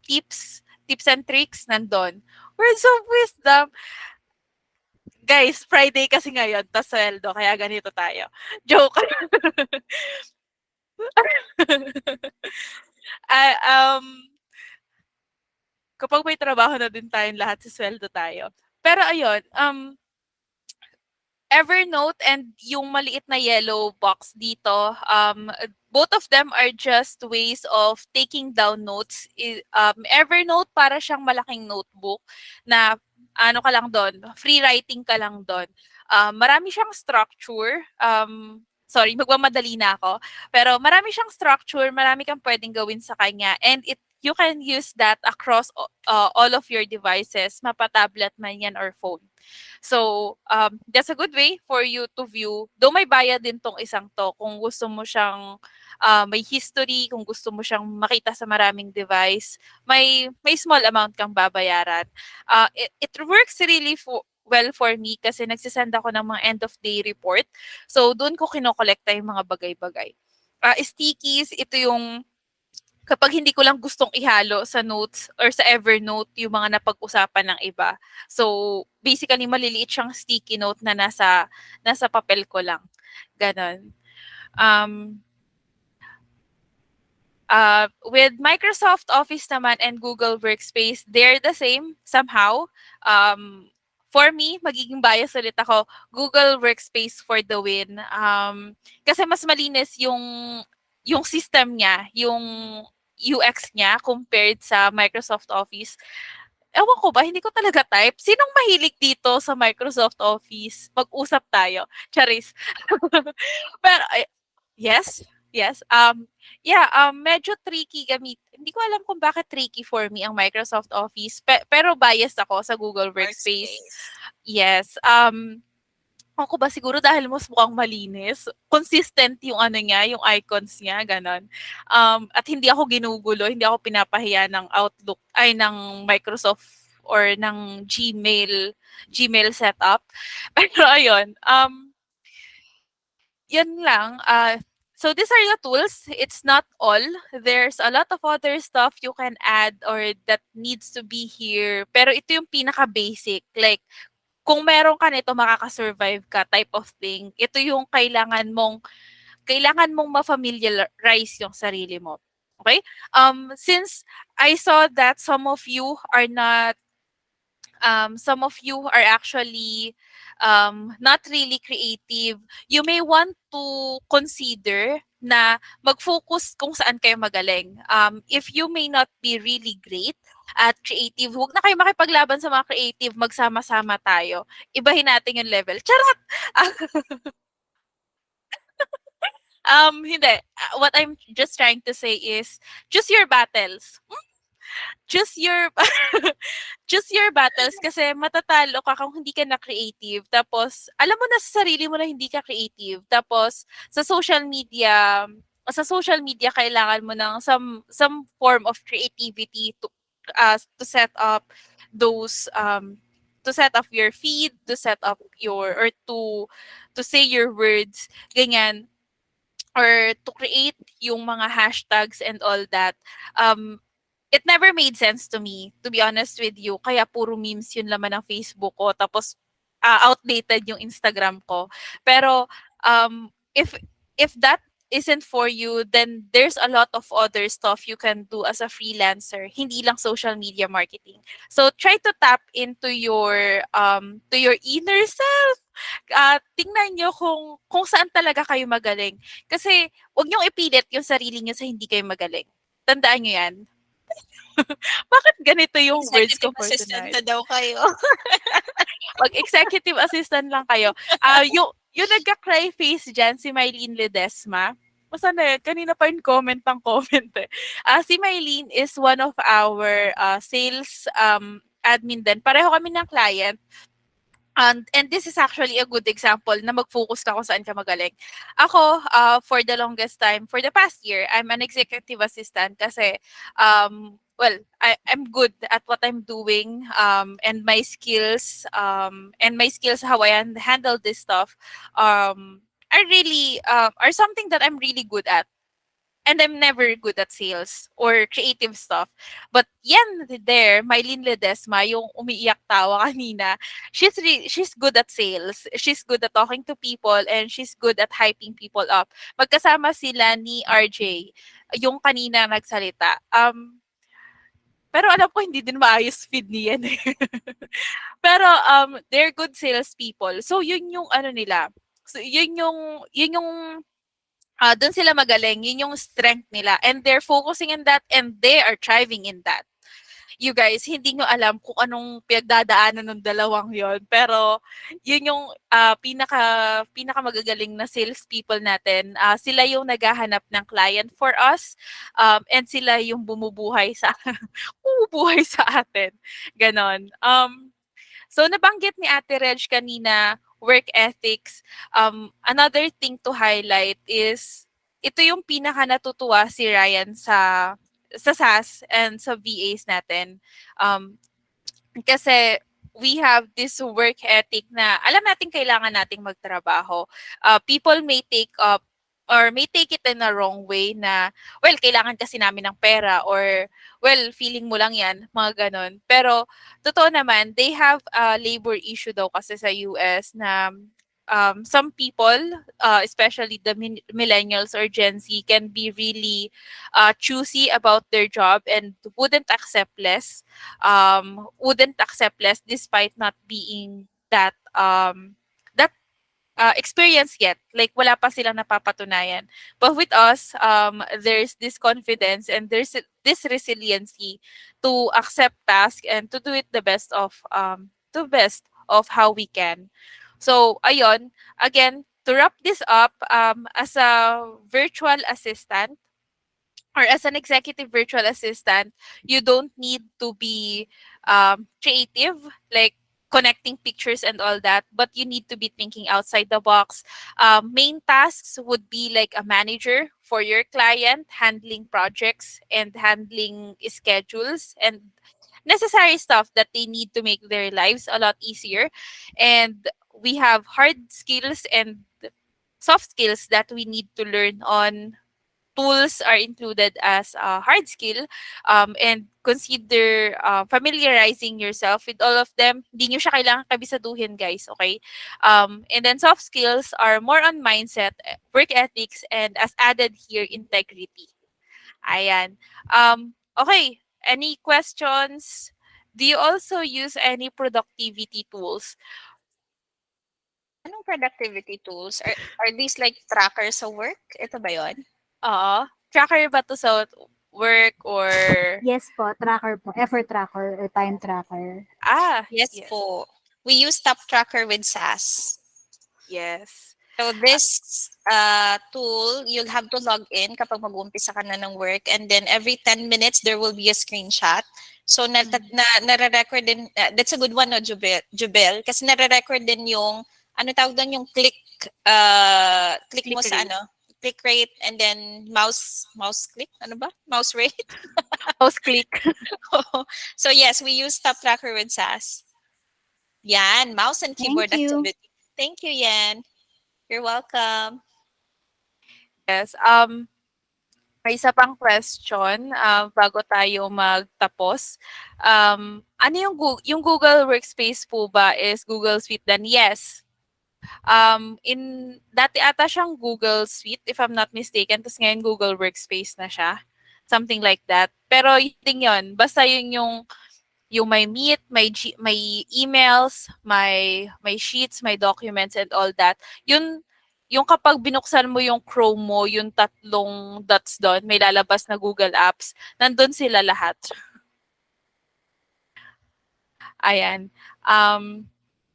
Tips and tricks, nandun. Words of wisdom, guys, Friday kasi ngayon, tas sweldo, kaya ganito tayo. Joke. Ah, kapag may trabaho na din tayong lahat, sweldo tayo. Pero ayun, Evernote and yung maliit na yellow box dito, both of them are just ways of taking down notes. Evernote para siyang malaking notebook na ano ka lang doon, free writing ka lang doon. Marami siyang structure. Sorry, magmamadali na ako. Pero marami siyang structure, marami kang pwedeng gawin sa kanya. And you can use that across all of your devices, mapa-tablet man yan or phone. So, that's a good way for you to view. Though may bayad din tong isang to, kung gusto mo siyang may history, kung gusto mo siyang makita sa maraming device, may small amount kang babayaran. It works really well for me kasi nagsisend ako ng mga end of day report. So, doon ko kinokolekta yung mga bagay-bagay. Stickies, ito yung kapag hindi ko lang gustong ihalo sa notes or sa Evernote yung mga napag-usapan ng iba. So, basically, maliliit siyang sticky note na nasa papel ko lang. Ganon. With Microsoft Office naman and Google Workspace, they're the same somehow. For me, magiging bias ulit ako, Google Workspace for the win. Kasi mas malinis yung system niya, yung UX niya compared sa Microsoft Office. Ewan ko ba, hindi ko talaga type. Sinong mahilig dito sa Microsoft Office? Mag-usap tayo. Charis. Pero, yes, yes. Medyo tricky gamit. Hindi ko alam kung bakit tricky for me ang Microsoft Office. Pero biased ako sa Google Workspace. Yes. Ako ba siguro dahil mas mukhang malinis, consistent yung ano niya, yung icons niya, ganon. At hindi ako ginugulo, hindi ako pinapahiya ng Outlook, ay ng Microsoft or ng Gmail setup. Pero ayun, yan lang. So these are the tools. It's not all. There's a lot of other stuff you can add or that needs to be here. Pero ito yung pinaka-basic. Like, kung meron ka nito, makaka-survive ka type of thing. Ito yung kailangan mong ma-familiarize yung sarili mo. Okay? Since I saw that some of you are actually not really creative, you may want to consider na mag-focus kung saan kayo magaling. If you may not be really great at creative, huwag na kayo makipaglaban sa mga creative, magsama-sama tayo. Ibahin natin yung level. Charot! Hindi. What I'm just trying to say is, choose your battles. Choose your battles kasi matatalo ka kung hindi ka na creative. Tapos, alam mo na sa sarili mo na hindi ka creative. Tapos, sa social media kailangan mo ng some form of creativity to set up those to set up your feed, to set up your or to say your words, ganyan, or to create yung mga hashtags and all that. It never made sense to me, to be honest with you. Kaya puro memes yung laman ng Facebook ko. Tapos, outdated yung Instagram ko. Pero, if that isn't for you, then there's a lot of other stuff you can do as a freelancer. Hindi lang social media marketing. So, try to tap into your inner self. Tingnan nyo kung saan talaga kayo magaling. Kasi, huwag niyong ipilit yung sarili niyo sa hindi kayo magaling. Tandaan nyo yan. Bakit ganito yung words ko Executive for assistant tonight? na daw kayo. Mag-executive assistant lang kayo. Yung nagka-cry face dyan, si Mylene Ledesma. Basta na yun, kanina pa yung comment ng comment eh. Si Mylene is one of our sales admin din. Pareho kami ng client. And this is actually a good example na mag-focus ka kung saan ka magaling. Ako, for the longest time, for the past year, I'm an executive assistant kasi, well, I'm good at what I'm doing, and my skills how I handle this stuff, are really, are something that I'm really good at. And I'm never good at sales or creative stuff. But yan there, Mylene Ledesma, yung umiiyak tawa kanina, she's good at sales. She's good at talking to people and she's good at hyping people up. Magkasama sila ni RJ, yung kanina nagsalita. Pero alam ko hindi din maayos feed niyan eh. Pero they're good sales people. So yun yung ano nila. So yun yung doon sila magaling. Yun yung strength nila. And they're focusing on that and they are thriving in that. You guys, hindi nyo alam kung anong pinagdadaanan ng dalawang yon. Pero yun yung pinaka magagaling na sales people natin. Sila yung naghahanap ng client for us. And sila yung bumubuhay sa atin. Ganon. So nabanggit ni Ate Reg kanina, work ethics. Another thing to highlight is ito yung pinaka natutuwa si Ryan sa SAS and sa VAs natin. Kasi we have this work ethic na alam natin kailangan nating magtrabaho. People may take up or may take it in a wrong way na, well, kailangan kasi namin ng pera or, well, feeling mo lang yan, mga ganon. Pero, totoo naman, they have a labor issue daw kasi sa US na some people, especially the millennials or Gen Z, can be really choosy about their job and wouldn't accept less despite not being that experience yet. Like, wala pa silang napapatunayan. But with us, there's this confidence and there's this resiliency to accept tasks and to do it the best of how we can. So, ayun, again, to wrap this up, as a virtual assistant, or as an executive virtual assistant, you don't need to be creative, like connecting pictures and all that, but you need to be thinking outside the box. Main tasks would be like a manager for your client, handling projects and handling schedules and necessary stuff that they need to make their lives a lot easier. And we have hard skills and soft skills that we need to learn on. Tools are included as a hard skill, and consider familiarizing yourself with all of them. Hindi nyo siya kailangan kabisaduhin, guys, okay? And then soft skills are more on mindset, work ethics, and as added here, integrity. Ayan. Okay, any questions? Do you also use any productivity tools? Anong productivity tools? Are these like trackers sa work? Ito ba yun? Oo. Tracker ba to sa work or... Yes po, tracker po. Effort tracker or time tracker. Yes, Yes. po. We use Top Tracker with SAS. Yes. So this tool, you'll have to log in kapag mag-uumpisa ka na ng work, and then every 10 minutes there will be a screenshot. So nare-record din, that's a good one, no, Jubel, kasi nare-record din yung ano tawag doon, yung click mo Click sa rate. click rate, and then mouse click, ano ba? Mouse rate. Mouse click. So yes, we use Top Tracker with SAS. Yan, mouse and keyboard Thank you. activity. Thank you, Yan. You're welcome. Yes. May isa pang question bago tayo magtapos. Ano yung Google Workspace po ba is Google Suite then? Yes. Dati ata siyang Google Suite if I'm not mistaken, tapos ngayon Google Workspace na siya. Something like that. Pero yun. Basta yung may Meet, may emails, may sheets, may documents and all that. Yun yung kapag binuksan mo yung Chrome mo, yung tatlong dots doon, may lalabas na Google Apps, nandun sila lahat. Ayan.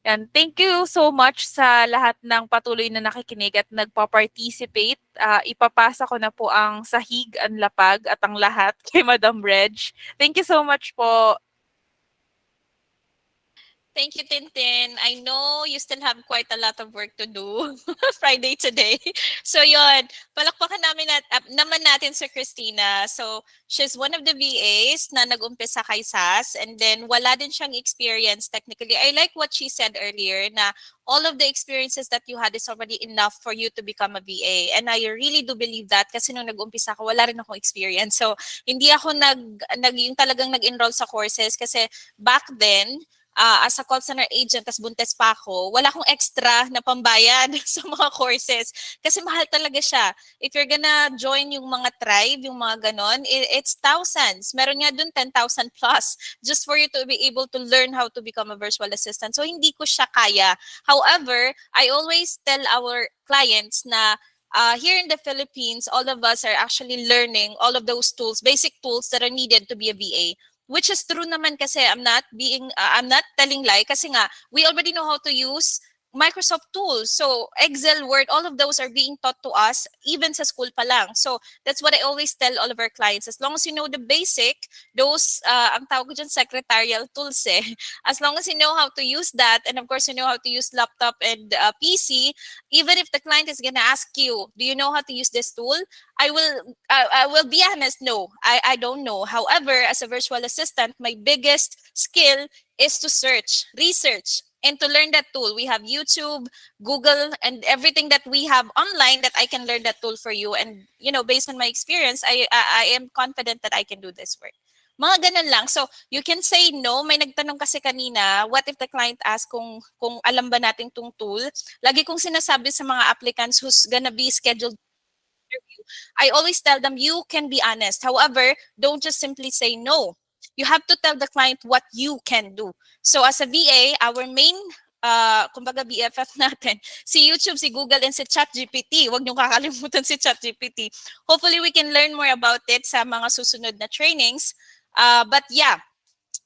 And thank you so much sa lahat ng patuloy na nakikinig at nagpa-participate. Ipapasa ko na po ang sahig, ang lapag at ang lahat kay Madam Reg. Thank you so much po. Thank you, Tintin. I know you still have quite a lot of work to do Friday today. So yon, palakpakan naman natin si Christina. So she's one of the VAs na nag-umpisa kay SAS, and then wala din siyang experience technically. I like what she said earlier na all of the experiences that you had is already enough for you to become a VA. And I really do believe that kasi nung nag-umpisa ako, wala rin akong experience. So hindi ako yung talagang nag-enroll sa courses kasi back then, as a call center agent, tas buntes pa ako, wala akong extra na pambayad sa mga courses. Kasi mahal talaga siya. If you're gonna join yung mga tribe, yung mga ganon, it's thousands. Meron nga dun 10,000 plus just for you to be able to learn how to become a virtual assistant. So hindi ko siya kaya. However, I always tell our clients na here in the Philippines, all of us are actually learning all of those tools, basic tools that are needed to be a VA. Which is true naman kasi I'm not telling lie kasi nga we already know how to use Microsoft tools. So Excel, Word, all of those are being taught to us even sa school pa lang. So that's what I always tell all of our clients. As long as you know the basic, those ang tawag ko dyan secretarial tools eh. As long as you know how to use that, and of course you know how to use laptop and PC, even if the client is gonna ask you, do you know how to use this tool? I will be honest, no, I don't know. However, as a virtual assistant, my biggest skill is to research, and to learn that tool. We have YouTube, Google, and everything that we have online that I can learn that tool for you. And based on my experience, I am confident that I can do this work. Mga ganun lang. So, you can say no. May nagtanong kasi kanina, what if the client asks kung alam ba natin tong tool? Lagi kong sinasabi sa mga applicants who's gonna be scheduled interview, I always tell them you can be honest. However, don't just simply say no. You have to tell the client what you can do. So as a VA, our main kumbaga BFF natin, si YouTube, si Google, and si ChatGPT. Huwag niyong kakalimutan si ChatGPT. Hopefully, we can learn more about it sa mga susunod na trainings. But yeah,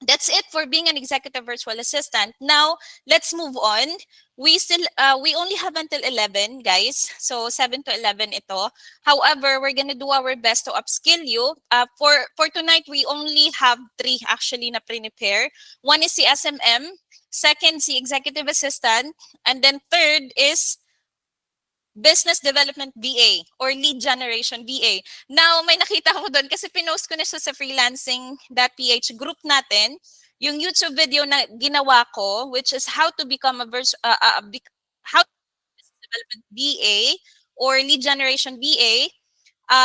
that's it for being an executive virtual assistant. Now, let's move on. We only have until 11, guys. So 7 to 11 ito. However, we're gonna do our best to upskill you. For tonight, we only have 3 actually na prepare. One is the SMM, second si executive assistant, and then third is business development BA or lead generation BA. Now, may nakita ko doon kasi pinost ko na siya sa freelancing.ph group natin, yung YouTube video na ginawa ko, which is how to become a business development BA or lead generation BA.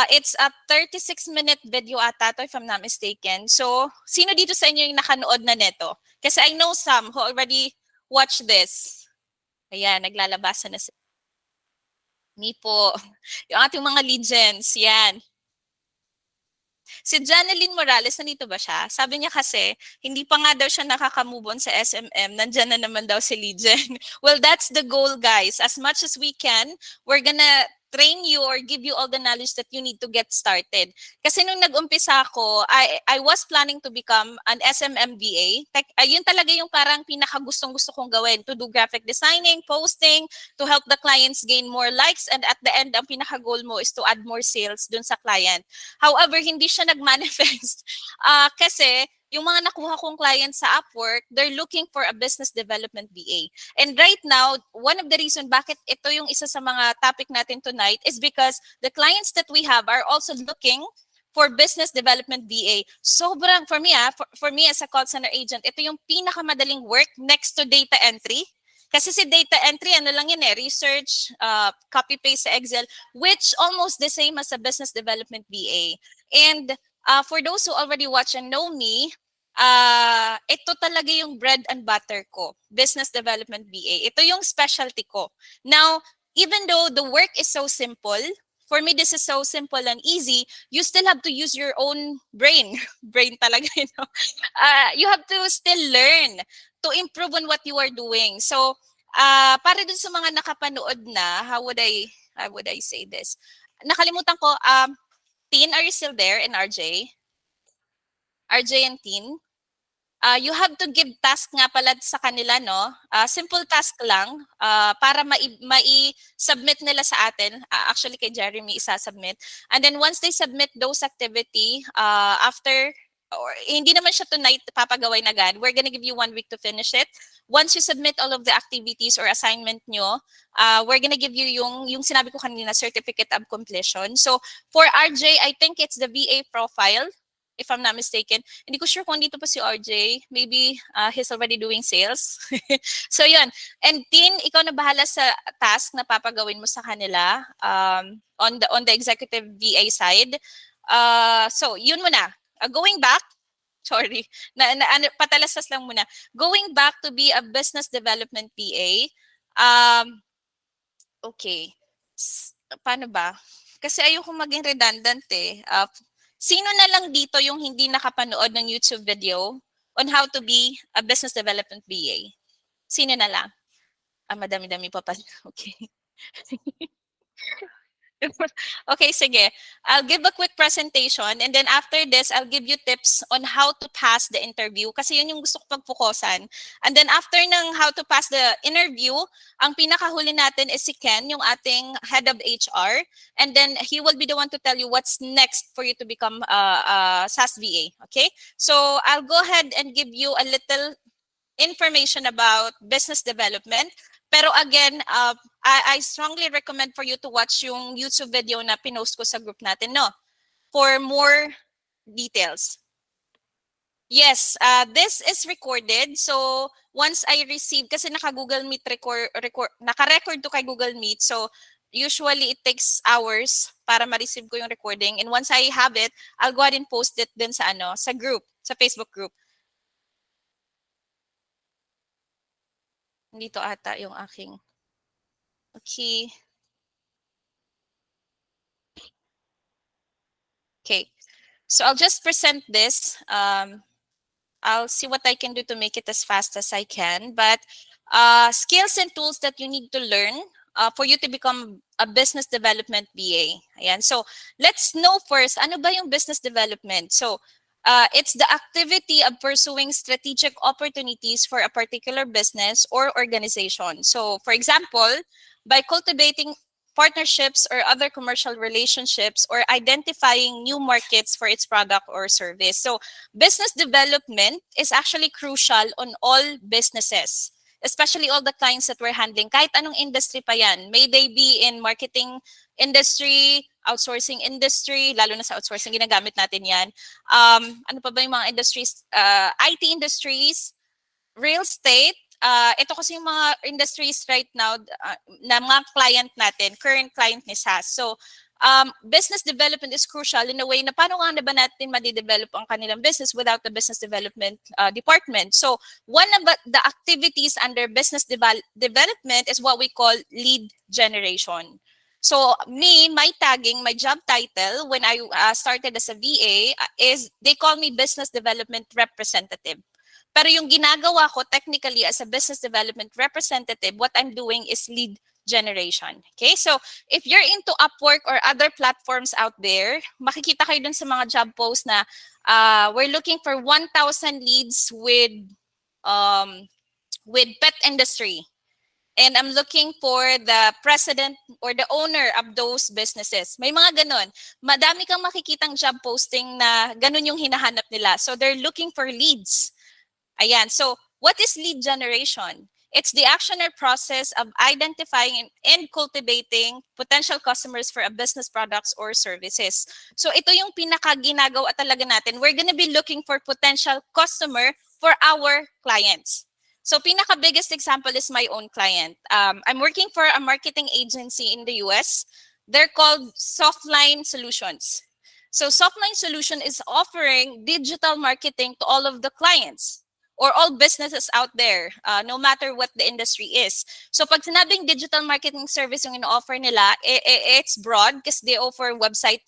It's a 36-minute video ata to, if I'm not mistaken. So, sino dito sa inyo yung nakanood na neto? Kasi I know some who already watched this. Ayan, naglalabasan na sila. Ni po. Yung ating mga legends, yan. Si Janeline Morales, nandito ba siya? Sabi niya kasi, hindi pa nga daw siya nakaka-move on sa SMM, nandyan na naman daw si Legend. Well, that's the goal, guys. As much as we can, we're gonna train you or give you all the knowledge that you need to get started. Kasi nung nag-umpisa ako, I was planning to become an SMM VA. Yun talaga yung parang pinaka-gustong-gusto kong gawin, to do graphic designing, posting, to help the clients gain more likes, and at the end, ang pinaka-goal mo is to add more sales dun sa client. However, hindi siya nag-manifest kasi yung mga nakuha kong clients sa Upwork, they're looking for a business development VA. And right now, one of the reasons bakit ito yung isa sa mga topic natin tonight is because the clients that we have are also looking for business development VA. Sobrang, for me as a call center agent, ito yung pinakamadaling work next to data entry. Kasi si data entry, ano lang yun research, copy-paste sa Excel, which almost the same as a business development VA. And for those who already watch and know me, ito talaga yung bread and butter ko, business development VA. Ito yung specialty ko. Now, even though the work is so simple, for me, this is so simple and easy, you still have to use your own brain. Brain talaga, you have to still learn to improve on what you are doing. So, Para dun sa mga nakapanood na, how would I say this? Nakalimutan ko, Tin, are you still there? And RJ? RJ and Tin? You have to give task nga pala sa kanila, no? Simple task lang para mai-submit nila sa atin. Actually, kay Jeremy isa-submit. And then once they submit those activity, after, or hindi naman siya tonight papagawin agad, we're gonna give you 1 week to finish it. Once you submit all of the activities or assignment nyo, we're gonna give you yung sinabi ko kanina, certificate of completion. So for RJ, I think it's the VA profile, if I'm not mistaken. Hindi ko sure kung dito pa si RJ. Maybe he's already doing sales. So yun. And Tin, ikaw na bahala sa task na papagawin mo sa kanila on the executive VA side. So yun muna. Going back, sorry, patalasas lang muna. Going back to be a business development PA, okay. Paano ba? Kasi ayoko maging redundant eh. Sino na lang dito yung hindi nakapanood ng YouTube video on how to be a business development BA? Sino na lang? Madami-dami pa pa. Okay. Okay, sige. I'll give a quick presentation and then after this, I'll give you tips on how to pass the interview kasi yun yung gusto ko pagpukosan. And then after ng how to pass the interview, ang pinakahuli natin is si Ken, yung ating head of HR. And then he will be the one to tell you what's next for you to become a SAS VA. Okay? So I'll go ahead and give you a little information about business development. Pero again, I strongly recommend for you to watch yung YouTube video na pinost ko sa group natin, no? For more details. Yes, this is recorded. So once I receive, kasi naka-Google Meet naka-record to kay Google Meet. So usually it takes hours para ma-receive ko yung recording. And once I have it, I'll go ahead and post it din sa sa group, sa Facebook group. Dito ata yung aking. Okay. Okay. So I'll just present this. I'll see what I can do to make it as fast as I can. But skills and tools that you need to learn for you to become a business development BA. Ayan. So let's know first, ano ba yung business development? So it's the activity of pursuing strategic opportunities for a particular business or organization. So for example, by cultivating partnerships or other commercial relationships or identifying new markets for its product or service. So business development is actually crucial on all businesses, especially all the clients that we're handling. Kahit anong industry pa yan. May they be in marketing industry, outsourcing industry, lalo na sa outsourcing, ginagamit natin yan. Ano pa ba yung mga industries? IT industries, real estate. Ito kasi yung mga industries right now na mga client natin, current client ni SAS. So, business development is crucial in a way na paano nga na ba natin ma-develop ang kanilang business without the business development department. So, one of the activities under business development is what we call lead generation. So, my tagging, my job title when I started as a VA is they call me business development representative. Pero yung ginagawa ko technically as a business development representative, what I'm doing is lead generation. Okay? So, if you're into Upwork or other platforms out there, makikita kayo dun sa mga job posts na we're looking for 1,000 leads with pet industry. And I'm looking for the president or the owner of those businesses. May mga ganun. Madami kang makikitang job posting na ganun yung hinahanap nila. So, they're looking for leads. Ayan. So, what is lead generation? It's the action or process of identifying and cultivating potential customers for a business products or services. So, ito yung pinaka-ginagawa talaga natin. We're gonna be looking for potential customer for our clients. So, pinaka-biggest example is my own client. I'm working for a marketing agency in the US. They're called Softline Solutions. So, Softline Solution is offering digital marketing to all of the clients or all businesses out there, no matter what the industry is. So pag sinabing digital marketing service yung ino-offer nila, it's broad because they offer website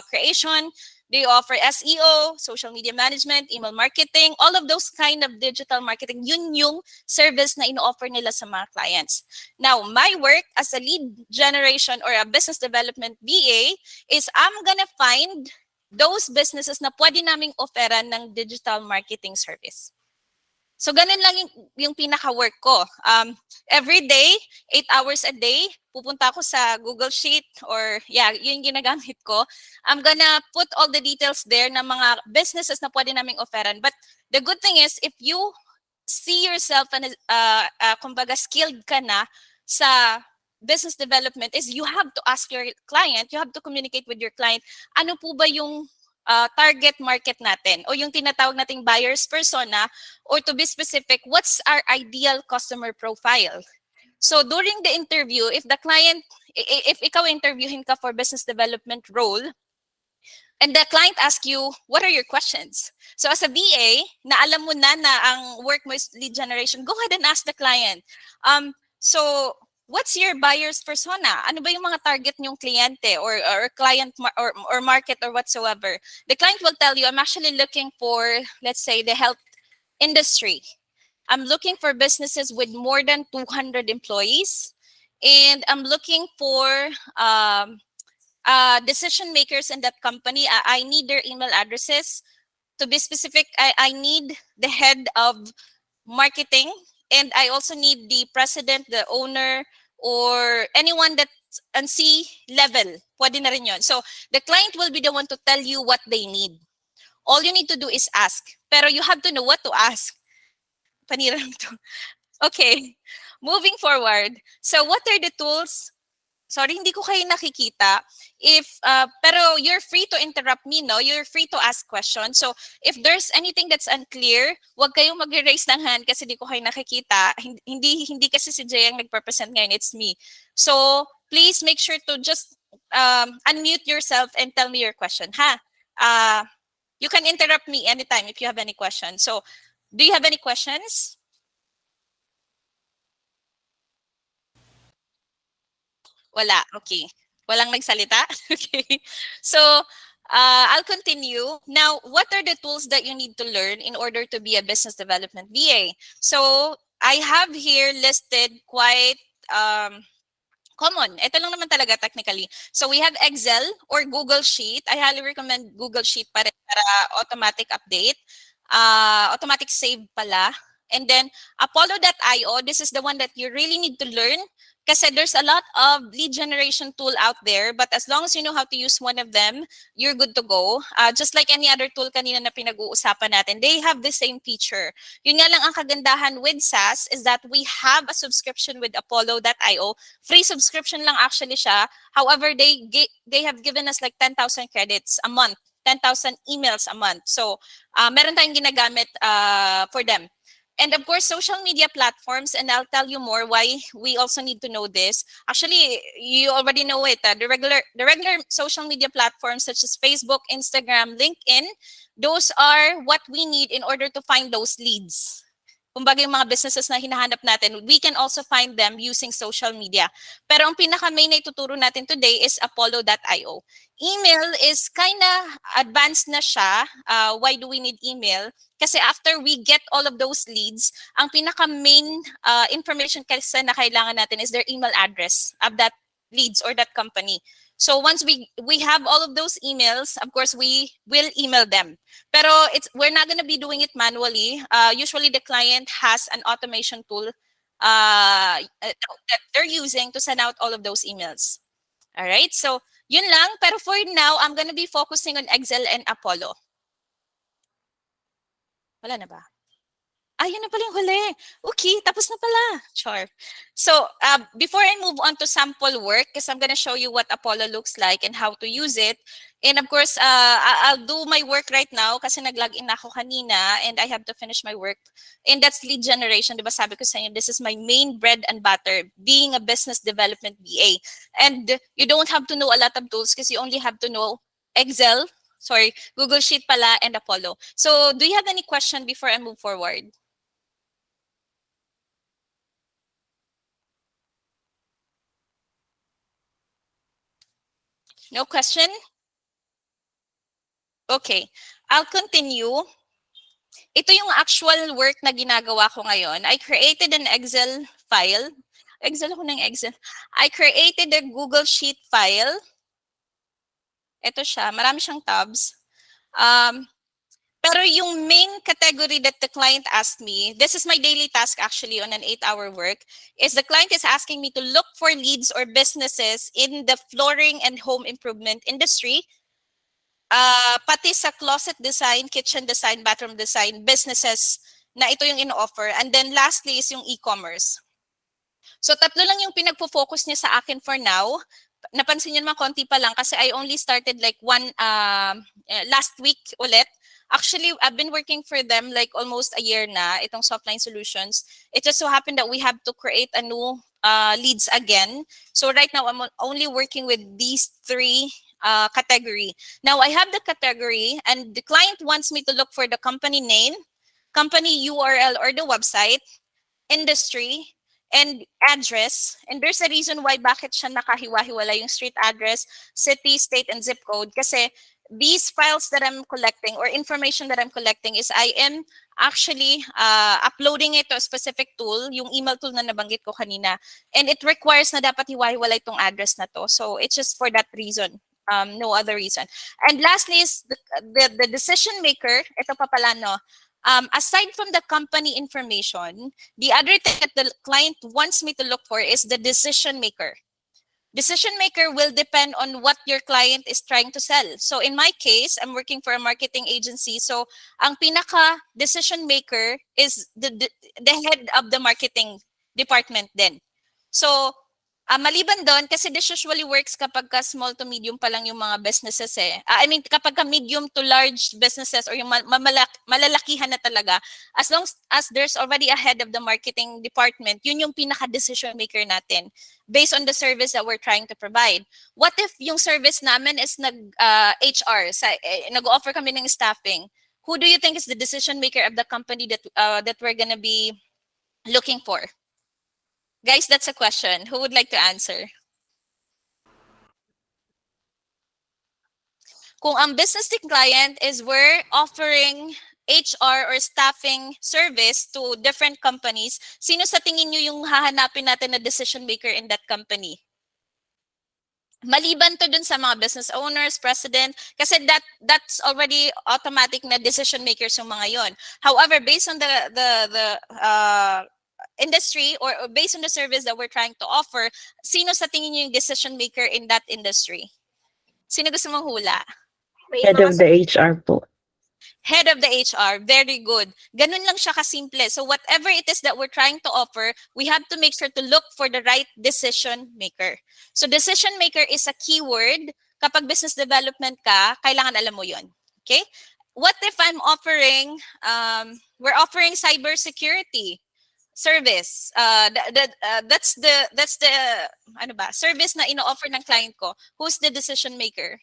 creation, They offer SEO, social media management, email marketing, all of those kind of digital marketing. Yun yung service na ino-offer nila sa mga clients. Now, my work as a lead generation or a business development BA is I'm gonna find those businesses na pwede naming offeran ng digital marketing service. So, ganun lang yung pinaka-work ko. Every day, 8 hours a day, pupunta ako sa Google Sheet or yun yung ginagamit ko. I'm gonna put all the details there ng mga businesses na pwede naming offeran. But the good thing is, if you see yourself and kumbaga skilled ka na sa business development, is you have to ask your client, you have to communicate with your client, ano po ba yung target market natin o yung tinatawag nating buyer's persona, or to be specific, what's our ideal customer profile. So during the interview, if the client, if ikaw interviewin ka for business development role, and the client asks you, what are your questions? So as a BA, na alam mo na ang work mo is lead generation, go ahead and ask the client. So what's your buyer's persona? Ano ba yung mga target niyong kliyente or client or market or whatsoever? The client will tell you, I'm actually looking for, let's say, the health industry. I'm looking for businesses with more than 200 employees. And I'm looking for decision makers in that company. I need their email addresses. To be specific, I need the head of marketing, and I also need the president, the owner, or anyone that's on C level. Pwede na rin yun. So the client will be the one to tell you what they need. All you need to do is ask. Pero you have to know what to ask. Panirang to. Okay, moving forward. So what are the tools? Sorry, hindi ko kayo nakikita. Pero you're free to interrupt me, no? You're free to ask questions. So, if there's anything that's unclear, wag kayong mag-raise ng hand kasi hindi ko kayo nakikita. Hindi kasi si Jay ang nagpa-present ngayon, it's me. So, please make sure to just unmute yourself and tell me your question, ha? You can interrupt me anytime if you have any questions. So, do you have any questions? Wala. Okay. Walang nagsalita? Okay. So, I'll continue. Now, what are the tools that you need to learn in order to be a business development BA? So, I have here listed quite common. Ito lang naman talaga technically. So, we have Excel or Google Sheet. I highly recommend Google Sheet para automatic update. Automatic save pala. And then, Apollo.io, this is the one that you really need to learn. Kasi there's a lot of lead generation tool out there, but as long as you know how to use one of them, you're good to go. Just like any other tool kanina na pinag-uusapan natin, they have the same feature. Yun nga lang ang kagandahan with SAS is that we have a subscription with Apollo.io. Free subscription lang actually siya. However, they have given us like 10,000 credits a month, 10,000 emails a month. So, meron tayong ginagamit for them. And of course, social media platforms, and I'll tell you more why we also need to know this. Actually, you already know it. The regular social media platforms such as Facebook, Instagram, LinkedIn, those are what we need in order to find those leads. Kumbaga yung mga businesses na hinahanap natin, we can also find them using social media. Pero ang pinaka-main na ituturo natin today is Apollo.io. Email is kinda advanced na siya. Why do we need email? Kasi after we get all of those leads, ang pinaka-main information kasi na kailangan natin is their email address of that leads or that company. So once we have all of those emails, of course, we will email them. Pero we're not going to be doing it manually. Usually the client has an automation tool that they're using to send out all of those emails. All right, so yun lang. Pero for now, I'm going to be focusing on Excel and Apollo. Wala na ba? Yun na pala yung huli. Okay, tapos na pala. Sure. So, before I move on to sample work, because I'm going to show you what Apollo looks like and how to use it. And of course, I'll do my work right now kasi nag-log in ako kanina and I have to finish my work. And that's lead generation. Diba sabi ko sa inyo, this is my main bread and butter, being a business development BA. And you don't have to know a lot of tools because you only have to know Excel, Google Sheet pala, and Apollo. So, do you have any question before I move forward? No question? Okay, I'll continue. Ito yung actual work na ginagawa ko ngayon. I created an Excel file. Excel ako ng Excel. I created a Google Sheet file. Ito siya, marami siyang tabs. Pero yung main category that the client asked me, this is my daily task actually on an 8-hour work, is the client is asking me to look for leads or businesses in the flooring and home improvement industry, pati sa closet design, kitchen design, bathroom design, businesses na ito yung in-offer. And then lastly is yung e-commerce. So tatlo lang yung pinagpo-focus niya sa akin for now. Napansin niyo naman konti pa lang kasi I only started like last week ulit. Actually, I've been working for them like almost a year na, itong Softline Solutions. It just so happened that we have to create a new leads again. So right now, I'm only working with these three category. Now, I have the category and the client wants me to look for the company name, company URL or the website, industry, and address. And there's a reason why bakit siya nakahiwa-hiwala yung street address, city, state, and zip code. Kasi these files that I'm collecting or information that I'm collecting is I am actually uploading it to a specific tool, yung email tool na nabanggit ko kanina. And it requires na dapat hiwa-hiwala itong address na to. So it's just for that reason. No other reason. And lastly is the decision maker. Ito pa pala, no? Aside from the company information, the other thing that the client wants me to look for is the decision maker. Decision maker will depend on what your client is trying to sell. So in my case, I'm working for a marketing agency. So ang pinaka decision maker is the head of the marketing department then. So maliban doon, kasi this usually works kapag ka small to medium pa lang yung mga businesses eh. I mean, kapag ka medium to large businesses or yung malalakihan na talaga, as long as there's already a head of the marketing department, yun yung pinaka-decision maker natin based on the service that we're trying to provide. What if yung service namin is HR, nag-offer kami ng staffing? Who do you think is the decision maker of the company that we're gonna be looking for? Guys, that's a question. Who would like to answer? Kung ang business ni client is we're offering HR or staffing service to different companies, sino sa tingin nyo yung hahanapin natin na decision maker in that company? Maliban to dun sa mga business owners, president, kasi that's already automatic na decision makers yung mga yon. However, based on the industry or based on the service that we're trying to offer, sino sa tingin niyo yung decision maker in that industry? Sino gusto mong hula? Head of the HR po. Head of the HR, very good. Ganun lang siya kasimple. So whatever it is that we're trying to offer, we have to make sure to look for the right decision maker. So decision maker is a keyword. Kapag business development ka, kailangan alam mo yon. Okay? What if I'm offering, we're offering cybersecurity service? That's the ano ba, service na ino-offer ng client ko. Who's the decision maker?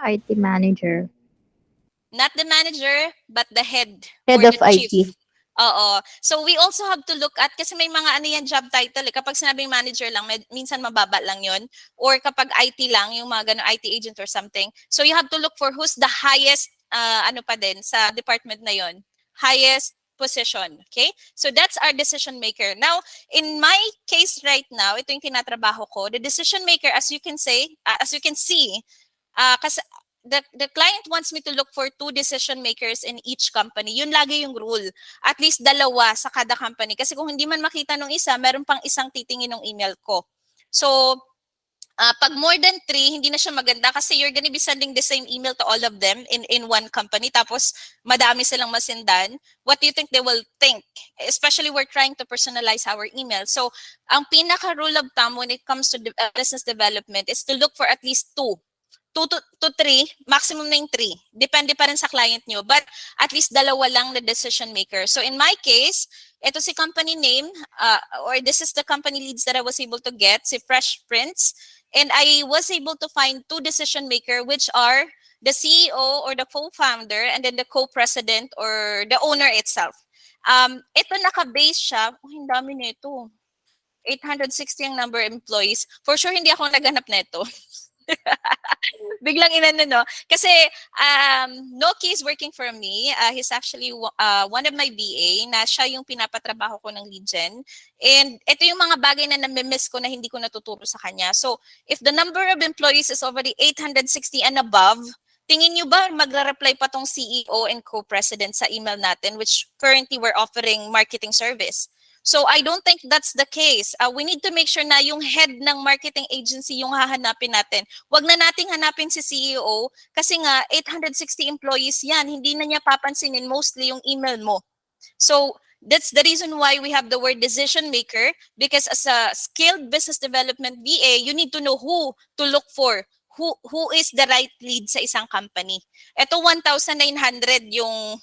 IT manager. Not the manager, but the head Head or of the chief. IT. Oo. So we also have to look at, kasi may mga ano yan job title eh. Kapag sinabing manager lang, minsan mababa lang yon. Or kapag IT lang, yung mga ganun IT agent or something. So you have to look for who's the highest, ano pa din, sa department na yon. Highest position. Okay? So that's our decision maker. Now, in my case right now, ito yung tinatrabaho ko, the decision maker, as you can see, kasi the client wants me to look for 2 decision makers in each company. Yun lagi yung rule. At least 2 sa kada company. Kasi kung hindi man makita nung isa, meron pang isang titingin ng email ko. So, pag more than 3, hindi na siya maganda kasi you're gonna be sending the same email to all of them in one company. Tapos, madami silang masindan. What do you think they will think? Especially we're trying to personalize our email. So, ang pinaka rule of thumb when it comes to business development is to look for at least 2 to 3, maximum na yung 3. Depende pa rin sa client nyo. But at least 2 lang na decision maker. So in my case, ito si company name, or this is the company leads that I was able to get, si Fresh Prints. And I was able to find 2 decision maker, which are the CEO or the co-founder and then the co-president or the owner itself. Ito naka-base siya, ang dami nito. 860 ang number of employees. For sure, hindi ako naghanap nito. Biglang inano, no? Kasi Noki is working for me. He's actually one of my BA na siya yung pinapatrabaho ko ng lead gen. And ito yung mga bagay na namimiss ko na hindi ko natuturo sa kanya. So, if the number of employees is already 860 and above, tingin nyo ba magre-reply pa tong CEO and co-president sa email natin, which currently we're offering marketing service? So I don't think that's the case. We need to make sure na yung head ng marketing agency yung hahanapin natin. Wag na nating hanapin si CEO kasi nga 860 employees yan. Hindi na niya papansinin mostly yung email mo. So that's the reason why we have the word decision maker, because as a skilled business development BA, you need to know who to look for. Who is the right lead sa isang company. Ito 1,900 yung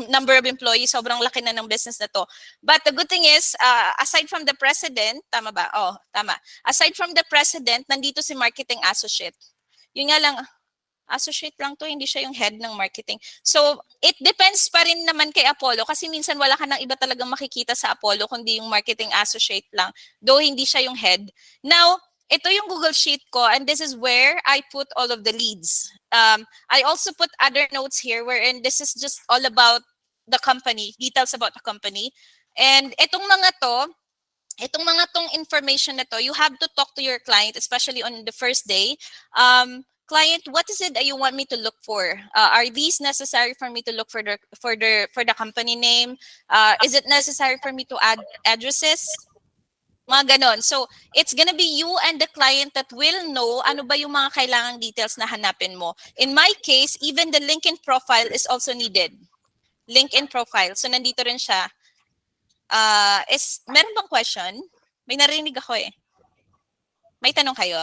number of employees, sobrang laki na ng business na to. But the good thing is, aside from the president, tama ba? Oh, tama. Aside from the president, nandito si marketing associate. Yun nga lang, associate lang to, hindi siya yung head ng marketing. So, it depends pa rin naman kay Apollo kasi minsan wala ka ng iba talagang makikita sa Apollo kundi yung marketing associate lang, though hindi siya yung head. Now, ito yung Google Sheet ko and this is where I put all of the leads. I also put other notes here wherein this is just all about the company, details about the company. And itong mga tong information na to, you have to talk to your client, especially on the first day. Client, what is it that you want me to look for? Are these necessary for me to look for the company name? Is it necessary for me to add addresses? Mga ganon. So, it's gonna be you and the client that will know ano ba yung mga kailangang details na hanapin mo. In my case, even the LinkedIn profile is also needed. LinkedIn profile. So, nandito rin siya. Meron bang question? May narinig ako eh. May tanong kayo?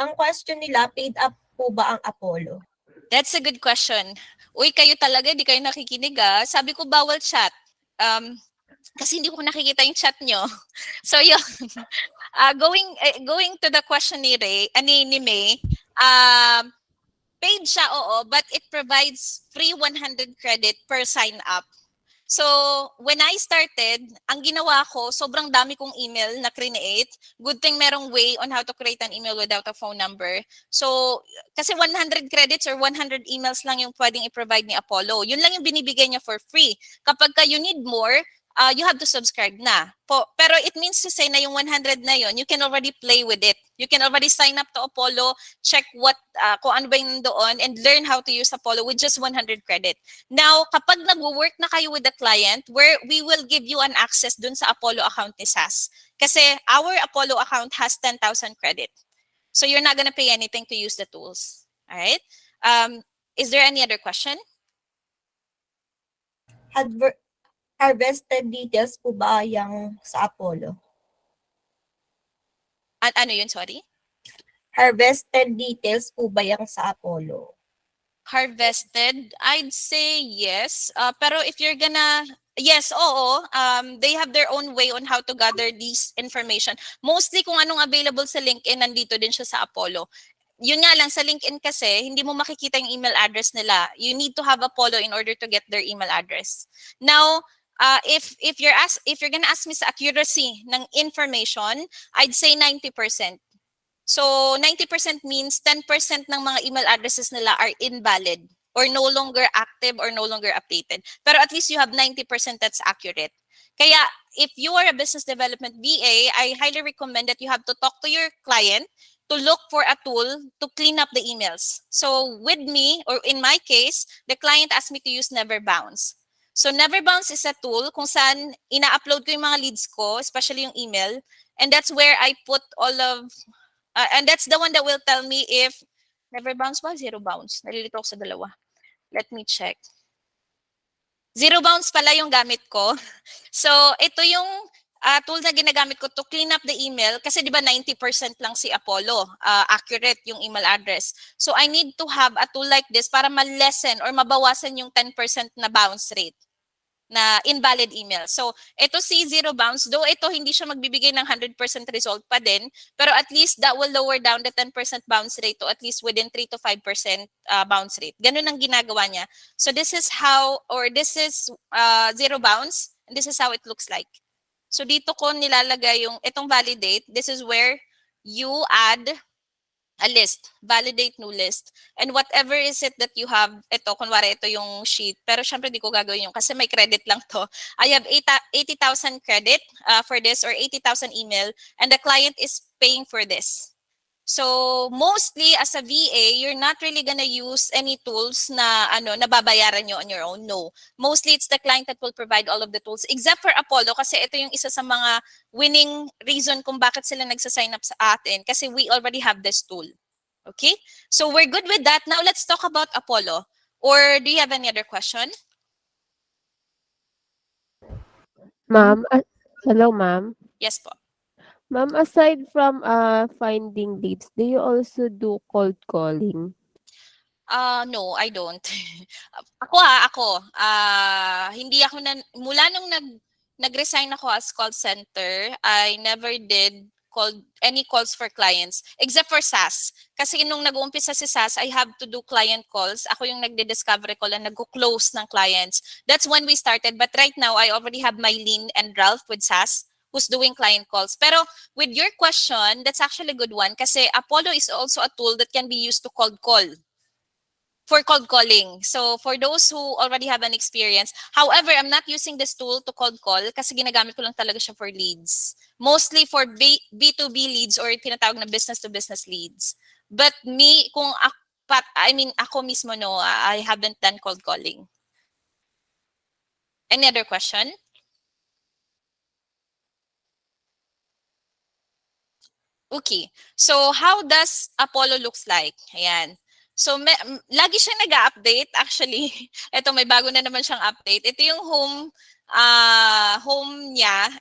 Ang question nila, paid up po ba ang Apollo? That's a good question. Uy, kayo talaga, di kayo nakikinig ah. Sabi ko, bawal chat. Kasi hindi ko nakikita yung chat nyo. So, yun. Going to the question ni May, paid siya, oo, but it provides free 100 credit per sign up. So, when I started, ang ginawa ko, sobrang dami kong email na create. Good thing merong way on how to create an email without a phone number. So, kasi 100 credits or 100 emails lang yung pwedeng i-provide ni Apollo. Yun lang yung binibigay niya for free. Kapag you need more, you have to subscribe na. Pero it means to say na yung 100 na yun, you can already play with it. You can already sign up to Apollo, check kung ano ba yung doon, and learn how to use Apollo with just 100 credit. Now, kapag nag-work na kayo with the client, we will give you an access dun sa Apollo account ni SAS. Kasi our Apollo account has 10,000 credit. So you're not gonna pay anything to use the tools. All right? Is there any other question? Harvested details po ba yung sa Apollo? Ano yun, sorry? Harvested details po ba yung sa Apollo? Harvested? I'd say yes. Pero if you're gonna, yes, oo. They have their own way on how to gather this information. Mostly kung anong available sa LinkedIn, nandito din siya sa Apollo. Yun nga lang, sa LinkedIn kasi, hindi mo makikita yung email address nila. You need to have Apollo in order to get their email address. Now, if you're gonna ask me sa accuracy ng information, I'd say 90%. So 90% means 10% ng mga email addresses nila are invalid or no longer active or no longer updated. Pero at least you have 90% that's accurate. Kaya if you are a business development BA, I highly recommend that you have to talk to your client to look for a tool to clean up the emails. So with me, or in my case, the client asked me to use Never Bounce. So Never Bounce is a tool kung saan ina-upload ko yung mga leads ko, especially yung email. And that's where I put all of, and that's the one that will tell me if Never Bounce ba? Zero Bounce. Nalilito ako sa dalawa. Let me check. Zero Bounce pala yung gamit ko. So ito yung tool na ginagamit ko to clean up the email kasi di ba 90% lang si Apollo, accurate yung email address. So I need to have a tool like this para ma-lessen or mabawasan yung 10% na bounce rate na invalid email. So ito si Zero Bounce, though ito hindi siya magbibigay ng 100% result pa din, pero at least that will lower down the 10% bounce rate to at least within 3 to 5% bounce rate. Ganun ang ginagawa niya. So this is how, or this is Zero Bounce, and this is how it looks like. So dito ko nilalagay yung itong validate. This is where you add a list, validate new list. And whatever is it that you have, ito, kunwari ito yung sheet, pero syempre di ko gagawin yung kasi may credit lang to. I have 80,000 credit for this or 80,000 email and the client is paying for this. So mostly as a VA, you're not really gonna use any tools na nababayaran nyo on your own. No. Mostly it's the client that will provide all of the tools except for Apollo kasi ito yung isa sa mga winning reason kung bakit sila nagsa-sign up sa atin kasi we already have this tool. Okay? So we're good with that. Now let's talk about Apollo. Or do you have any other question? Ma'am, hello ma'am. Yes po. Ma'am, aside from finding leads, do you also do cold calling? No, I don't. Ako. Hindi ako mula nung nag-resign ako as call center, I never did any calls for clients except for SAS. Kasi nung nag-uumpisa si SAS, I have to do client calls. Ako yung nagde-discovery call and nag-close ng clients. That's when we started. But right now, I already have Mylene and Ralph with SAS who's doing client calls. Pero with your question, that's actually a good one kasi Apollo is also a tool that can be used to cold call. For cold calling. So for those who already have an experience. However, I'm not using this tool to cold call kasi ginagamit ko lang talaga siya for leads. Mostly for B2B leads or tinatawag na business to business leads. But me, ako mismo, no, I haven't done cold calling. Any other question? Okay. So how does Apollo looks like? Ayan. So lagi siyang nag-update actually. Ito may bago na naman siyang update. Ito yung home niya.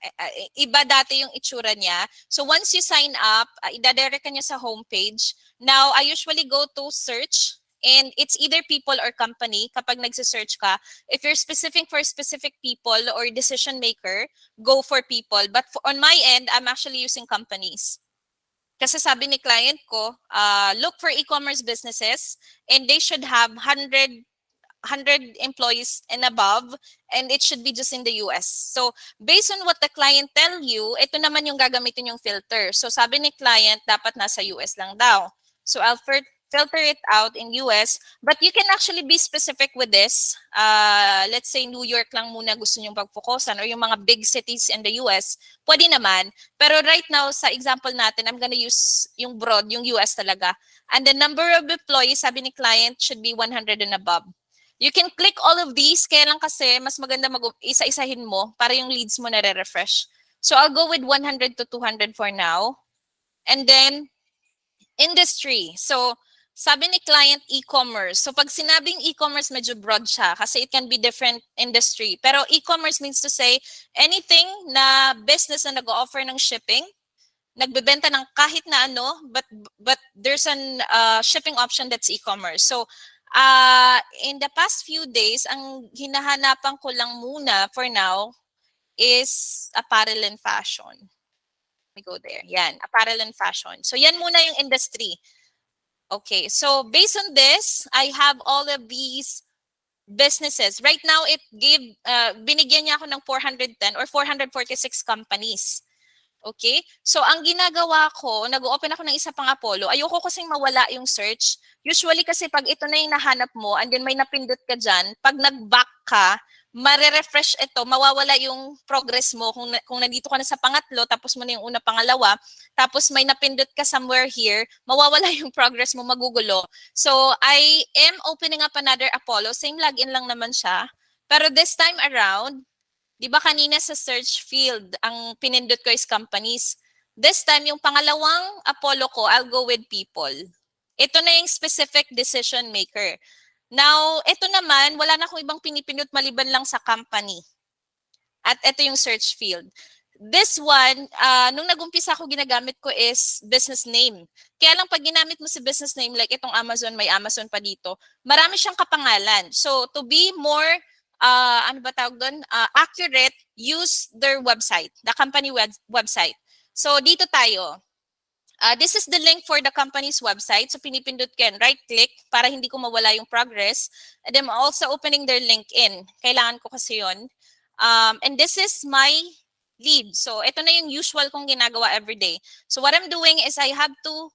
Iba dati yung itsura niya. So once you sign up, idadirect ka niya sa homepage. Now I usually go to search and it's either people or company kapag nagse-search ka. If you're specific for specific people or decision maker, go for people. But on my end, I'm actually using companies. Kasi sabi ni client ko, look for e-commerce businesses and they should have 100 employees and above and it should be just in the US. So based on what the client tell you, ito naman yung gagamitin yung filter. So sabi ni client, dapat nasa US lang daw. So I'll filter it out in US, but you can actually be specific with this. Let's say New York lang muna gusto nyong pag-focusan or yung mga big cities in the US, pwede naman. Pero right now, sa example natin, I'm gonna use yung broad, yung US talaga. And the number of employees, sabi ni client, should be 100 and above. You can click all of these, kaya lang kasi mas maganda isa-isahin mo para yung leads mo nare-refresh. So I'll go with 100 to 200 for now. And then, industry. So, sabi ni client, e-commerce. So, pag sinabing e-commerce, medyo broad siya kasi it can be different industry. Pero e-commerce means to say anything na business na nag-offer ng shipping, nagbebenta ng kahit na ano, but there's an shipping option that's e-commerce. So, in the past few days, ang hinahanapan ko lang muna for now is apparel and fashion. Let me go there. Yan, apparel and fashion. So, yan muna yung industry. Okay, so based on this, I have all of these businesses. Right now, binigyan niya ako ng 410 or 446 companies. Okay? So, ang ginagawa ko, nag-open ako ng isa pang Apollo. Ayoko kasing mawala yung search. Usually kasi pag ito na yung nahanap mo and then may napindot ka dyan, pag nag-back ka, mare-refresh ito, mawawala yung progress mo. Kung nandito ka na sa pangatlo, tapos mo na yung una, pangalawa, tapos may napindot ka somewhere here, mawawala yung progress mo, magugulo. So, I am opening up another Apollo. Same login lang naman siya. Pero this time around, di ba kanina sa search field, ang pinindot ko is companies. This time, yung pangalawang Apollo ko, I'll go with people. Ito na yung specific decision maker. Now, ito naman, wala na akong ibang pinipindot maliban lang sa company. At ito yung search field. This one, nung nag-umpisa ako, ginagamit ko is business name. Kaya lang pag ginamit mo si business name, like itong Amazon, may Amazon pa dito, marami siyang kapangalan. So, to be more, accurate, use their website, the company website. So, dito tayo. This is the link for the company's website. So, pinipindot ko yan. Right-click para hindi ko mawala yung progress. And I'm also opening their LinkedIn. Kailangan ko kasi yun. And this is my lead. So, ito na yung usual kong ginagawa everyday. So, what I'm doing is I have to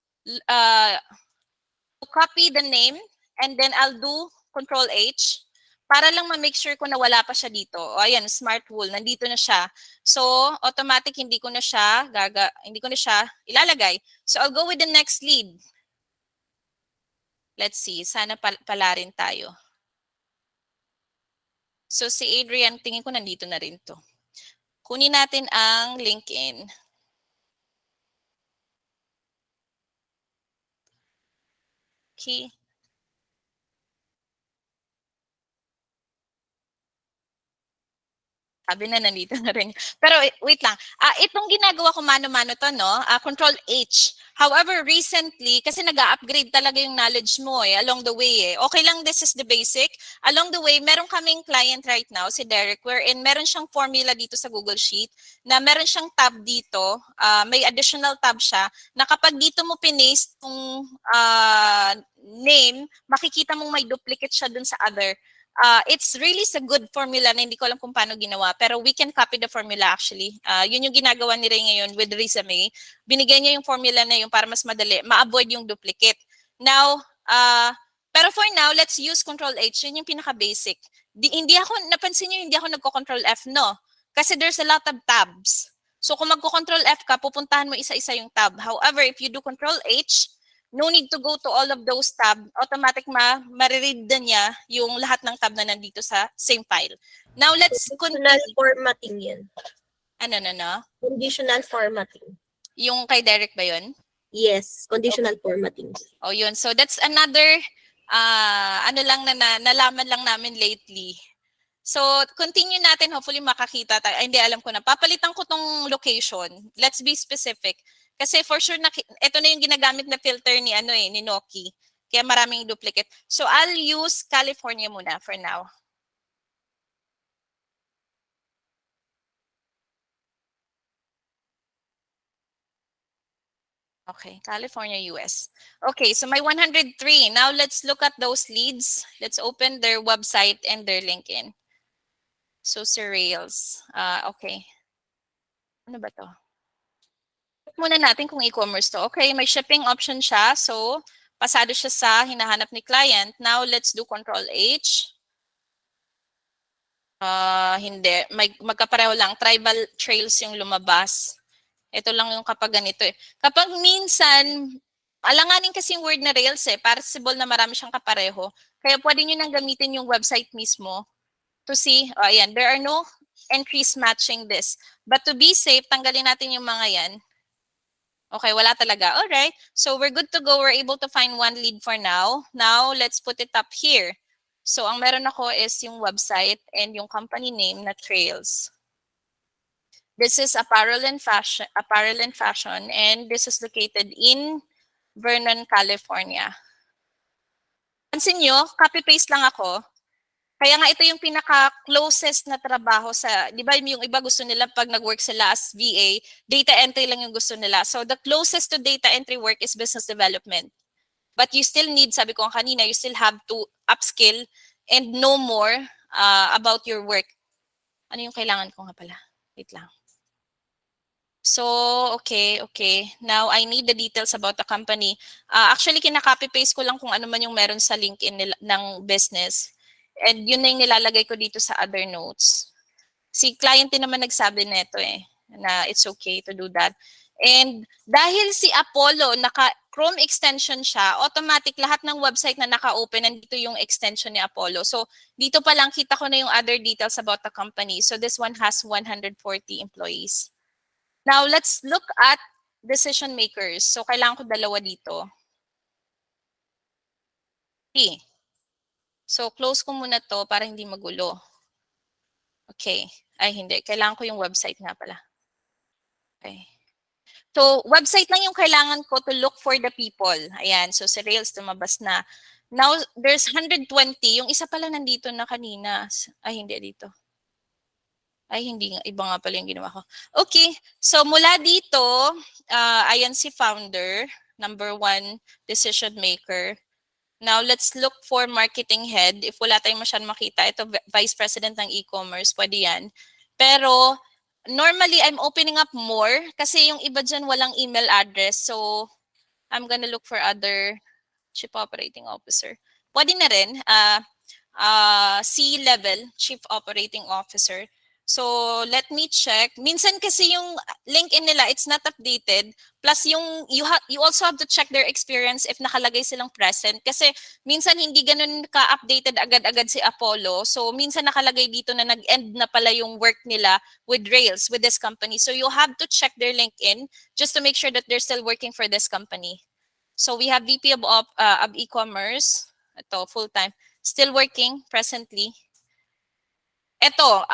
copy the name and then I'll do Control H para lang ma-make sure ko na wala pa siya dito. O ayan, smart wool, nandito na siya. So, automatic hindi ko na siya ilalagay. So, I'll go with the next lead. Let's see, sana pala rin tayo. So, si Adrian, tingin ko nandito na rin to. Kunin natin ang LinkedIn. Okay. Sabi na nandito na rin. Pero wait lang. Itong ginagawa ko mano-mano to, no? Control H. However, recently, kasi nag-upgrade talaga yung knowledge mo along the way. Okay lang, this is the basic. Along the way, meron kaming client right now, si Derek, wherein meron siyang formula dito sa Google Sheet na meron siyang tab dito. May additional tab siya na kapag dito mo pinaste yung name, makikita mong may duplicate siya dun sa other. It's really a good formula na hindi ko alam kung paano ginawa. Pero we can copy the formula actually. Yun yung ginagawa ni Ray ngayon with resume. Binigay niya yung formula na yun para mas madali, ma-avoid yung duplicate. Now, pero for now, let's use Control H. Yun yung pinaka-basic. Napansin niyo, hindi ako nagko-Control F, no? Kasi there's a lot of tabs. So kung magko-Control F ka, pupuntahan mo isa-isa yung tab. However, if you do Control H, no need to go to all of those tab. Automatic mariread na niya yung lahat ng tab na nandito sa same file. Now, let's continue. Conditional formatting yan. Ano? Conditional formatting. Yung kay Derek ba yun? Yes, conditional formatting. Oh, yun. So, that's another, nalaman lang namin lately. So, continue natin. Hopefully, makakita tayo. Ay, hindi, alam ko na. Papalitan ko tong location. Let's be specific. Kasi for sure, ito na yung ginagamit na filter ni Noki. Kaya maraming duplicate. So, I'll use California muna for now. Okay, California, US. Okay, so my 103. Now, let's look at those leads. Let's open their website and their LinkedIn. So, Sir Rails. Okay. Ano ba to? Muna natin kung e-commerce to. Okay, may shipping option siya. So, pasado siya sa hinahanap ni client. Now, let's do Control H. Hindi. Magkapareho lang. Tribal trails yung lumabas. Ito lang yung kapag ganito eh. Kapag minsan, alanganin kasi yung word na Rails possible na marami siyang kapareho. Kaya pwede nyo nang gamitin yung website mismo to see. Ayan, there are no entries matching this. But to be safe, tanggalin natin yung mga yan. Okay, wala talaga. All right. So we're good to go. We're able to find one lead for now. Now, let's put it up here. So ang meron ako is yung website and yung company name na Trails. This is apparel and fashion, and this is located in Vernon, California. Pansin nyo, copy-paste lang ako. Kaya nga ito yung pinaka-closest na trabaho sa, di ba yung iba gusto nila pag nag-work sila as VA, data entry lang yung gusto nila. So the closest to data entry work is business development. But you still need, sabi ko kanina, you still have to upskill and know more about your work. Ano yung kailangan ko nga pala? Wait lang. So, okay. Now, I need the details about the company. Actually, kinaka-copy-paste ko lang kung ano man yung meron sa LinkedIn ng business. And yun na yung nilalagay ko dito sa other notes. Si client din naman nagsabi nito na it's okay to do that. And dahil si Apollo, naka-Chrome extension siya, automatic lahat ng website na naka-open, nandito yung extension ni Apollo. So, dito pa lang kita ko na yung other details about the company. So, this one has 140 employees. Now, let's look at decision makers. So, kailangan ko dalawa dito. Okay. So, close ko muna to para hindi magulo. Okay. Ay, hindi. Kailangan ko yung website nga pala. Okay. So, website lang yung kailangan ko to look for the people. Ayan. So, si Rails lumabas na. Now, there's 120. Yung isa pala nandito na kanina. Ay, hindi dito. Ay, hindi nga. Iba nga pala yung ginawa ko. Okay. So, mula dito, ayan si founder. Number 1, decision maker. Now, let's look for marketing head. If wala tayong masyadong makita, ito vice president ng e-commerce, pwede yan. Pero, normally, I'm opening up more kasi yung iba dyan walang email address. So, I'm gonna look for other Chief Operating Officer. Pwede na rin, C-level, Chief Operating Officer. So, let me check. Minsan kasi yung LinkedIn nila, it's not updated. Plus, you also have to check their experience if nakalagay silang present. Kasi minsan hindi ganun ka-updated agad-agad si Apollo. So, minsan nakalagay dito na nag-end na pala yung work nila with Rails, with this company. So, you have to check their LinkedIn just to make sure that they're still working for this company. So, we have VP of e-commerce. Ito, full-time. Still working presently. Ito,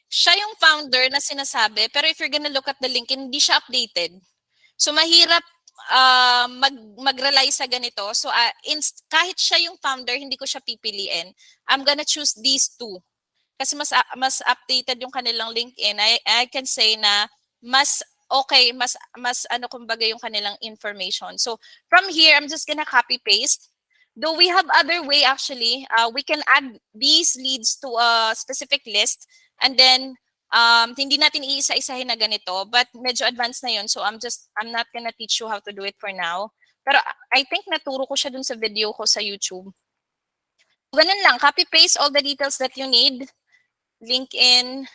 siya yung founder na sinasabi, pero if you're gonna look at the link, hindi siya updated. So mahirap mag-rely sa ganito. So kahit siya yung founder, hindi ko siya pipiliin. I'm gonna choose these two. Kasi mas updated yung kanilang LinkedIn. I can say na mas okay, mas ano kumbaga yung kanilang information. So from here, I'm just gonna copy paste. Though we have other way actually, we can add these leads to a specific list and then hindi natin iisa-isahin na ganito, but medyo advanced na yun. So I'm not gonna teach you how to do it for now. Pero I think naturo ko siya dun sa video ko sa YouTube. Ganun lang, copy paste all the details that you need. LinkedIn,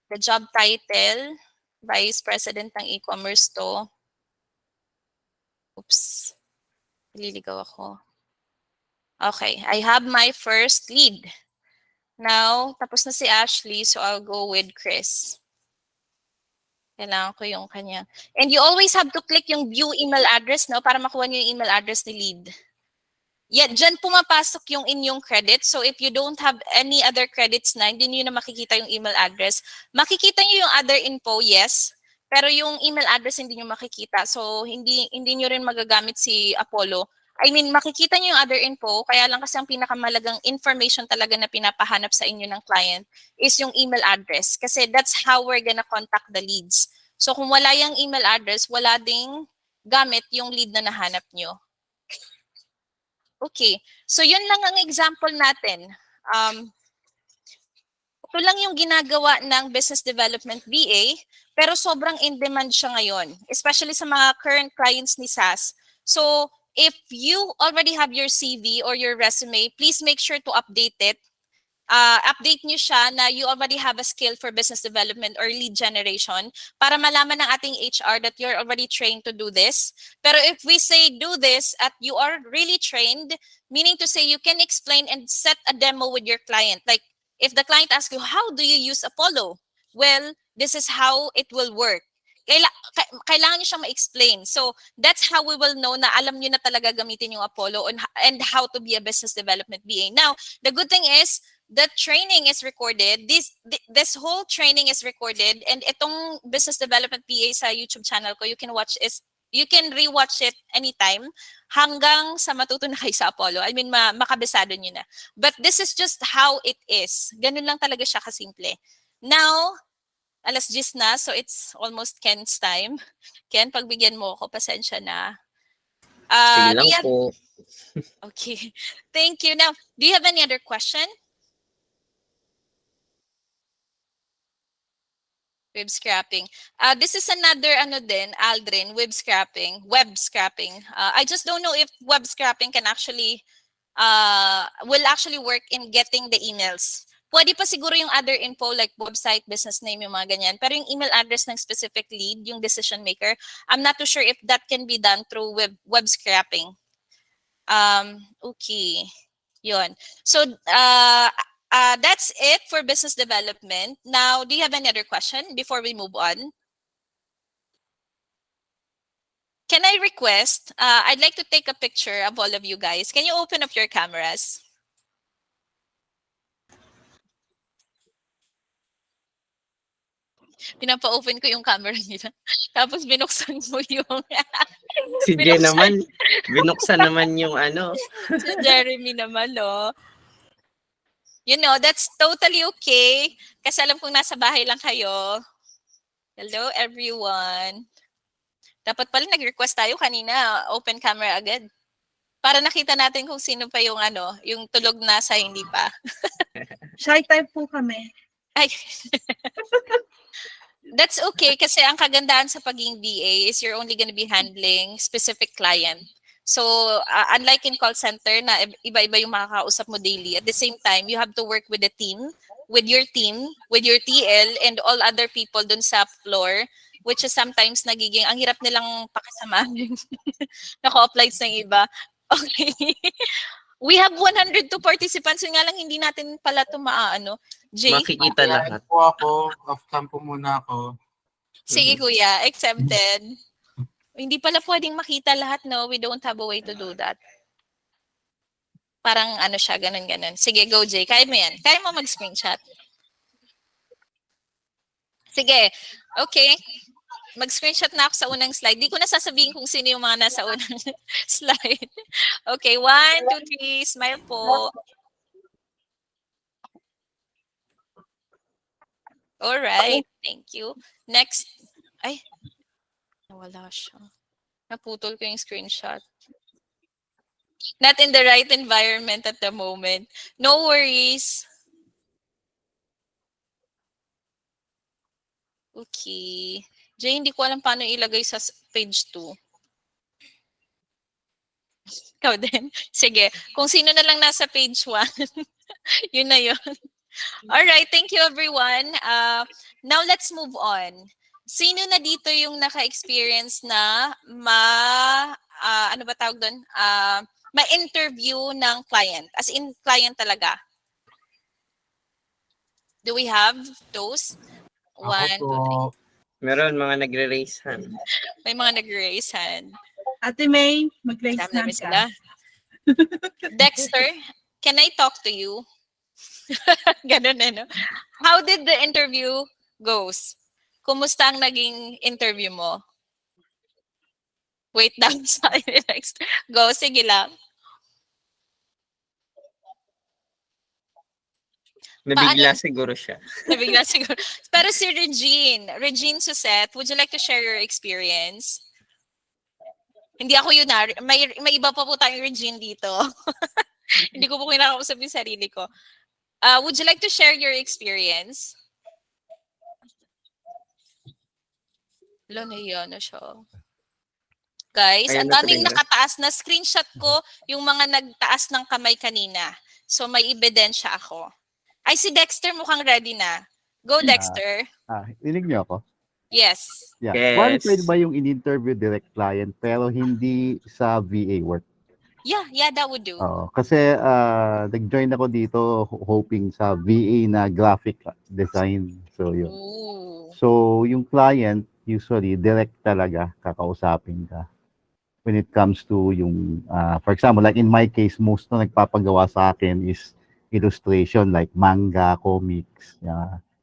the job title, Vice President ng e-commerce to. Oops. Liligaw ako. Okay, I have my first lead. Now, tapos na si Ashley, so I'll go with Chris. Kailangan ko yung kanya. And you always have to click yung view email address, no? Para makuha niyo yung email address ni lead. Yeah, dyan pumapasok yung inyong credits. So if you don't have any other credits na, hindi niyo na makikita yung email address. Makikita niyo yung other info, yes. Pero yung email address hindi niyo makikita. So hindi niyo rin magagamit si Apollo. I mean, makikita niyo yung other info, kaya lang kasi ang pinakamalagang information talaga na pinapahanap sa inyo ng client is yung email address. Kasi that's how we're gonna contact the leads. So kung wala yung email address, wala ding gamit yung lead na nahanap niyo. Okay, so yun lang ang example natin. Ito lang yung ginagawa ng Business Development BA, pero sobrang in-demand siya ngayon, especially sa mga current clients ni SAS. So, if you already have your CV or your resume, please make sure to update it. Update nyo siya na you already have a skill for business development or lead generation para malaman ng ating HR that you're already trained to do this. Pero if we say do this at you are really trained, meaning to say you can explain and set a demo with your client. Like if the client asks you, how do you use Apollo? Well, this is how it will work. Kailangan nyo siyang ma-explain. So, that's how we will know na alam nyo na talaga gamitin yung Apollo and how to be a business development BA. Now, the good thing is, the training is recorded. This whole training is recorded, and itong business development PA sa YouTube channel ko, you can rewatch it anytime hanggang sa matuto na kayo sa Apollo. I mean, makabisado nyo na. But this is just how it is. Ganun lang talaga siya kasimple. Now, 10:00 na, so it's almost Ken's time. Ken, pagbigyan mo ako, pasensya na. Sige lang po. Okay. Thank you. Now, do you have any other question? Web scrapping. This is another Aldrin, web scrapping. I just don't know if web scrapping can actually will actually work in getting the emails. Pwede pa siguro yung other info like website, business name, yung mga ganyan. Pero yung email address ng specific lead, yung decision maker, I'm not too sure if that can be done through web scrapping. Okay. Yun. So, that's it for business development. Now, do you have any other question before we move on? Can I request, I'd like to take a picture of all of you guys. Can you open up your cameras? Pinapa-open ko yung camera nila. Tapos binuksan mo yung... Si Jen naman, binuksan naman yung ano. Si Jeremy naman, no? You know, that's totally okay. Kasi alam kong nasa bahay lang kayo. Hello, everyone. Dapat pala nag-request tayo kanina, open camera agad. Para nakita natin kung sino pa yung yung tulog na sa hindi pa. Shy type po kami. Ay. That's okay kasi ang kagandahan sa pagiging VA is you're only gonna be handling specific client. So, unlike in call center na iba-iba yung makakausap mo daily, at the same time, you have to work with the team, with your TL, and all other people dun sa floor, which is sometimes nagiging, ang hirap nilang pakisamahin. Naka-applied sa iba. Okay. We have 102 participants. Yun nga lang, hindi natin pala ito maaano. Jay? Makikita lahat. Po ako, off-cam po muna ako. Sige kuya, accepted. Hindi pala pwedeng makita lahat, no? We don't have a way to do that. Parang ano siya, ganun-ganun. Sige, go Jay. Kaya mo yan. Kaya mo mag-screenshot. Sige. Okay. Mag-screenshot na ako sa unang slide. Di ko na sasabihin kung sino yung mga nasa unang slide. Okay, 1, 2, 3. Smile po. Alright. Thank you. Next. Ay. Nawala siya. Naputol ko yung screenshot. Not in the right environment at the moment. No worries. Okay. Jay, hindi ko alam paano ilagay sa page 2. Ikaw din? Sige. Kung sino na lang nasa page 1, yun na yun. Alright, thank you everyone. Now let's move on. Sino na dito yung naka-experience na ano ba tawag doon? Ma-interview ng client. As in, client talaga. Do we have those? 1, 2, 3. Meron mga nagre-raise hand. May mga nag-raise hand. Ate May, mag-raise Dami hand sila. ka. Dexter, can I talk to you? Ganun no? How did the interview goes? Kumusta ang naging interview mo? Wait lang. Next. Go, sige lang. Nabigla siguro siya. Nabigla siguro. Pero si Regine Susette, would you like to share your experience? Hindi ako yun na. May iba pa po tayong Regine dito. Hindi ko po kinakausap yung sarili ko. Would you like to share your experience? Wala, nahiya na siya. Guys, Ayan ang na daming talaga. nakataas na screenshot ko yung mga nagtaas ng kamay kanina. So may ebidensya ako. Ay, si Dexter mukhang ready na. Go, Dexter. Rinig niyo ako? Yes. Yeah. Yes. Qualified ba yung in-interview direct client pero hindi sa VA work? Yeah, that would do. Kasi nag-join ako dito hoping sa VA na graphic design. So yun. Ooh. So yung client usually direct talaga kakausapin ka. When it comes to yung for example like in my case most na nagpapagawa sa akin is illustration like manga, comics,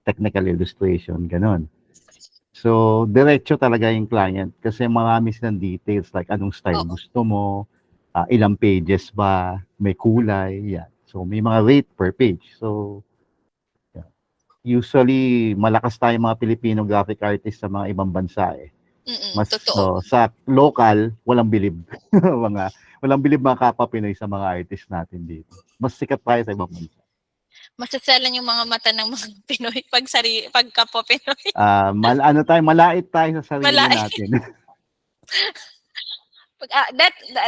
technical illustration, ganun. So, diretso talaga yung client kasi marami silang details like anong style gusto mo, ilang pages ba, may kulay, yan. So, may mga rate per page. So, usually, malakas tayo mga Filipino graphic artists sa mga ibang bansa eh. Mas sa local, walang bilib. Walang bilib mga kapwa Pinoy sa mga artist natin dito. Mas sikat tayo sa ibang bansa. Masasalan yung mga mata ng mga Pinoy pag kapwa Pinoy. Malait tayo sa sarili natin.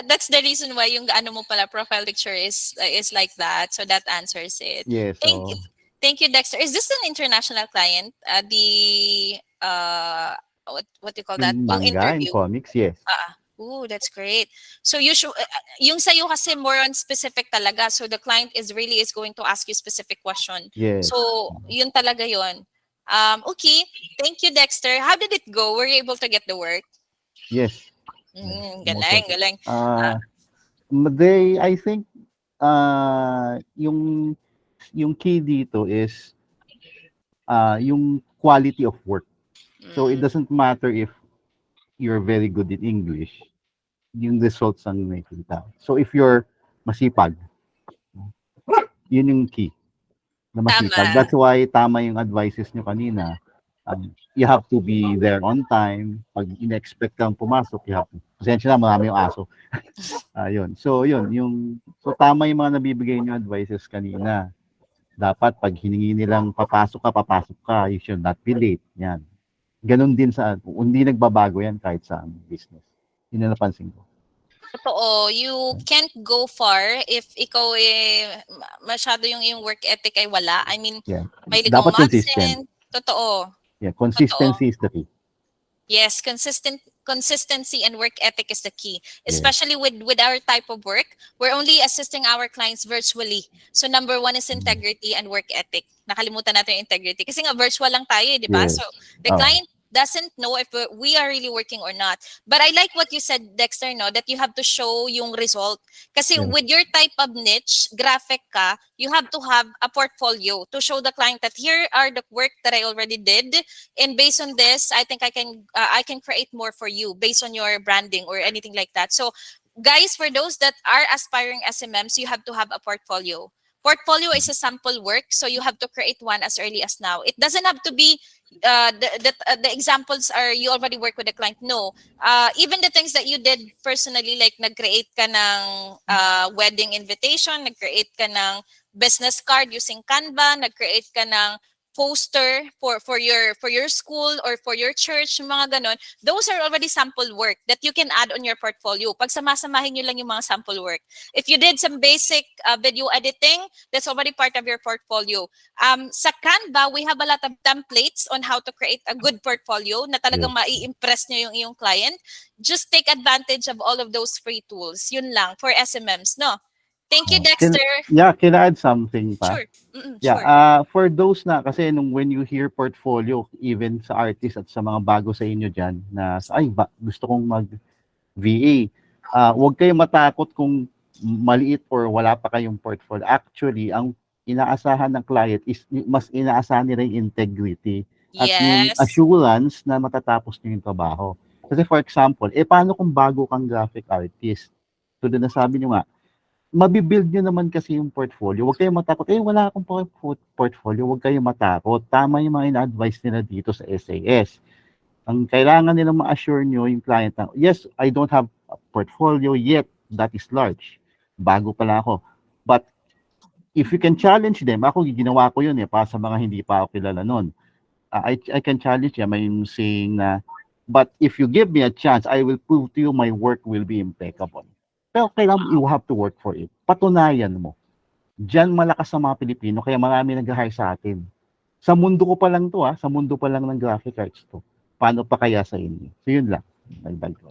That's the reason why yung ano mo pala profile picture is like that. So that answers it. Yes. Thank you, Dexter. Is this an international client? What do you call that? Manga and comics, yes. Oh, that's great. So yung sa'yo kasi more on specific talaga. So the client is going to ask you specific question. Yes. So yun talaga yun. Okay. Thank you, Dexter. How did it go? Were you able to get the work? Yes. Galing. I think yung key dito is yung quality of work. So it doesn't matter if you're very good in English, yung results ang nakikita. So if you're masipag, yun yung key. Na masipag. Tama. That's why tama yung advices nyo kanina. You have to be there on time. Pag in-expect kang pumasok, you have to. Pasensya na, marami yung aso. Yun. So so tama yung mga nabibigay nyo advices kanina. Dapat pag hiningi nilang papasok ka, you should not be late. Yan. Ganon din sa, hindi nagbabago yan kahit sa business. Yun ang napansin ko. Totoo, you can't go far if ikaw masyado yung work ethic ay wala. I mean, Yeah. mahilig kang Dapat consistent. umabsent. Totoo. Yeah, Totoo. consistency is the key. Yes, consistency and work ethic is the key, Yes. especially with our type of work. We're only assisting our clients virtually. So number one is integrity and work ethic. Nakalimutan natin yung integrity kasi nga virtual lang tayo, di ba? Yes. So the client doesn't know if we are really working or not. But I like what you said, Dexter, no, that you have to show yung result. Kasi Yes. with your type of niche, graphic ka, you have to have a portfolio to show the client that here are the work that I already did, and based on this, I think I can create more for you based on your branding or anything like that. So, guys, for those that are aspiring SMMs, you have to have a portfolio. Portfolio is a sample work, so you have to create one as early as now. It doesn't have to be the examples are you already work with the client. No, even the things that you did personally, like nag-create ka ng wedding invitation, nag-create ka ng business card using Canva, nag-create ka ng poster for your school or for your church, mga ganon. Those are already sample work that you can add on your portfolio. Pag samasamahin nyo lang yung mga sample work. If you did some basic video editing, that's already part of your portfolio. Sa Canva, we have a lot of templates on how to create a good portfolio na talagang mai-impress nyo yung iyong client. Just take advantage of all of those free tools. Yun lang for SMMs, no? Thank you, Dexter. Can I add something pa? Sure. Yeah, Sure. for those na, kasi when you hear portfolio, even sa artist at sa mga bago sa inyo dyan, na, gusto kong mag-VA, huwag kayong matakot kung maliit or wala pa kayong portfolio. Actually, ang inaasahan ng client is, mas inaasahan nila yung integrity at yung assurance na matatapos nyo yung trabaho. Kasi for example, paano kung bago kang graphic artist? Tulad na sabi nyo nga, mabibuild nyo naman kasi yung portfolio. Huwag kayong matakot. Wala akong portfolio. Huwag kayong matakot. Tama yung mga ina-advise nila dito sa SAS. Ang kailangan nila ma-assure nyo yung client na, yes, I don't have a portfolio yet that is large. Bago pala ako. But if you can challenge them, ako ginawa ko yun para sa mga hindi pa ako kilala nun. I can challenge them. I'm saying na, but if you give me a chance, I will prove to you my work will be impeccable. Pero kailangan you have to work for it. Patunayan mo. Diyan malakas sa mga Pilipino, kaya marami nag-hire sa atin. Sa mundo ko pa lang to, sa mundo pa lang ng graphic arts to. Paano pa kaya sa inyo? So yun lang.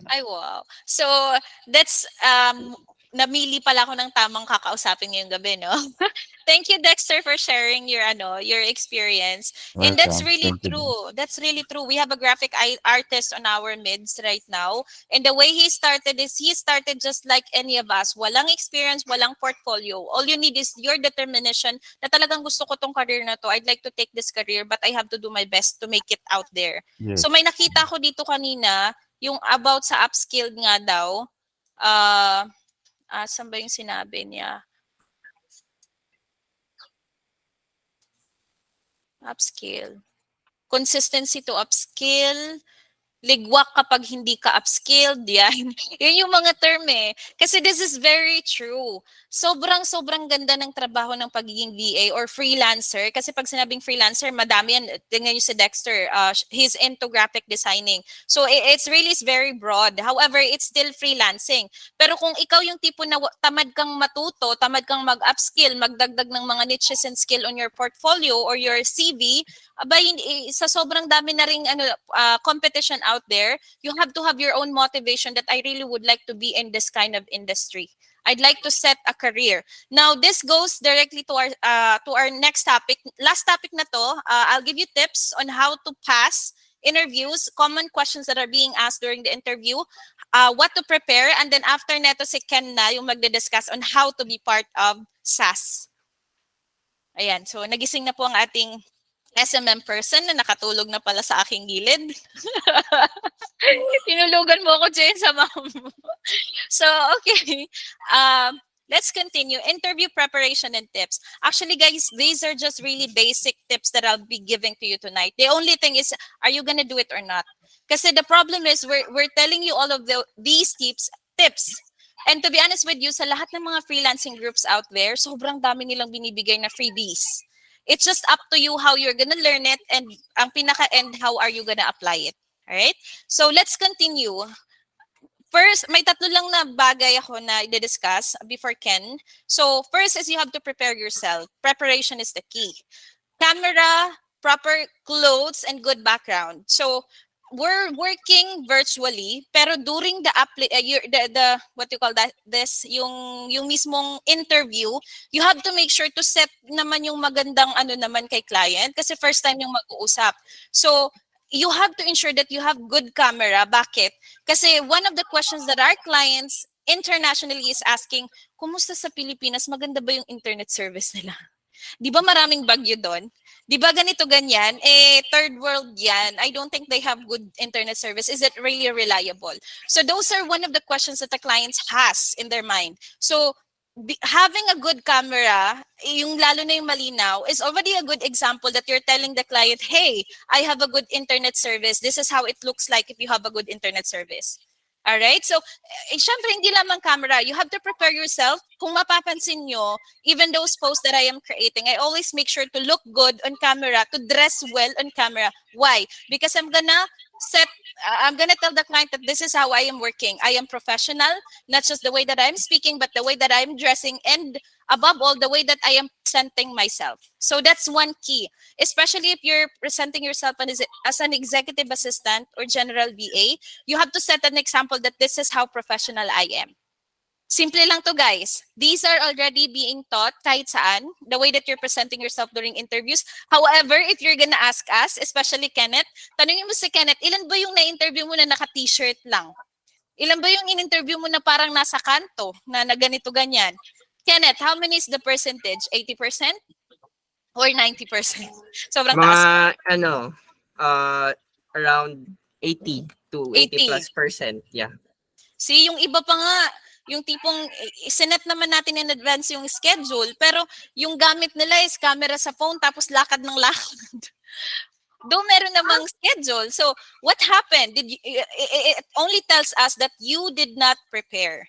Ay, wow. So, that's, namili pala ako ng tamang kakausapin ngayong gabi, no? Thank you, Dexter, for sharing your experience. And that's really true. That's really true. We have a graphic artist on our midst right now. And the way he started just like any of us. Walang experience, walang portfolio. All you need is your determination na talagang gusto ko tong career na to. I'd like to take this career, but I have to do my best to make it out there. Yes. So may nakita ko dito kanina, yung about sa upskilled nga daw. Saan ba yung sinabi niya? Upskill. Consistency to upskill. Ligwak kapag hindi ka upskilled. Yan. Yun yung mga term eh. Kasi this is very true. Sobrang ganda ng trabaho ng pagiging VA or freelancer. Kasi pag sinabing freelancer, madami yan. Tingnan nyo si Dexter. He's into graphic designing. So it's really very broad. However, it's still freelancing. Pero kung ikaw yung tipo na tamad kang matuto, tamad kang mag-upskill, magdagdag ng mga niches and skill on your portfolio or your CV, sa sobrang dami na ring competition out there, you have to have your own motivation that I really would like to be in this kind of industry. I'd like to set a career. Now, this goes directly to our next topic. Last topic na to, I'll give you tips on how to pass interviews, common questions that are being asked during the interview, what to prepare, and then after neto si Ken na yung magde-discuss on how to be part of SAS. Ayan, so nagising na po ang ating SMM person na nakatulog na pala sa aking gilid. Tinulugan mo ako dyan sa mom. So, okay. Let's continue. Interview preparation and tips. Actually, guys, these are just really basic tips that I'll be giving to you tonight. The only thing is, are you gonna do it or not? Kasi the problem is, we're telling you all of these tips. And to be honest with you, sa lahat ng mga freelancing groups out there, sobrang dami nilang binibigay na freebies. It's just up to you how you're gonna learn it, and ang pinaka-end, how are you gonna apply it. Alright? So let's continue. First, may tatlo lang na bagay ako na i-discuss before Ken. So first is you have to prepare yourself. Preparation is the key. Camera, proper clothes, and good background. So we're working virtually, pero during the what you call that, this yung mismong interview, you have to make sure to set naman yung magandang ano naman kay client kasi first time yung mag-uusap. So you have to ensure that you have good camera. Bakit? Kasi one of the questions that our clients internationally is asking, kumusta sa Pilipinas? Maganda ba yung internet service nila? Di ba maraming bagyo doon? Di ba ganito ganyan? Third world yan. I don't think they have good internet service. Is it really reliable? So those are one of the questions that the clients has in their mind. So having a good camera, yung lalo na yung malinaw, is already a good example that you're telling the client, hey, I have a good internet service. This is how it looks like if you have a good internet service. Alright? So, syempre, hindi lamang camera. You have to prepare yourself. Kung mapapansin nyo, even those posts that I am creating, I always make sure to look good on camera, to dress well on camera. Why? Because I'm gonna tell the client that this is how I am working. I am professional, not just the way that I'm speaking, but the way that I'm dressing, and above all, the way that I am presenting myself. So that's one key, especially if you're presenting yourself as an executive assistant or general VA, you have to set an example that this is how professional I am. Simple lang to, guys. These are already being taught kahit saan, the way that you're presenting yourself during interviews. However, if you're gonna ask us, especially Kenneth, tanungin mo si Kenneth, ilan ba yung na-interview mo na naka-t-shirt lang? Ilan ba yung in-interview mo na parang nasa kanto, na ganito ganyan? Kenneth, how many is the percentage? 80% or 90%? Sobrang taas. Around 80 to 80+%. Yeah. See, yung iba pa nga, yung tipong sinet naman natin in advance yung schedule, pero yung gamit nila is camera sa phone tapos lakad ng lakad. Though meron namang schedule. So what happened? It only tells us that you did not prepare.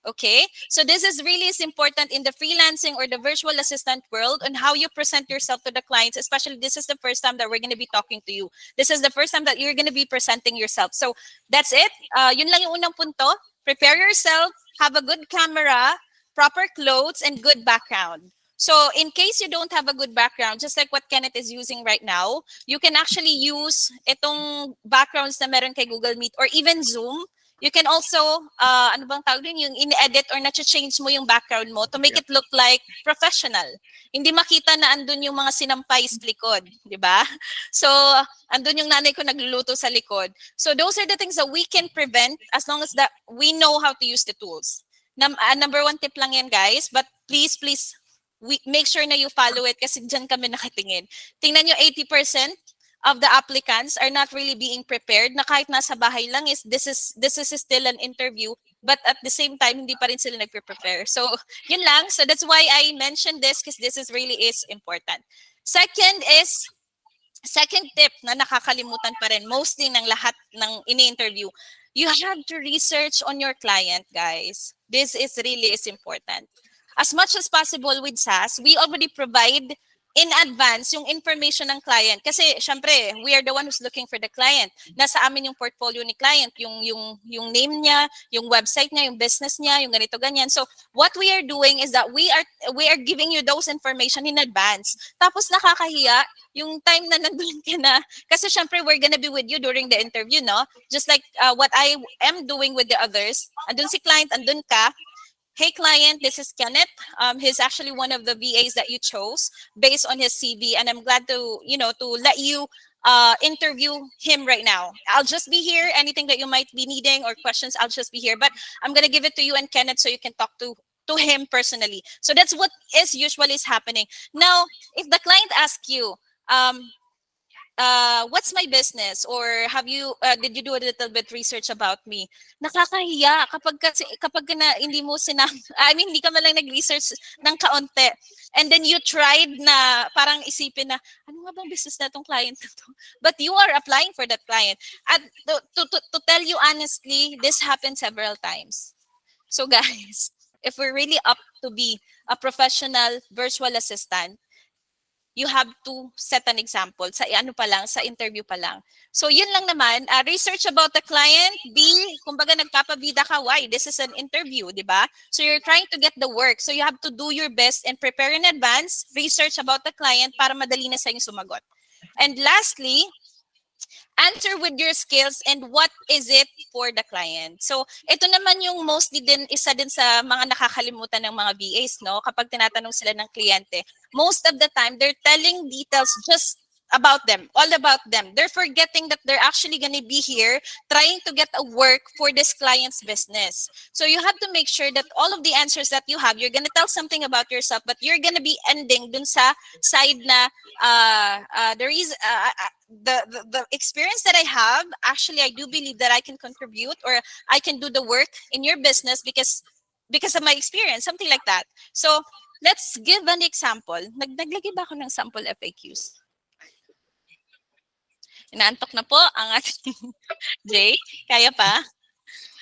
Okay? So this is really important in the freelancing or the virtual assistant world on how you present yourself to the clients, especially this is the first time that we're going to be talking to you. This is the first time that you're going to be presenting yourself. So that's it. Yun lang yung unang punto. Prepare yourself, have a good camera, proper clothes, and good background. So in case you don't have a good background, just like what Kenneth is using right now, you can actually use itong backgrounds na meron kay Google Meet or even Zoom. You can also, ano bang tawag din, yung in-edit or na-change mo yung background mo to make it look like professional. Hindi makita na andun yung mga sinampay sa likod, di ba? So, andun yung nanay ko nagluluto sa likod. So, those are the things that we can prevent as long as that we know how to use the tools. Number one tip lang yan, guys. But please, make sure na you follow it kasi dyan kami nakatingin. Tingnan nyo, 80% of the applicants are not really being prepared na kahit nasa bahay lang is this is still an interview, but at the same time hindi pa rin sila nagpe-prepare. So yun lang. So that's why I mentioned this because this is really important. Second tip na nakakalimutan pa rin mostly ng lahat ng ini-interview, you have to research on your client, guys. This is really important. As much as possible with SAS, we already provide in advance yung information ng client. Kasi, syempre, we are the one who's looking for the client. Nasa amin yung portfolio ni client, yung name niya, yung website niya, yung business niya, yung ganito, ganyan. So, what we are doing is that we are giving you those information in advance. Tapos, nakakahiya, yung time na nandun ka na. Kasi, syempre, we're gonna be with you during the interview, no? Just like what I am doing with the others. Andun si client, andun ka. Hey client, this is Kenneth. He's actually one of the VAs that you chose based on his CV, and I'm glad to let you interview him right now. I'll just be here. Anything that you might be needing or questions, I'll just be here. But I'm gonna give it to you and Kenneth so you can talk to him personally. So that's what is usually happening. Now, if the client asks you, what's my business, or did you do a little bit research about me? Nakakahiya kapag na hindi mo hindi ka man lang nag-research ng kaunti. And then you tried na parang isipin na, ano nga bang business na tong client na to? But you are applying for that client. At to tell you honestly, this happened several times. So guys, if we're really up to be a professional virtual assistant, you have to set an example sa ano pa lang, sa interview pa lang. So yun lang naman, research about the client. B, kumbaga nagpapabida ka, why? This is an interview, di ba? So you're trying to get the work. So you have to do your best and prepare in advance, research about the client para madali na sa inyo sumagot. And lastly, answer with your skills and what is it for the client. So, ito naman yung mostly din, isa din sa mga nakakalimutan ng mga VAs, no? Kapag tinatanong sila ng kliyente, most of the time, they're telling details just about them, all about them. They're forgetting that they're actually going to be here trying to get a work for this client's business. So you have to make sure that all of the answers that you have, you're going to tell something about yourself, but you're going to be ending dun sa side na the experience that I have, actually, I do believe that I can contribute or I can do the work in your business because of my experience, something like that. So let's give an example. Naglagay ba ako ng sample FAQs? Inaantok na po ang ating Jay. Kaya pa?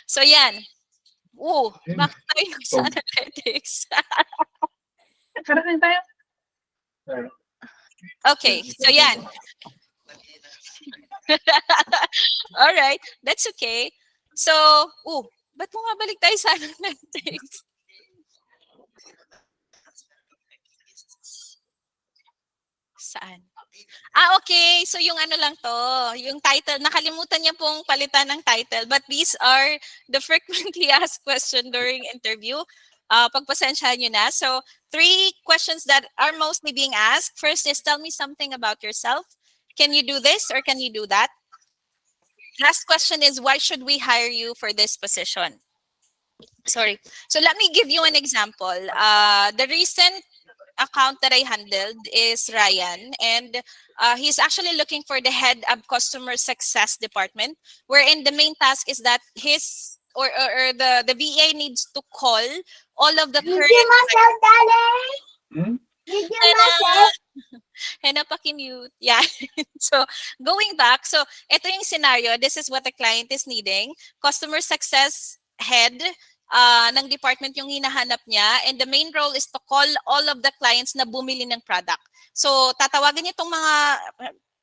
So yan. Bakit tayo sa analytics? Parating tayo. Okay, so yan. All right, that's okay. So, ba't bumabalik tayo sa analytics? Saan? Okay. So yung ano lang to, yung title, nakalimutan niya pong palitan ng title. But these are the frequently asked question during interview. Pagpasensyahan nyo na. So 3 questions that are mostly being asked. First is, tell me something about yourself. Can you do this or can you do that? Last question is, why should we hire you for this position? Sorry. So let me give you an example. The recent account that I handled is Ryan, and he's actually looking for the head of customer success department, wherein the main task is that his or the VA needs to call all of the current yeah. So going back, so ito yung scenario, this is what the client is needing. Customer success head ng department yung hinahanap niya, and the main role is to call all of the clients na bumili ng product. So tatawagan niya itong mga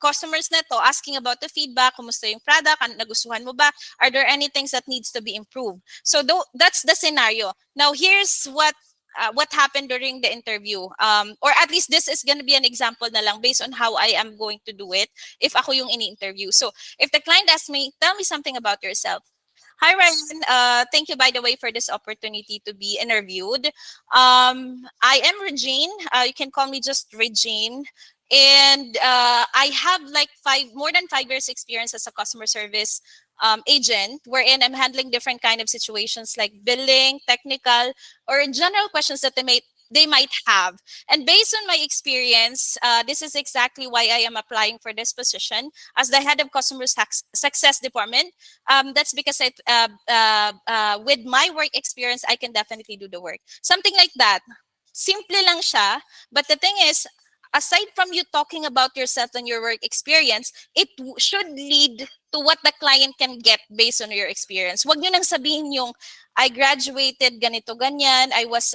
customers na to, asking about the feedback, kumusta yung product, nagustuhan mo ba, are there any things that needs to be improved? So that's the scenario. Now here's what happened during the interview, or at least this is going to be an example na lang based on how I am going to do it if ako yung ini-interview. So if the client asks me, tell me something about yourself. Hi Ryan, thank you by the way for this opportunity to be interviewed. I am Regine, you can call me just Regine. And I have like more than 5 years experience as a customer service agent, wherein I'm handling different kind of situations like billing, technical, or general questions that they might have. And based on my experience, this is exactly why I am applying for this position as the head of customer success department. That's because with my work experience, I can definitely do the work. Something like that. Simple lang siya. But the thing is, aside from you talking about yourself and your work experience, it should lead to what the client can get based on your experience. Wag nyo nang sabihin yung, I graduated ganito ganyan, I was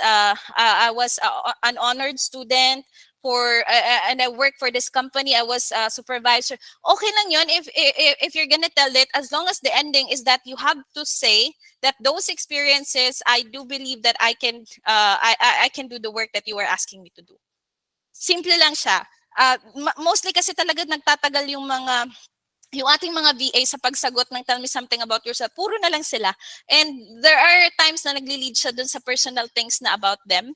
an honored student and I worked for this company, I was a supervisor. Okay lang yun if you're gonna tell it, as long as the ending is that you have to say that those experiences, I do believe that I can do the work that you are asking me to do. Simple lang siya. Mostly kasi talaga nagtatagal yung ating mga VA sa pagsagot ng tell me something about yourself. Puro na lang sila. And there are times na nagli-lead siya dun sa personal things na about them,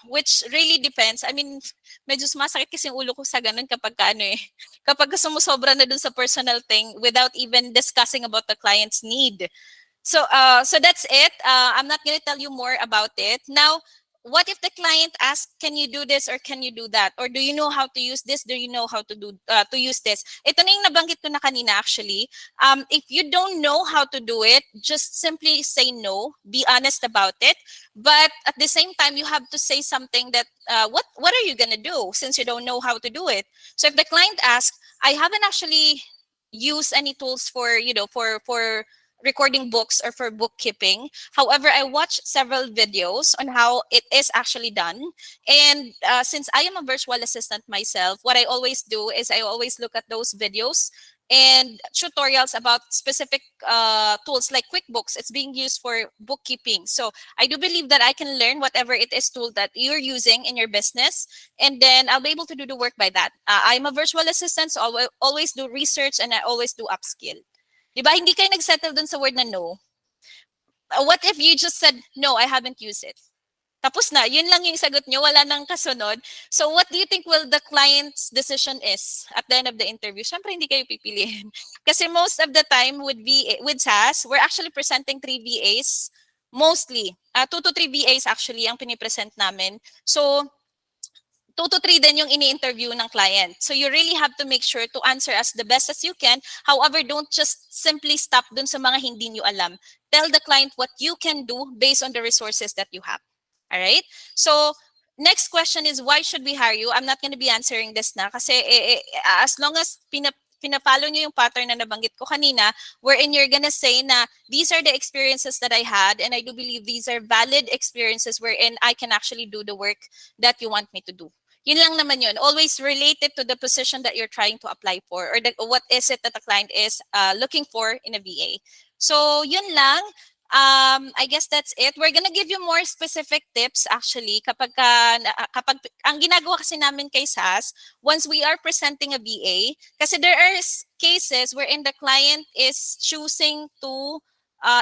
which really depends. I mean, medyo sumasakit kasi yung ulo ko sa ganun kapag kapag sumusobra na dun sa personal thing without even discussing about the client's need. So that's it. I'm not gonna tell you more about it. Now, what if the client asks, can you do this or can you do that? Or do you know how to use this? Do you know how to use this? Ito na yung nabanggit ko na kanina actually. If you don't know how to do it, just simply say no. Be honest about it. But at the same time, you have to say something that, what are you gonna do since you don't know how to do it? So if the client asks, I haven't actually used any tools for recording books or for bookkeeping. However, I watched several videos on how it is actually done. And since I am a virtual assistant myself, what I always do is I always look at those videos and tutorials about specific tools like QuickBooks. It's being used for bookkeeping. So I do believe that I can learn whatever it is tool that you're using in your business, and then I'll be able to do the work by that. I'm a virtual assistant, so I'll always do research and I always do upskill. Diba? Hindi kayo nagsettle dun sa word na no. What if you just said, no, I haven't used it? Tapos na, yun lang yung sagot nyo, wala nang kasunod. So what do you think will the client's decision is at the end of the interview? Siyempre, hindi kayo pipiliin. Kasi most of the time with SAS, we're actually presenting 3 VAs. Mostly, 2 to 3 VAs actually ang pinipresent namin. So, 2 to 3 din yung ini-interview ng client. So you really have to make sure to answer as the best as you can. However, don't just simply stop dun sa mga hindi nyo alam. Tell the client what you can do based on the resources that you have. All right? So next question is, why should we hire you? I'm not going to be answering this na kasi as long as pinapollow nyo yung pattern na nabanggit ko kanina, wherein you're gonna say na these are the experiences that I had and I do believe these are valid experiences wherein I can actually do the work that you want me to do. Yun lang naman yun. Always related to the position that you're trying to apply for, or what is it that the client is looking for in a VA. So yun lang. I guess that's it. We're gonna give you more specific tips actually kapag ang ginagawa kasi namin kay SAS, once we are presenting a VA, kasi there are cases wherein the client is choosing to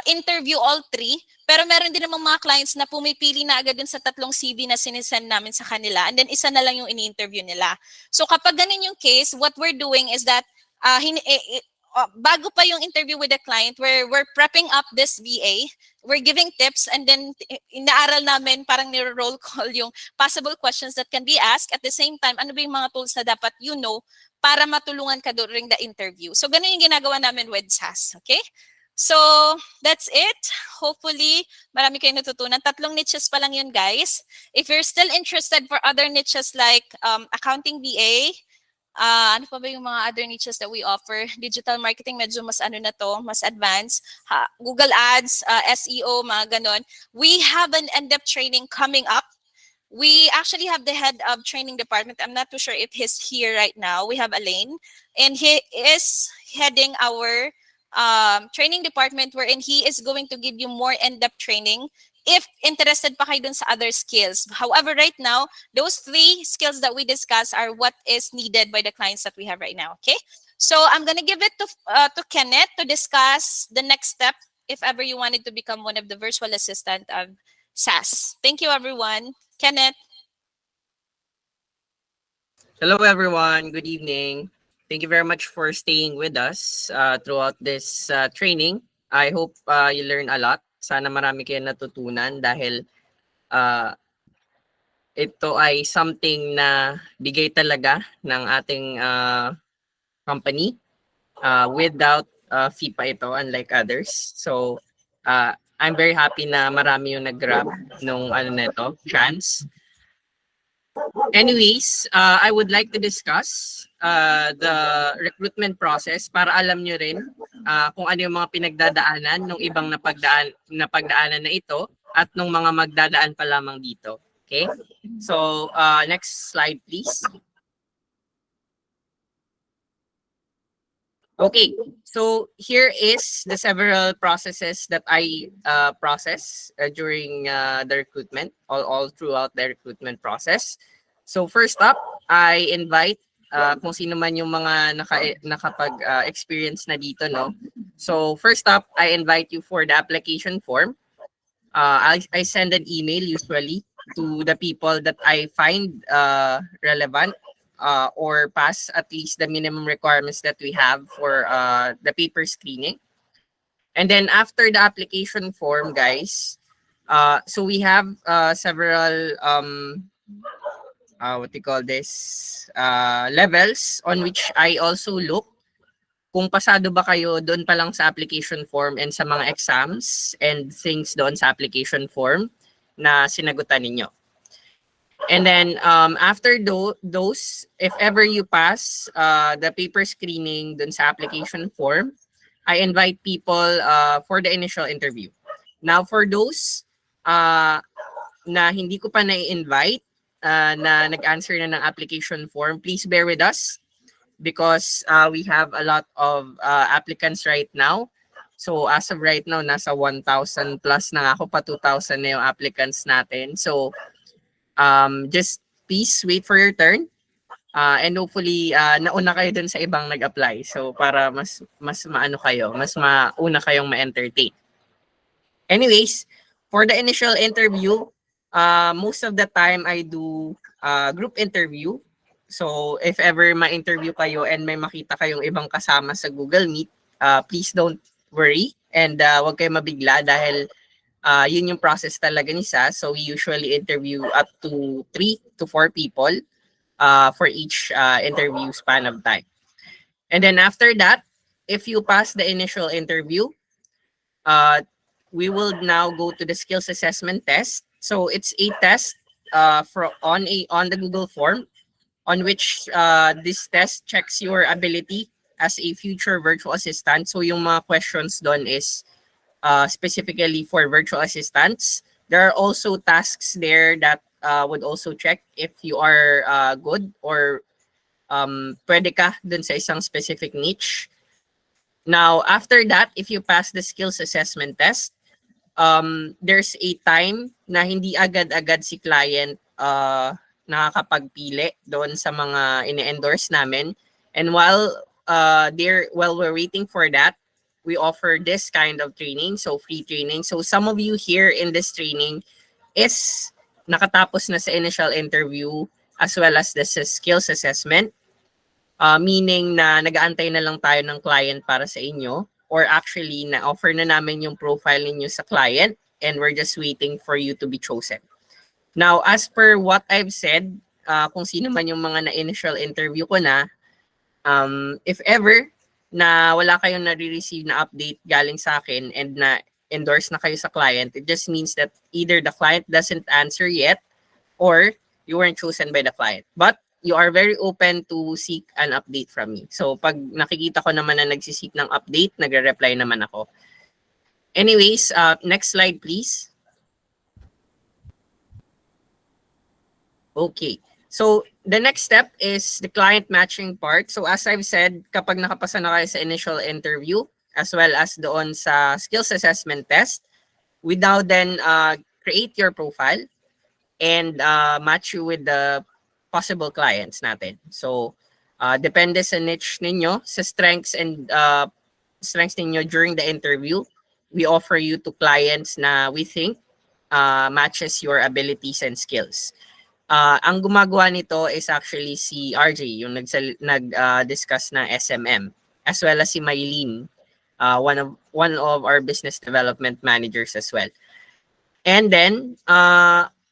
interview all 3, pero meron din namang mga clients na pumipili na agad dun sa 3 CV na sinisend namin sa kanila, and then isa na lang yung ini-interview nila. So kapag ganun yung case, what we're doing is that bago pa yung interview with the client, we're prepping up this VA, we're giving tips, and then inaaral namin, parang niro-roll call yung possible questions that can be asked. At the same time, ano ba yung mga tools na dapat you know para matulungan ka during the interview. So ganun yung ginagawa namin with SAS, okay? So that's it. Hopefully, marami kayong natutunan. 3 niches pa lang yun, guys. If you're still interested for other niches like accounting VA, ano pa ba yung mga other niches that we offer? Digital marketing, medyo mas ano na to, mas advanced. Google Ads, SEO, mga ganon. We have an in-depth training coming up. We actually have the head of training department. I'm not too sure if he's here right now. We have Elaine, and he is heading our training department, wherein he is going to give you more in-depth training if interested pa kayo dun sa other skills. However, right now, those 3 skills that we discussed are what is needed by the clients that we have right now, okay? So I'm gonna give it to Kenneth to discuss the next step if ever you wanted to become one of the virtual assistant of SAS. Thank you, everyone. Kenneth. Hello everyone, good evening. Thank you very much for staying with us throughout this training. I hope you learn a lot. Sana marami kayo natutunan dahil ito ay something na bigay talaga ng ating company without fee pa ito, unlike others. So I'm very happy na marami yung nag-grab nung chance. Anyways, I would like to discuss the recruitment process para alam nyo rin kung ano yung mga pinagdadaanan ng ibang napagdaanan na ito at ng mga magdadaan pa lamang dito. Okay? So, next slide please. Okay, so here is the several processes that I process during the recruitment, all throughout the recruitment process. So first up, I invite kung sino man yung mga nakapag-experience na dito, no? So first up, I invite you for the application form. I send an email usually to the people that I find relevant or pass at least the minimum requirements that we have for the paper screening. And then after the application form, guys, so we have several what do you call this, levels on which I also look kung pasado ba kayo doon pa lang sa application form and sa mga exams and things doon sa application form na sinagutan ninyo. And then after those, if ever you pass the paper screening dun sa application form, I invite people for the initial interview. Now, for those na hindi ko pa na-invite, na nag-answer na ng application form, please bear with us because we have a lot of applicants right now. So as of right now, nasa 1,000 plus na nga ako, pa 2,000 na yung applicants natin. So just please wait for your turn. And hopefully, nauna kayo dun sa ibang nag-apply. So para mas maano kayo, mas mauna kayong ma-entertain. Anyways, for the initial interview, most of the time I do group interview. So if ever ma-interview kayo and may makita kayong ibang kasama sa Google Meet, please don't worry and wag kayo mabigla dahil yun yung process talaga ni SAS. So we usually interview up to 3 to 4 people for each interview span of time. And then after that, if you pass the initial interview, we will now go to the skills assessment test. So it's a test on the Google form on which this test checks your ability as a future virtual assistant. So yung mga questions doon is specifically for virtual assistants. There are also tasks there that would also check if you are good or pwede ka dun sa isang specific niche. Now, after that, if you pass the skills assessment test, there's a time na hindi agad-agad si client nakakapagpili doon sa mga ine-endorse namin. And while we're waiting for that, we offer this kind of training, so free training. So some of you here in this training is nakatapos na sa initial interview as well as the skills assessment. Meaning na nag-aantay na lang tayo ng client para sa inyo or actually na-offer na namin yung profile ninyo sa client and we're just waiting for you to be chosen. Now, as per what I've said, kung sino man yung mga na-initial interview ko na, if ever na wala kayong nare-receive na update galing sa akin and na endorse na kayo sa client, it just means that either the client doesn't answer yet or you weren't chosen by the client. But you are very open to seek an update from me. So pag nakikita ko naman na nagsisik ng update, nagre-reply naman ako. Anyways, next slide please. Okay. So the next step is the client matching part. So as I've said, kapag nakapasa na kayo sa initial interview as well as doon sa skills assessment test, we now then create your profile and match you with the possible clients natin. So depende sa niche ninyo, sa strengths and strengths ninyo during the interview, we offer you to clients na we think matches your abilities and skills. Ang gumagawa nito is actually si RJ, yung nag-discuss ng SMM, as well as si Maylene, one of our business development managers as well. And then,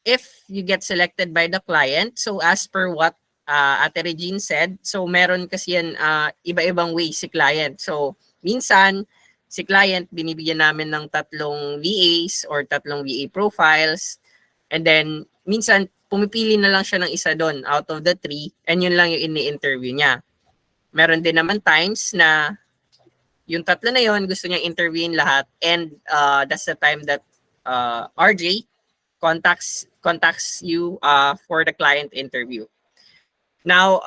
if you get selected by the client, so as per what Ate Regine said, so meron kasi yan iba-ibang ways si client. So minsan, si client binibigyan namin ng 3 VAs or 3 VA profiles. And then minsan, pumipili na lang siya ng isa doon out of the 3 and yun lang yung ini-interview niya. Meron din naman times na yung 3 na yun, gusto niya interviewin lahat and that's the time that RJ contacts you for the client interview. Now,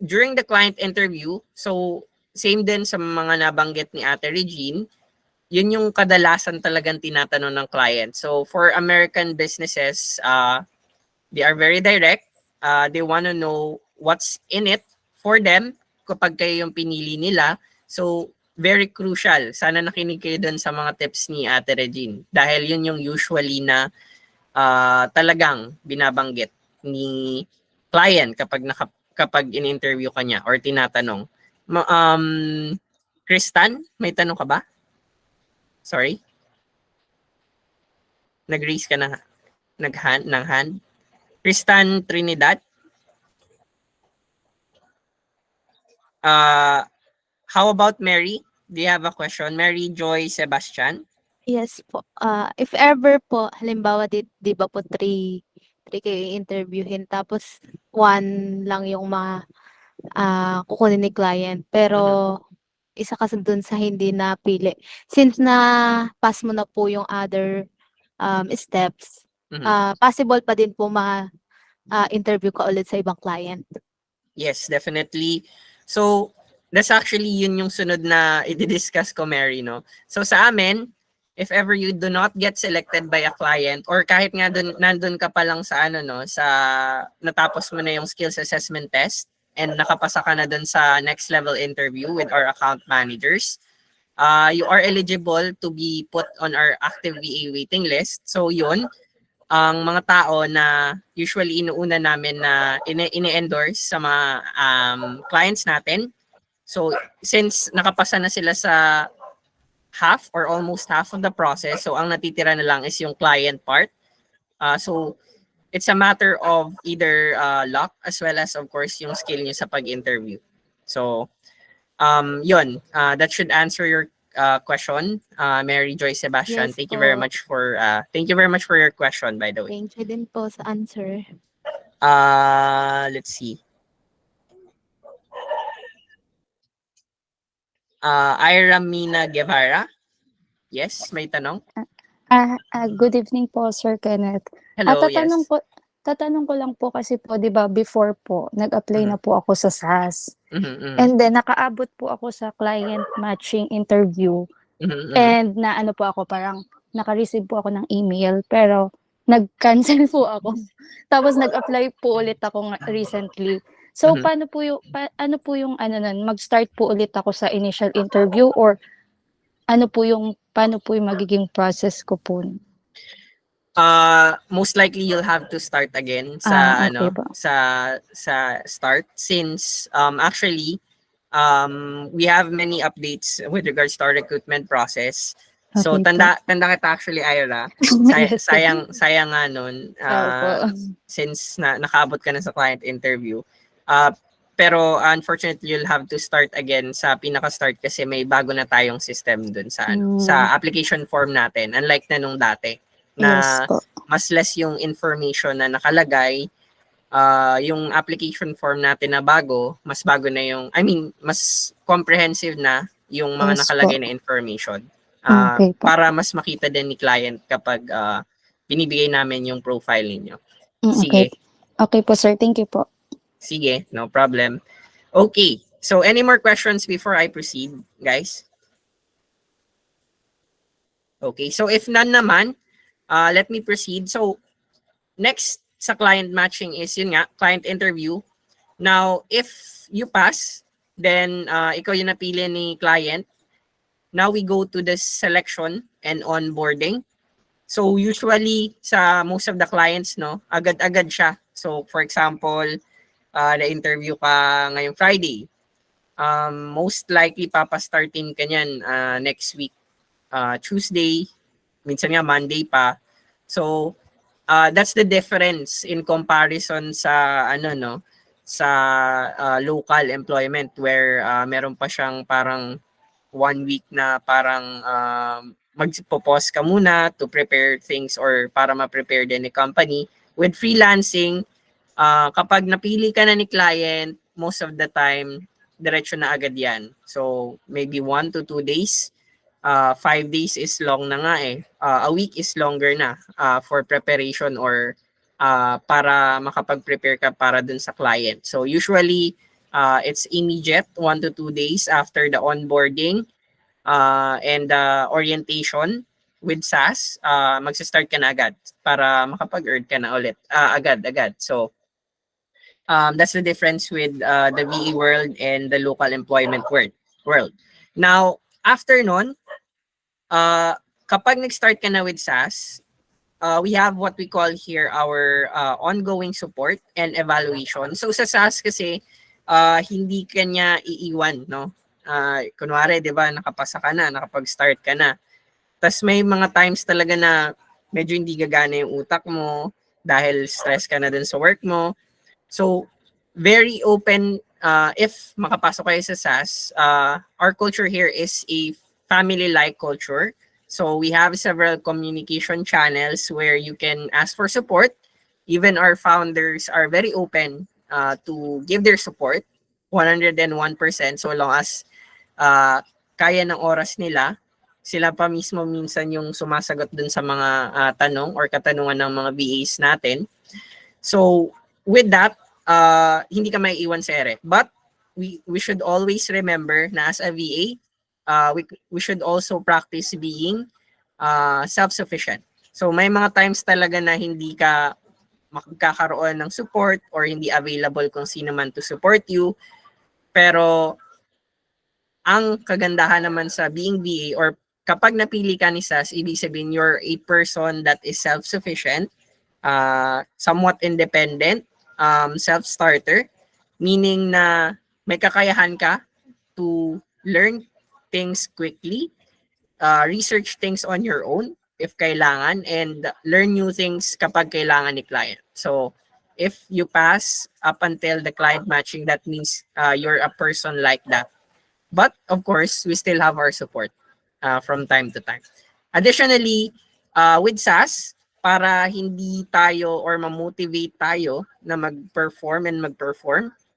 during the client interview, so same din sa mga nabanggit ni Ate Regine, yun yung kadalasan talagang tinatanong ng client. So for American businesses, they are very direct. They want to know what's in it for them kapag kayo yung pinili nila. So very crucial. Sana nakinig kayo dun sa mga tips ni Ate Regine. Dahil yun yung usually na talagang binabanggit ni client kapag in-interview ka niya or tinatanong. Kristan, may tanong ka ba? Sorry? Nag-raise ka na ng hand? Kristan Trinidad? How about Mary? Do you have a question? Mary Joy Sebastian? Yes po. If ever po, halimbawa di ba po 3 kayo interviewin tapos 1 lang yung kukunin ni client. Pero isa ka dun sa hindi napili. Since na-pass mo na po yung other steps, possible pa din po interview ka ulit sa ibang client. Yes, definitely. So, that's actually yun yung sunod na i-discuss ko, Mary, no? So, sa amin, if ever you do not get selected by a client or kahit nga nandun ka pa lang sa sa natapos mo na yung skills assessment test and nakapasa ka na dun sa next level interview with our account managers, you are eligible to be put on our active VA waiting list. So, yun, ang mga tao na usually inuuna namin na ini-endorse sa mga clients natin. So, since nakapasa na sila sa half or almost half of the process, so ang natitira na lang is yung client part. So, it's a matter of either luck as well as, of course, yung skill nyo sa pag-interview. So, yun, that should answer your question, Mary Joy Sebastian. Yes Thank you very po. much for your question, by the way. Thank you din po sa answer. Let's see. Ira Mina Guevara. Yes, may tanong. Good evening po, Sir Kenneth. Hello, yes. Tatanong ko lang po kasi po, di ba, before po, nag-apply na po ako sa SAS. Mhm. And then, nakaabot po ako sa client matching interview. Mhm. And na ano po ako, parang naka-receive po ako ng email, pero nag-cancel po ako. Tapos nag-apply po ulit ako recently. So, Mhm. ano po yung nun, mag-start po ulit ako sa initial interview or paano po yung magiging process ko po? Most likely you'll have to start again sa Okay po. sa start since actually we have many updates with regards to our recruitment process. So Okay po. tanda kita actually, Ira. Yes po. Sayang nga nun Opo. since nakaabot ka na sa client interview. Pero unfortunately you'll have to start again sa pinaka-start kasi may bago na tayong system dun sa sa application form natin, unlike na nung dati na Yes po. mas less yung information na nakalagay. Yung application form natin na mas bago na yung, mas comprehensive na yung mga Yes nakalagay po. na information. Okay po. Para mas makita din ni client kapag binibigay namin yung profile ninyo. Okay. Sige. Okay po, sir. Thank you po. Sige, no problem. Okay. So, any more questions before I proceed, guys? Okay. So, if none naman, let me proceed. So, next sa client matching is yun nga, client interview. Now, if you pass, then ikaw yung napili ni client. Now we go to the selection and onboarding. So usually sa most of the clients, no, agad-agad siya. So for example, na-interview ka ngayong Friday. Most likely papastartin ka niyan next week, Tuesday, minsan nga Monday pa. So that's the difference in comparison sa sa local employment where meron pa siyang parang 1 week na parang magpo-pause ka muna to prepare things or para ma-prepare din ni company. With freelancing, kapag napili ka na ni client, most of the time, diretso na agad yan. So, maybe 1 to 2 days. 5 days is long na nga eh. A week is longer na for preparation or para makapag-prepare ka para dun sa client. So, usually, it's immediate, 1 to 2 days after the onboarding and orientation with SAS, magsa-start ka na agad para makapag-earn ka na ulit agad-agad. So, that's the difference with the VE world and the local employment world. Now, after nun, kapag nag-start ka na with SAS, we have what we call here our ongoing support and evaluation. So sa SAS kasi, hindi ka niya iiwan, no? Kunwari, di ba, nakapasa ka na, nakapag-start ka na. Tapos may mga times talaga na medyo hindi gagana yung utak mo dahil stress ka na dun sa work mo. So, very open if makapasok kayo sa SAS. Our culture here is a family-like culture. So, we have several communication channels where you can ask for support. Even our founders are very open to give their support, 101%, so long as kaya ng oras nila. Sila pa mismo minsan yung sumasagot dun sa mga tanong or katanungan ng mga VAs natin. So, with that, hindi ka maiiwan sa ere. But, we should always remember na as a VA, we should also practice being self-sufficient. So, may mga times talaga na hindi ka makakaroon ng support or hindi available kung sino man to support you. Pero, ang kagandahan naman sa being VA or kapag napili ka ni SAS, ibig sabihin you're a person that is self-sufficient, somewhat independent, self-starter, meaning na may kakayahan ka to learn things quickly, research things on your own if kailangan, and learn new things kapag kailangan ni client. So, if you pass up until the client matching, that means you're a person like that. But, of course, we still have our support from time to time. Additionally, with SAS, para hindi tayo or ma-motivate tayo na mag-perform,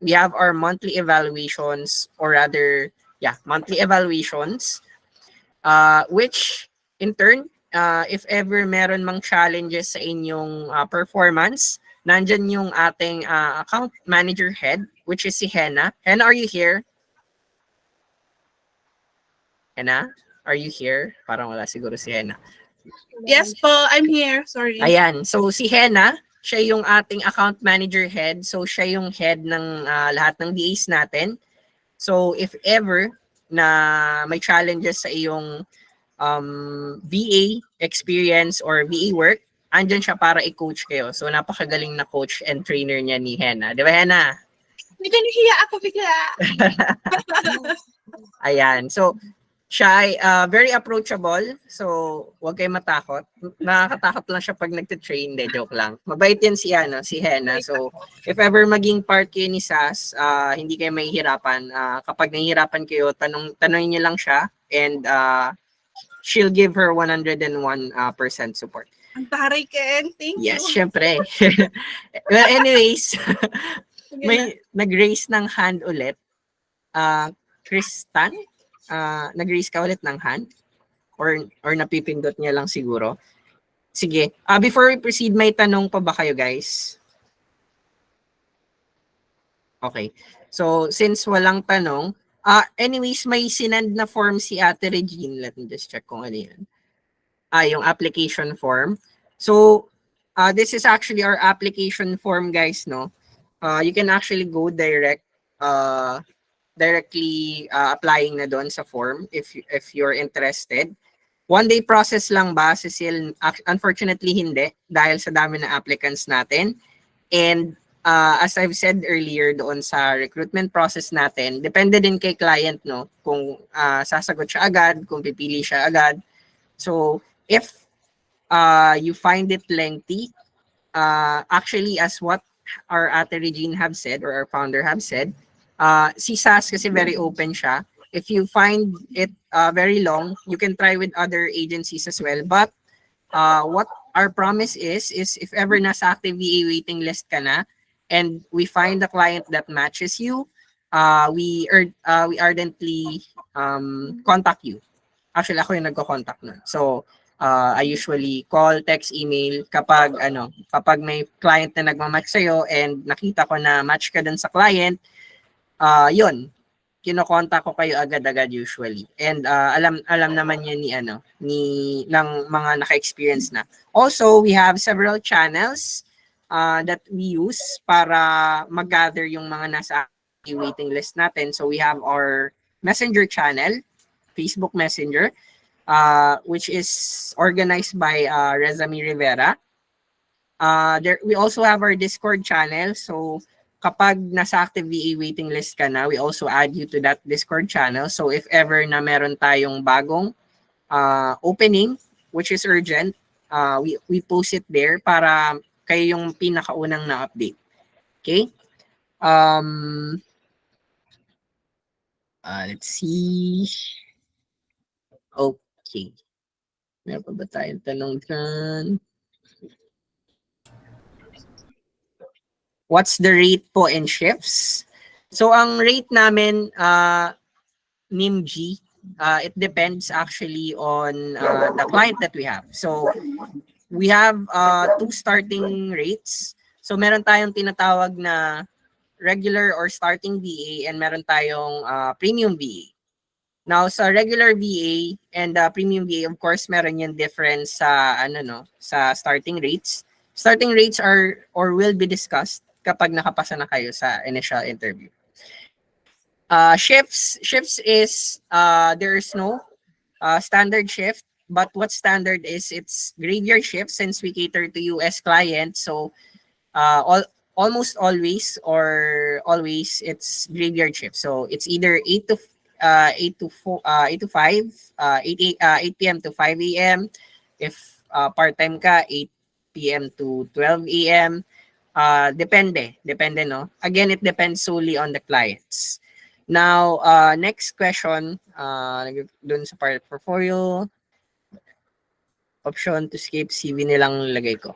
we have our monthly evaluations, or rather, monthly evaluations, which in turn, if ever meron mang challenges sa inyong performance, nandyan yung ating account manager head, which is si Hena. Hena, are you here? Hena, are you here? Parang wala siguro si Hena. Yes po, I'm here. Sorry. Ayan, so si Hena, siya yung ating account manager head. So siya yung head ng lahat ng DAs natin. So if ever na may challenges sa iyong VA experience or VA work, andyan siya para i-coach kayo. So napakagaling na coach and trainer niya ni Hena. Di ba, Hena? Medyo nahiya ako bigla. Ayan, so siya ay very approachable. So huwag kayo matakot. Nakakatakot lang siya pag nagtitrain. De, joke lang. Mabait yan si Hena. So if ever maging part kayo ni SAS, hindi kayo mahihirapan. Kapag nahihirapan kayo, tanongin niyo lang siya, and she'll give her 101% support. Ang taray, Ken. Thank you. Yes, syempre. Well, anyways, may nag-raise ng hand ulit. Kristan, nag-raise ka ulit ng hand? Or napipindot niya lang siguro? Sige. Before we proceed, may tanong pa ba kayo, guys? Okay. So, since walang tanong, anyways, may sinend na form si Ate Regine. Let me just check kung ano yan. Yung application form. So, this is actually our application form, guys, no? You can actually go directly applying na doon sa form if you're interested. One day process lang ba, Cecil? Unfortunately, hindi, dahil sa dami ng applicants natin. And as I've said earlier doon sa recruitment process natin, depende din kay client, no? Kung sasagot siya agad, kung pipili siya agad. So, if you find it lengthy, actually, as what our Ate Regine have said, or our founder have said, si SAS kasi very open siya. If you find it very long, you can try with other agencies as well. But what our promise is if ever nasa active VA waiting list ka na, and we find the client that matches you, we ardently contact you. Actually, ako yung nagko-contact nun. So, I usually call, text, email kapag may client na nagmamatch sa'yo and nakita ko na match ka dun sa client, yun, kino-contact ko kayo agad-agad usually. And alam naman yun ng mga naka-experience na. Also, we have several channels that we use para mag-gather yung mga nasa waiting list natin. So we have our Messenger channel, Facebook Messenger, which is organized by Rezami Rivera. We also have our Discord channel. So kapag nasa active VA waiting list ka na, we also add you to that Discord channel. So if ever na meron tayong bagong opening, which is urgent, we post it there para kayo yung pinakaunang na-update. Okay? Let's see. Okay. Meron pa ba tayong tanong dyan? What's the rate po in shifts? So ang rate namin, NIMG. It depends actually on the client that we have. So we have two starting rates. So meron tayong tinatawag na regular or starting VA and meron tayong premium VA. Now sa regular VA and premium VA, of course, meron yung difference sa sa starting rates. Starting rates are or will be discussed kapag nakapasa na kayo sa initial interview. Shifts is there is no standard shift, but what's standard is it's graveyard shift since we cater to US clients. So almost always or always it's graveyard shift. So it's either 8 to 4 8 to 5 8 p.m. to 5 a.m. If part-time ka 8 p.m. to 12 a.m. Depende no. Again, it depends solely on the clients. Now, next question, dun sa part portfolio, option to skip CV nilang lagay ko.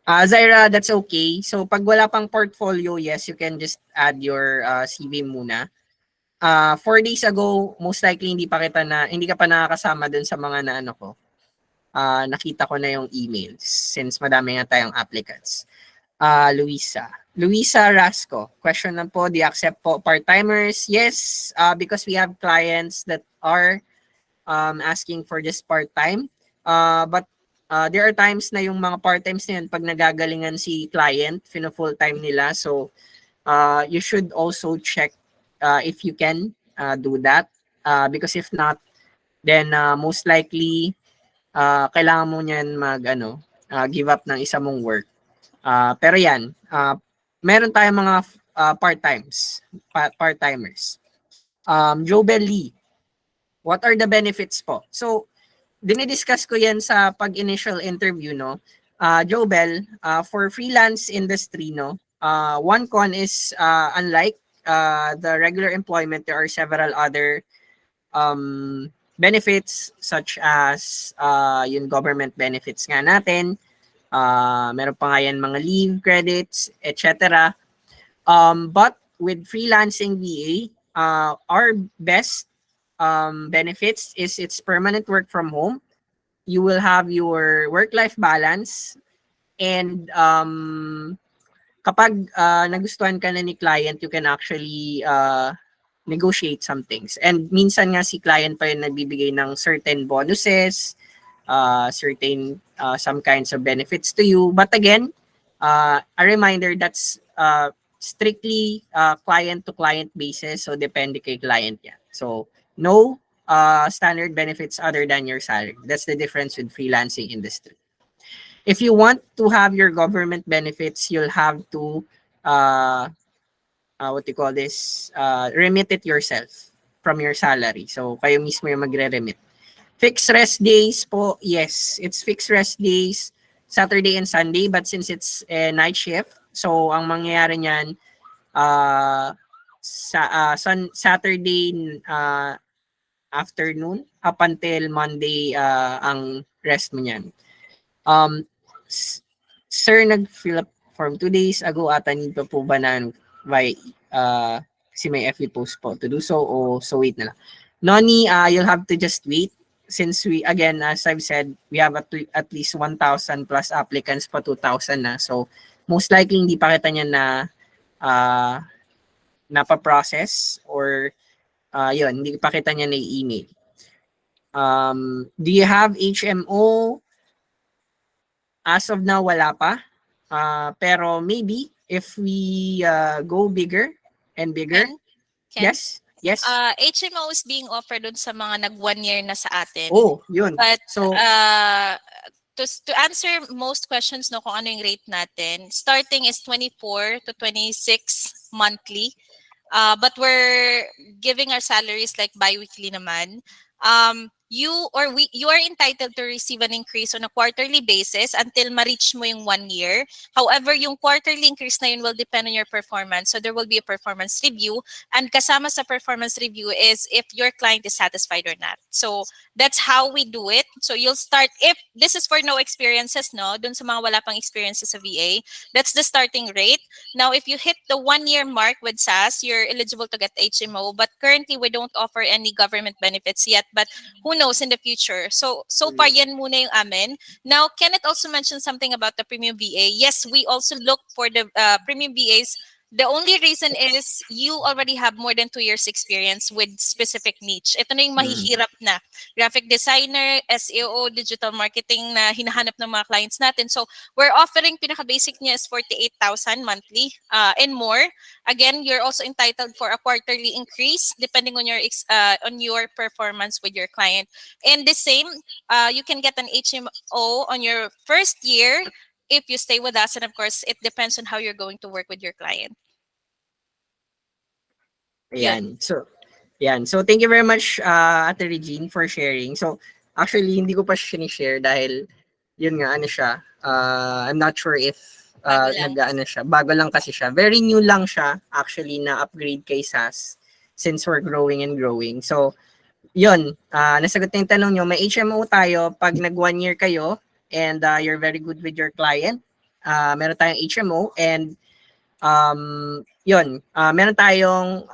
Zaira, that's okay. So pag wala pang portfolio, yes, you can just add your CV muna. 4 days ago, most likely hindi ka pa nakakasama dun sa mga na ko. Nakita ko na yung emails since madami nga tayong applicants. Luisa Rasco, question lang po, do you accept po part-timers? Yes, because we have clients that are asking for just part-time. But there are times na yung mga part-times na yun, pag nagagalingan si client, full-time nila. So you should also check if you can do that. Because if not, then most likely, kailangan mo niyan give up ng isa mong work. Pero yan, meron tayong mga part-timers. Jobel Lee, what are the benefits po? So, dinidiscuss ko yan sa pag-initial interview, no? Jobel, for freelance industry, no? One con is, unlike the regular employment, there are several other benefits such as yung government benefits nga natin. Meron pa nga yan mga leave credits, etc. But with freelancing VA, our best benefits is it's permanent work from home. You will have your work-life balance, and kapag nagustuhan ka na ni client, you can actually negotiate some things. And minsan nga si client pa yung nagbibigay ng certain bonuses, certain some kinds of benefits to you. But again, a reminder, that's strictly client to client basis, so depende kay client yan. So no standard benefits other than your salary. That's the difference with freelancing industry. If you want to have your government benefits, you'll have to remit it yourself from your salary. So kayo mismo yung magre-remit. Fixed rest days po, yes, it's fixed rest days, Saturday and Sunday, but since it's a night shift, so ang mangyayari niyan, Saturday afternoon up until Monday ang rest mo niyan. Sir, nag-fill up form 2 days ago ata, need pa po ba na by kasi may FB post po to do so, o so wait na lang. Noni, you'll have to just wait. Since we, again, as I've said, we have at least 1,000 plus applicants pa 2,000 na. So, most likely, hindi pa kita niya na napaprocess or yun, hindi pa kita niya na i-email. Do you have HMO? As of now, wala pa. Pero maybe, if we go bigger and bigger. Ken? Yes. HMO is being offered dun sa mga nag 1 year na sa atin. Oh, yun. But So, to answer most questions no kung ano yung rate natin, starting is 24 to 26 monthly. But we're giving our salaries like bi-weekly naman. you are entitled to receive an increase on a quarterly basis until ma-reach mo yung 1 year. However, yung quarterly increase na yun will depend on your performance. So there will be a performance review, and kasama sa performance review is if your client is satisfied or not. So that's how we do it. So you'll start, if this is for no experiences, no, dun sa mga wala pang experiences sa VA, that's the starting rate. Now, if you hit the 1 year mark with SAS, you're eligible to get HMO, but currently we don't offer any government benefits yet, but who knows in the future. So far, yan muna yung amin. Now, Kenneth also mentioned something about the premium VA. Yes, we also look for the premium VAs. The only reason is you already have more than 2 years experience with specific niche. Ito na yung mahihirap na. Graphic designer, SEO, digital marketing na hinahanap ng mga clients natin. So, we're offering, pinaka-basic niya is 48,000 monthly and more. Again, you're also entitled for a quarterly increase depending on your performance with your client. And the same, you can get an HMO on your first year if you stay with us, and of course, it depends on how you're going to work with your client. Ayan. So thank you very much, Ate Regine, for sharing. So, actually, hindi ko pa siya share dahil, yun nga, ano siya, I'm not sure if nag-ano siya. Bago lang kasi siya. Very new lang siya, actually, na upgrade kay SAS since we're growing and growing. So, yun, nasagot na yung tanong nyo. May HMO tayo pag nag 1 year kayo and you're very good with your client. Meron tayong HMO and yun, meron tayong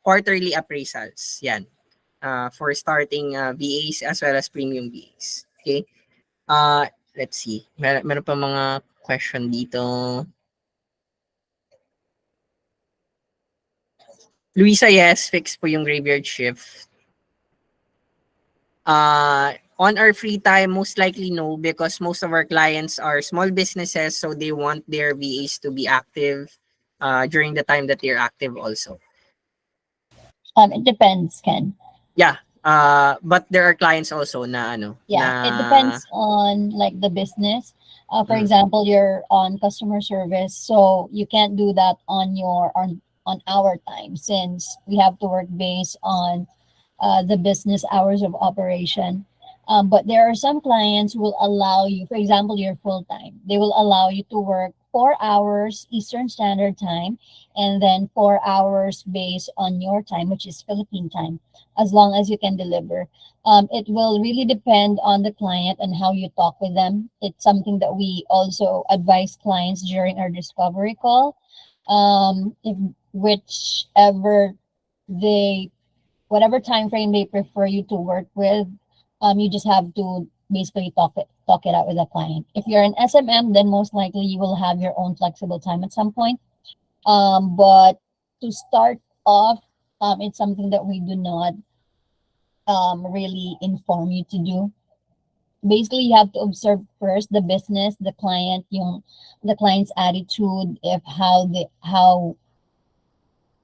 quarterly appraisals. Yan. For starting VAs as well as premium VAs. Okay? Let's see. Meron pa mga question dito. Luisa, yes, fix po yung graveyard shift. On our free time, most likely no, because most of our clients are small businesses, so they want their VAs to be active during the time that they're active also. It depends, Ken. Yeah, but there are clients also na ano. Yeah, na, it depends on like the business. For example, you're on customer service, so you can't do that on our time since we have to work based on the business hours of operation. But there are some clients who will allow you, for example, you're full time. They will allow you to work 4 hours Eastern Standard Time and then 4 hours based on your time, which is Philippine time, as long as you can deliver. It will really depend on the client and how you talk with them. It's something that we also advise clients during our discovery call. If whatever time frame they prefer you to work with, you just have to basically talk it out with the client. If you're an SMM, then most likely you will have your own flexible time at some point. But to start off, it's something that we do not really inform you to do. Basically, you have to observe first the business, the client, the client's attitude, if how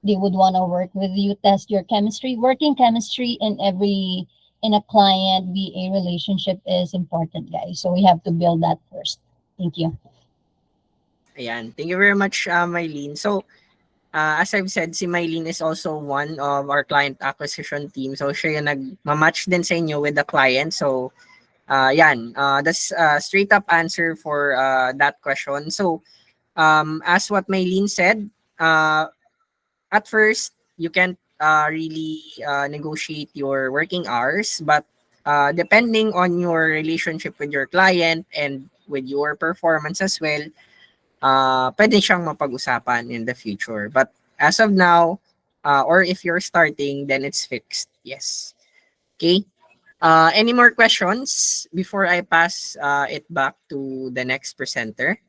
they would want to work with you, test your chemistry. Working chemistry in a client VA relationship is important, guys. So we have to build that first. Thank you. Ayan. Thank you very much, Mylene. So, as I've said, si Mylene is also one of our client acquisition team. So, siya yung nag-match din sa inyo with the client. So, yan. That's a straight up answer for that question. So, as what Mylene said, at first, you can't really negotiate your working hours, but depending on your relationship with your client and with your performance as well, pwede siyang mapag-usapan in the future. But as of now, or if you're starting, then it's fixed. Yes. Okay. Any more questions before I pass it back to the next presenter?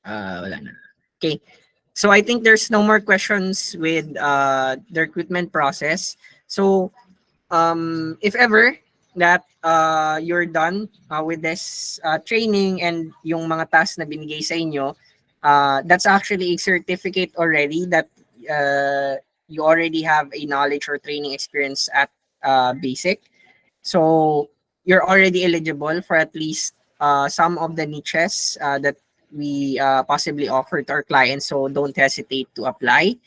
Wala na. Okay. So I think there's no more questions with the recruitment process. So if ever that you're done with this training and yung mga tasks na binigay sa inyo, that's actually a certificate already that you already have a knowledge or training experience at basic. So you're already eligible for at least some of the niches that we possibly offer to our clients. So don't hesitate to apply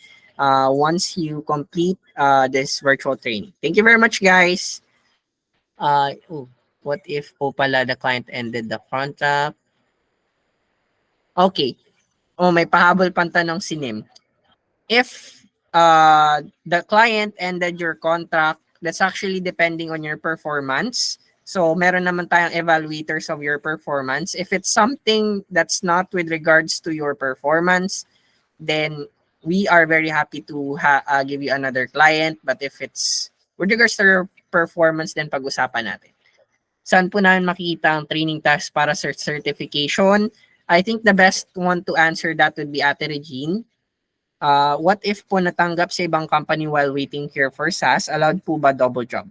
once you complete this virtual training. Thank you very much, guys. What if po pala the client ended the contract? Okay. May pahabol pang tanong si Nim. If the client ended your contract, that's actually depending on your performance. So meron naman tayong evaluators of your performance. If it's something that's not with regards to your performance, then we are very happy to give you another client. But if it's with regards to your performance, then pag-usapan natin. Saan po namin makikita ang training task para sa certification? I think the best one to answer that would be Ate Regine. What if po natanggap sa ibang company while waiting here for SAS, allowed po ba double job?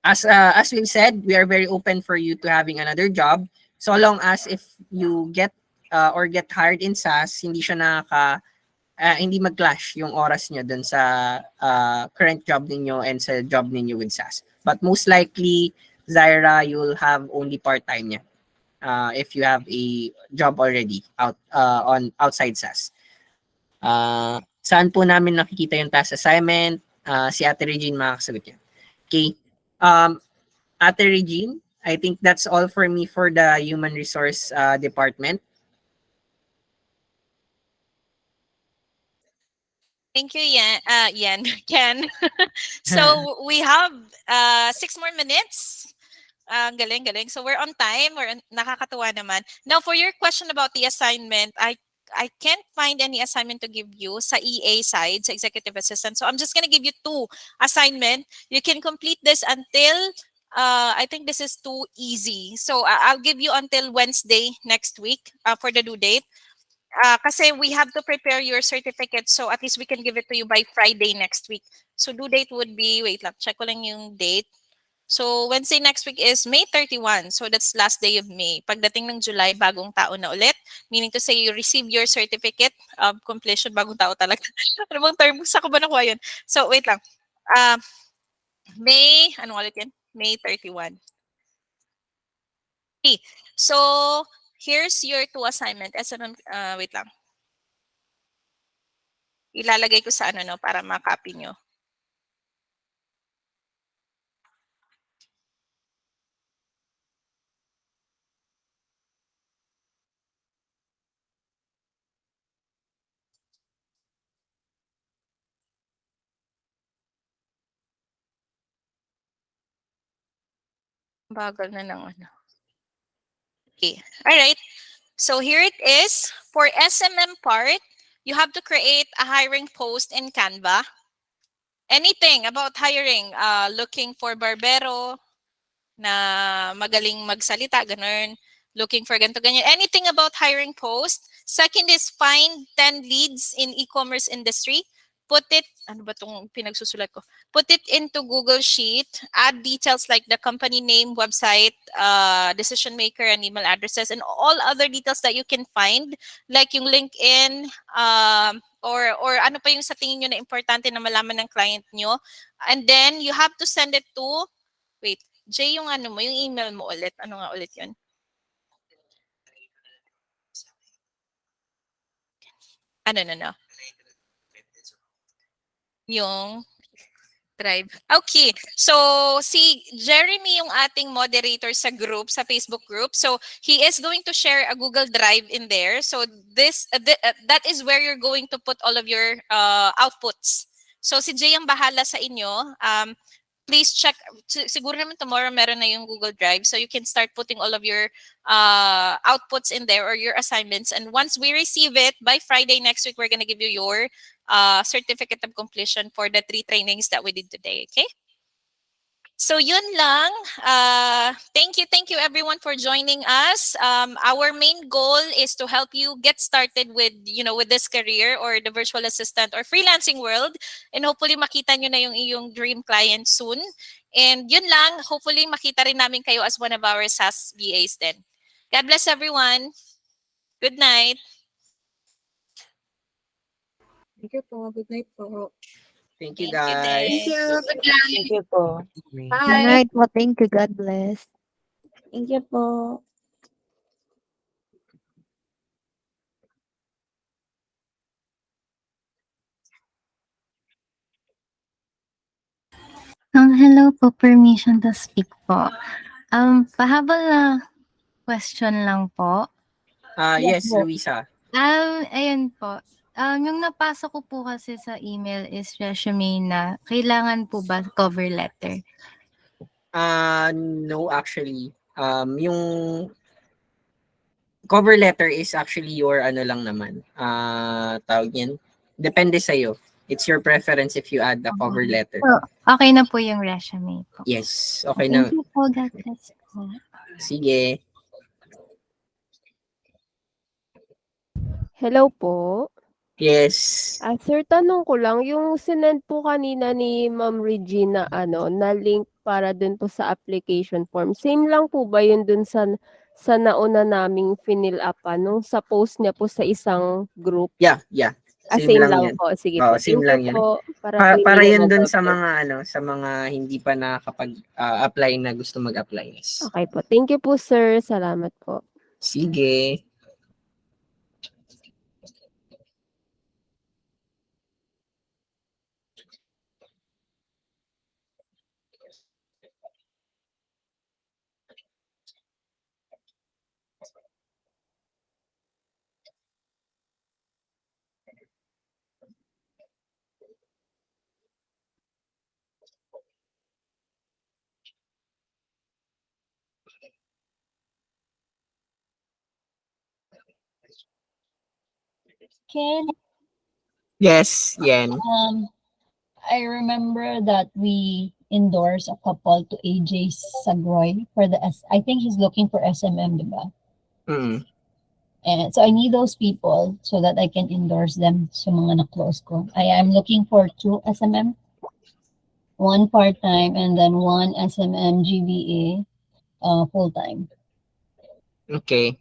As we've said, we are very open for you to having another job so long as if you get or get hired in SAS, hindi siya hindi mag-clash yung oras niyo dun sa current job ninyo and sa job ninyo with SAS. But most likely, Zaira, you'll have only part-time niya if you have a job already on outside SAS. Saan po namin nakikita yung task assignment? Si Ate Regine makakasagot yan. Okay. Ate Regine, I think that's all for me for the human resource department. Thank you, Yan, Ken. So we have 6 more minutes. Galing, galing. So we're on time. Nakakatuwa naman. Now, for your question about the assignment, I can't find any assignment to give you sa EA side, sa executive assistant. So I'm just gonna give you 2 assignment. You can complete this until I think this is too easy. So I'll give you until Wednesday next week for the due date. Kasi we have to prepare your certificate, so at least we can give it to you by Friday next week. So due date would be, wait lang, check ko lang yung date. So Wednesday next week is May 31. So that's last day of May. Pagdating ng July, bagong taon na ulit. Meaning to say, you receive your certificate of completion, bagong tao talaga. Ano bang term? Saan ko ba nakuha yun? So wait lang. May, ano ulit yan? May 31. Okay. So here's your 2 assignment. Wait lang. Ilalagay ko sa no, para ma-copy nyo. Bagal na ng ano. Okay. All right. So here it is. For SMM part, you have to create a hiring post in Canva. Anything about hiring, looking for barbero na magaling magsalita, ganun. Looking for ganito, ganyan. Anything about hiring post. Second is find 10 leads in e-commerce industry. Put it, ano ba itong pinagsusulat ko? Put it into Google Sheet. Add details like the company name, website, decision maker, and email addresses, and all other details that you can find, like yung LinkedIn, or ano pa yung sa tingin nyo na importante na malaman ng client nyo. And then you have to send it to, wait, Jay, yung ano mo, yung email mo ulit. Ano nga ulit yun? No. Yung Drive. Okay. So, si Jeremy yung ating moderator sa group, sa Facebook group. So, he is going to share a Google Drive in there. So, that is where you're going to put all of your outputs. So, si Jay ang bahala sa inyo. Please check. Siguro naman tomorrow meron na yung Google Drive. So, you can start putting all of your outputs in there or your assignments. And once we receive it, by Friday next week, we're going to give you your certificate of completion for the 3 trainings that we did today. Okay? So yun lang. Thank you everyone for joining us. Our main goal is to help you get started with this career or the virtual assistant or freelancing world, and hopefully makita nyo na yung iyong dream client soon. And yun lang, hopefully makita rin namin kayo as one of our SAS VAs then. God bless everyone. Good night. Thank you po. Good night po. Thank you, guys. Thank you. Good night. Thank you po. Good Bye. night po. Thank you. God bless. Thank you po. Hello po, permission to speak po. Pahabol na question lang po. Yes, Luisa. Ayun po. Yung napasa ko po kasi sa email is resume na kailangan po ba cover letter? No, actually. Yung cover letter is actually your ano lang naman. Tawag yan. Depende sa'yo. It's your preference if you add the cover letter. So, okay na po yung resume po. Yes, okay na. Thank you po, God bless po. Sige. Hello po. Yes. Sir, tanong ko lang, yung sinend po kanina ni Ma'am Regina, na link para dun po sa application form. Same lang po ba yun dun sa nauna naming finil up, sa post niya po sa isang group? Yeah. Same lang po. Sige po. Same Thank lang you yan. po. Para yun dun sa mga... mga sa mga hindi pa nakapag-apply na gusto mag-apply. Yes. Okay po. Thank you po, sir. Salamat po. Sige. Ken, Yes, yan. I remember that we endorsed a couple to AJ Sagroy for I think he's looking for SMM, diba? And so I need those people so that I can endorse them sa mga na-close ko. I am looking for 2 SMM, 1 part-time, and then 1 SMM GBA full-time. Okay.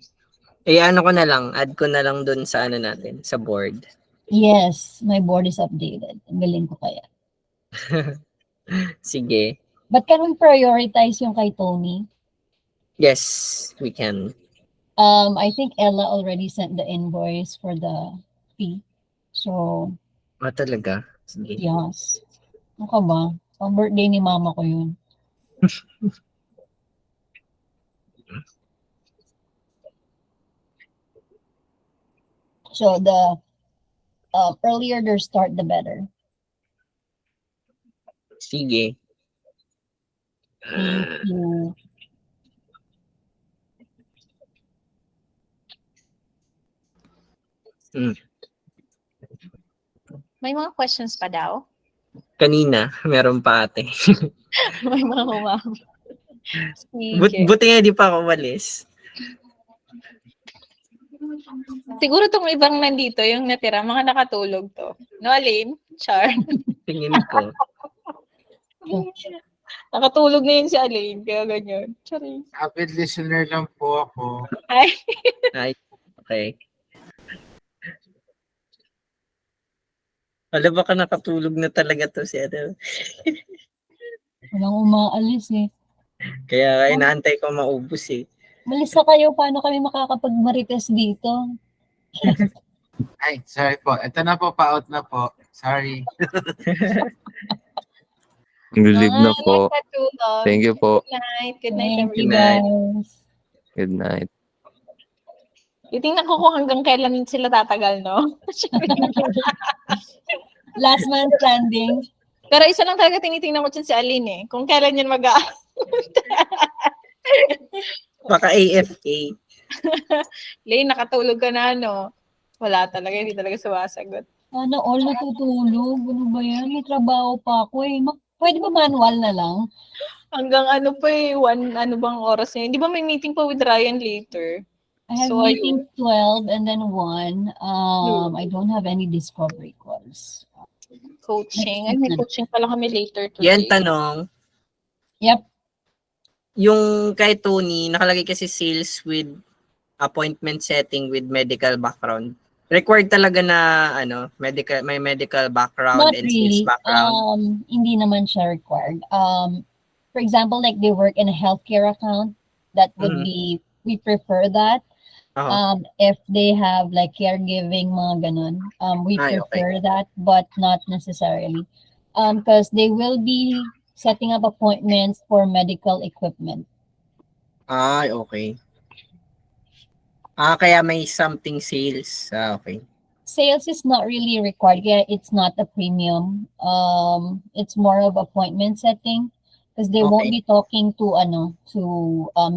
Ano ko na lang, add ko na lang dun sa natin, sa board. Yes, my board is updated. Ang galing ko kaya. Sige. But can we prioritize yung kay Tony? Yes, we can. I think Ella already sent the invoice for the fee. So, Talaga? Sige. yes. Ano ka ba? Pang birthday ni mama ko yun. So, the earlier their start, the better. Sige. Thank you. May mga questions pa daw? Kanina, meron pa ate. May mga humam. Sige. Buti nga di pa ako umalis. Siguro tong ibang nandito, yung natira, mga nakatulog to. No, Aline? Char. Tingin ko. Nakatulog na yun si Aline, kaya ganyan. Charing. Avid listener lang po ako. Ay. Okay. Wala baka nakatulog na talaga to si Adel. Walang umaalis eh. Kaya inaantay ko maubos eh. Malis na kayo, paano kami makakapag-marites dito? Ay, sorry po. Ito na po, pa-out na po. Sorry. Good na po. Natulog. Thank you po. Good night. Good night, Thank you, everyone. guys. Good night. Titingnan ko kung hanggang kailan sila tatagal, no? Last man standing. Pero isa lang talaga tinitingnan ko dyan si Aline eh. Kung kailan yan Baka AFK. Lane, nakatulog ka na, no? Wala talaga, hindi talaga sumasagot. Ano, all natutulog? Ano ba yan? May trabaho pa ako eh. Pwede ba manual na lang? Hanggang ano pa eh, ano bang oras niya? Di ba may meeting pa with Ryan later? I have So, meeting 12 and then 1. I don't have any discovery calls. Coaching. Ay, may coaching pala kami later today. Yan tanong. Yep. Yung kay Tony, nakalagay kasi sales with appointment setting with medical background. Required talaga na may medical background Not and really. sales background. Hindi naman siya required. For example, like they work in a healthcare account, that would be, we prefer that. If they have like caregiving, mga ganun, we prefer that, but not necessarily. Because they will be setting up appointments for medical equipment. Ay, okay. Kaya may something sales. Okay. Sales is not really required. Yeah, it's not a premium. It's more of appointment setting because they won't Okay. be talking to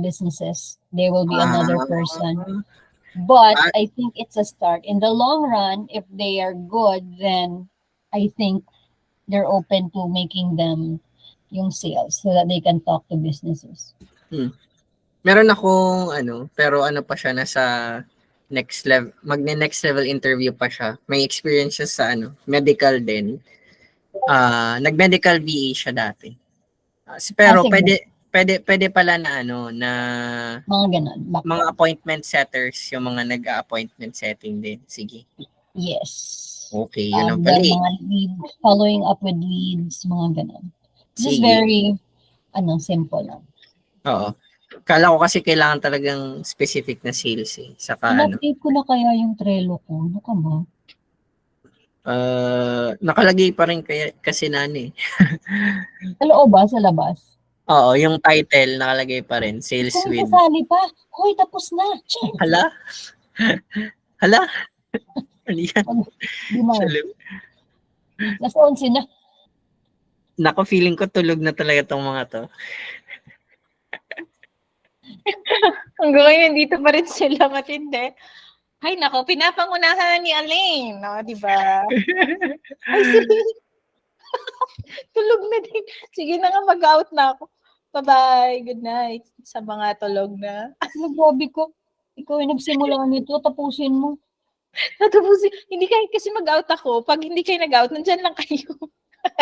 businesses. There will be another person. But I think it's a start. In the long run, if they are good, then I think they're open to making them yung sales so that they can talk to businesses. Meron akong pero pa siya nasa next level, next level interview pa siya. May experience siya sa medical din. Nag-medical VA siya dati. Pero sige. pwede pala na na mga ganun. Mga appointment setters, yung mga nag-appointment setting din. Sige. Yes. Okay, yun ang pala Mga leads, following up with leads, mga ganun. This is Sige. very simple lang. Oo. Kala ko kasi kailangan talagang specific na sales Saka In-update ko na kaya yung Trello ko. Ano ka ba? Nakalagay pa rin kasi Sa loob ba? Sa labas? Oo, yung title nakalagay pa rin, sales Kung with. kasali pa. Hoy, tapos na. Hala? Hala? Ano yan? Di na. Last 11 na. Nako, feeling ko tulog na talaga tong mga to. Hanggang ngayon, nandito pa rin sila matindi. Ay, nako, pinapangunahan ni Aling, no? Di ba? Ay, sige. Tulog na din. Sige na nga, mag-out na ako. Bye-bye. Good night sa mga tulog na. Grabe ko. Ikaw ay nagsimula nito, tapusin mo. Tapusin. Hindi kayo kasi mag-out ako. Pag hindi kayo nag-out, nandyan lang kayo.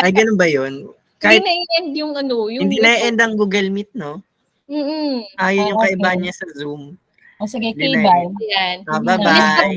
Ay, ganun ba yun? Hindi na-end yung yung hindi na-end ang Google Meet, no? Mm-mm. Yun yung kaiba niya sa Zoom. O sige, Hindi bye. Yan. Bye-bye.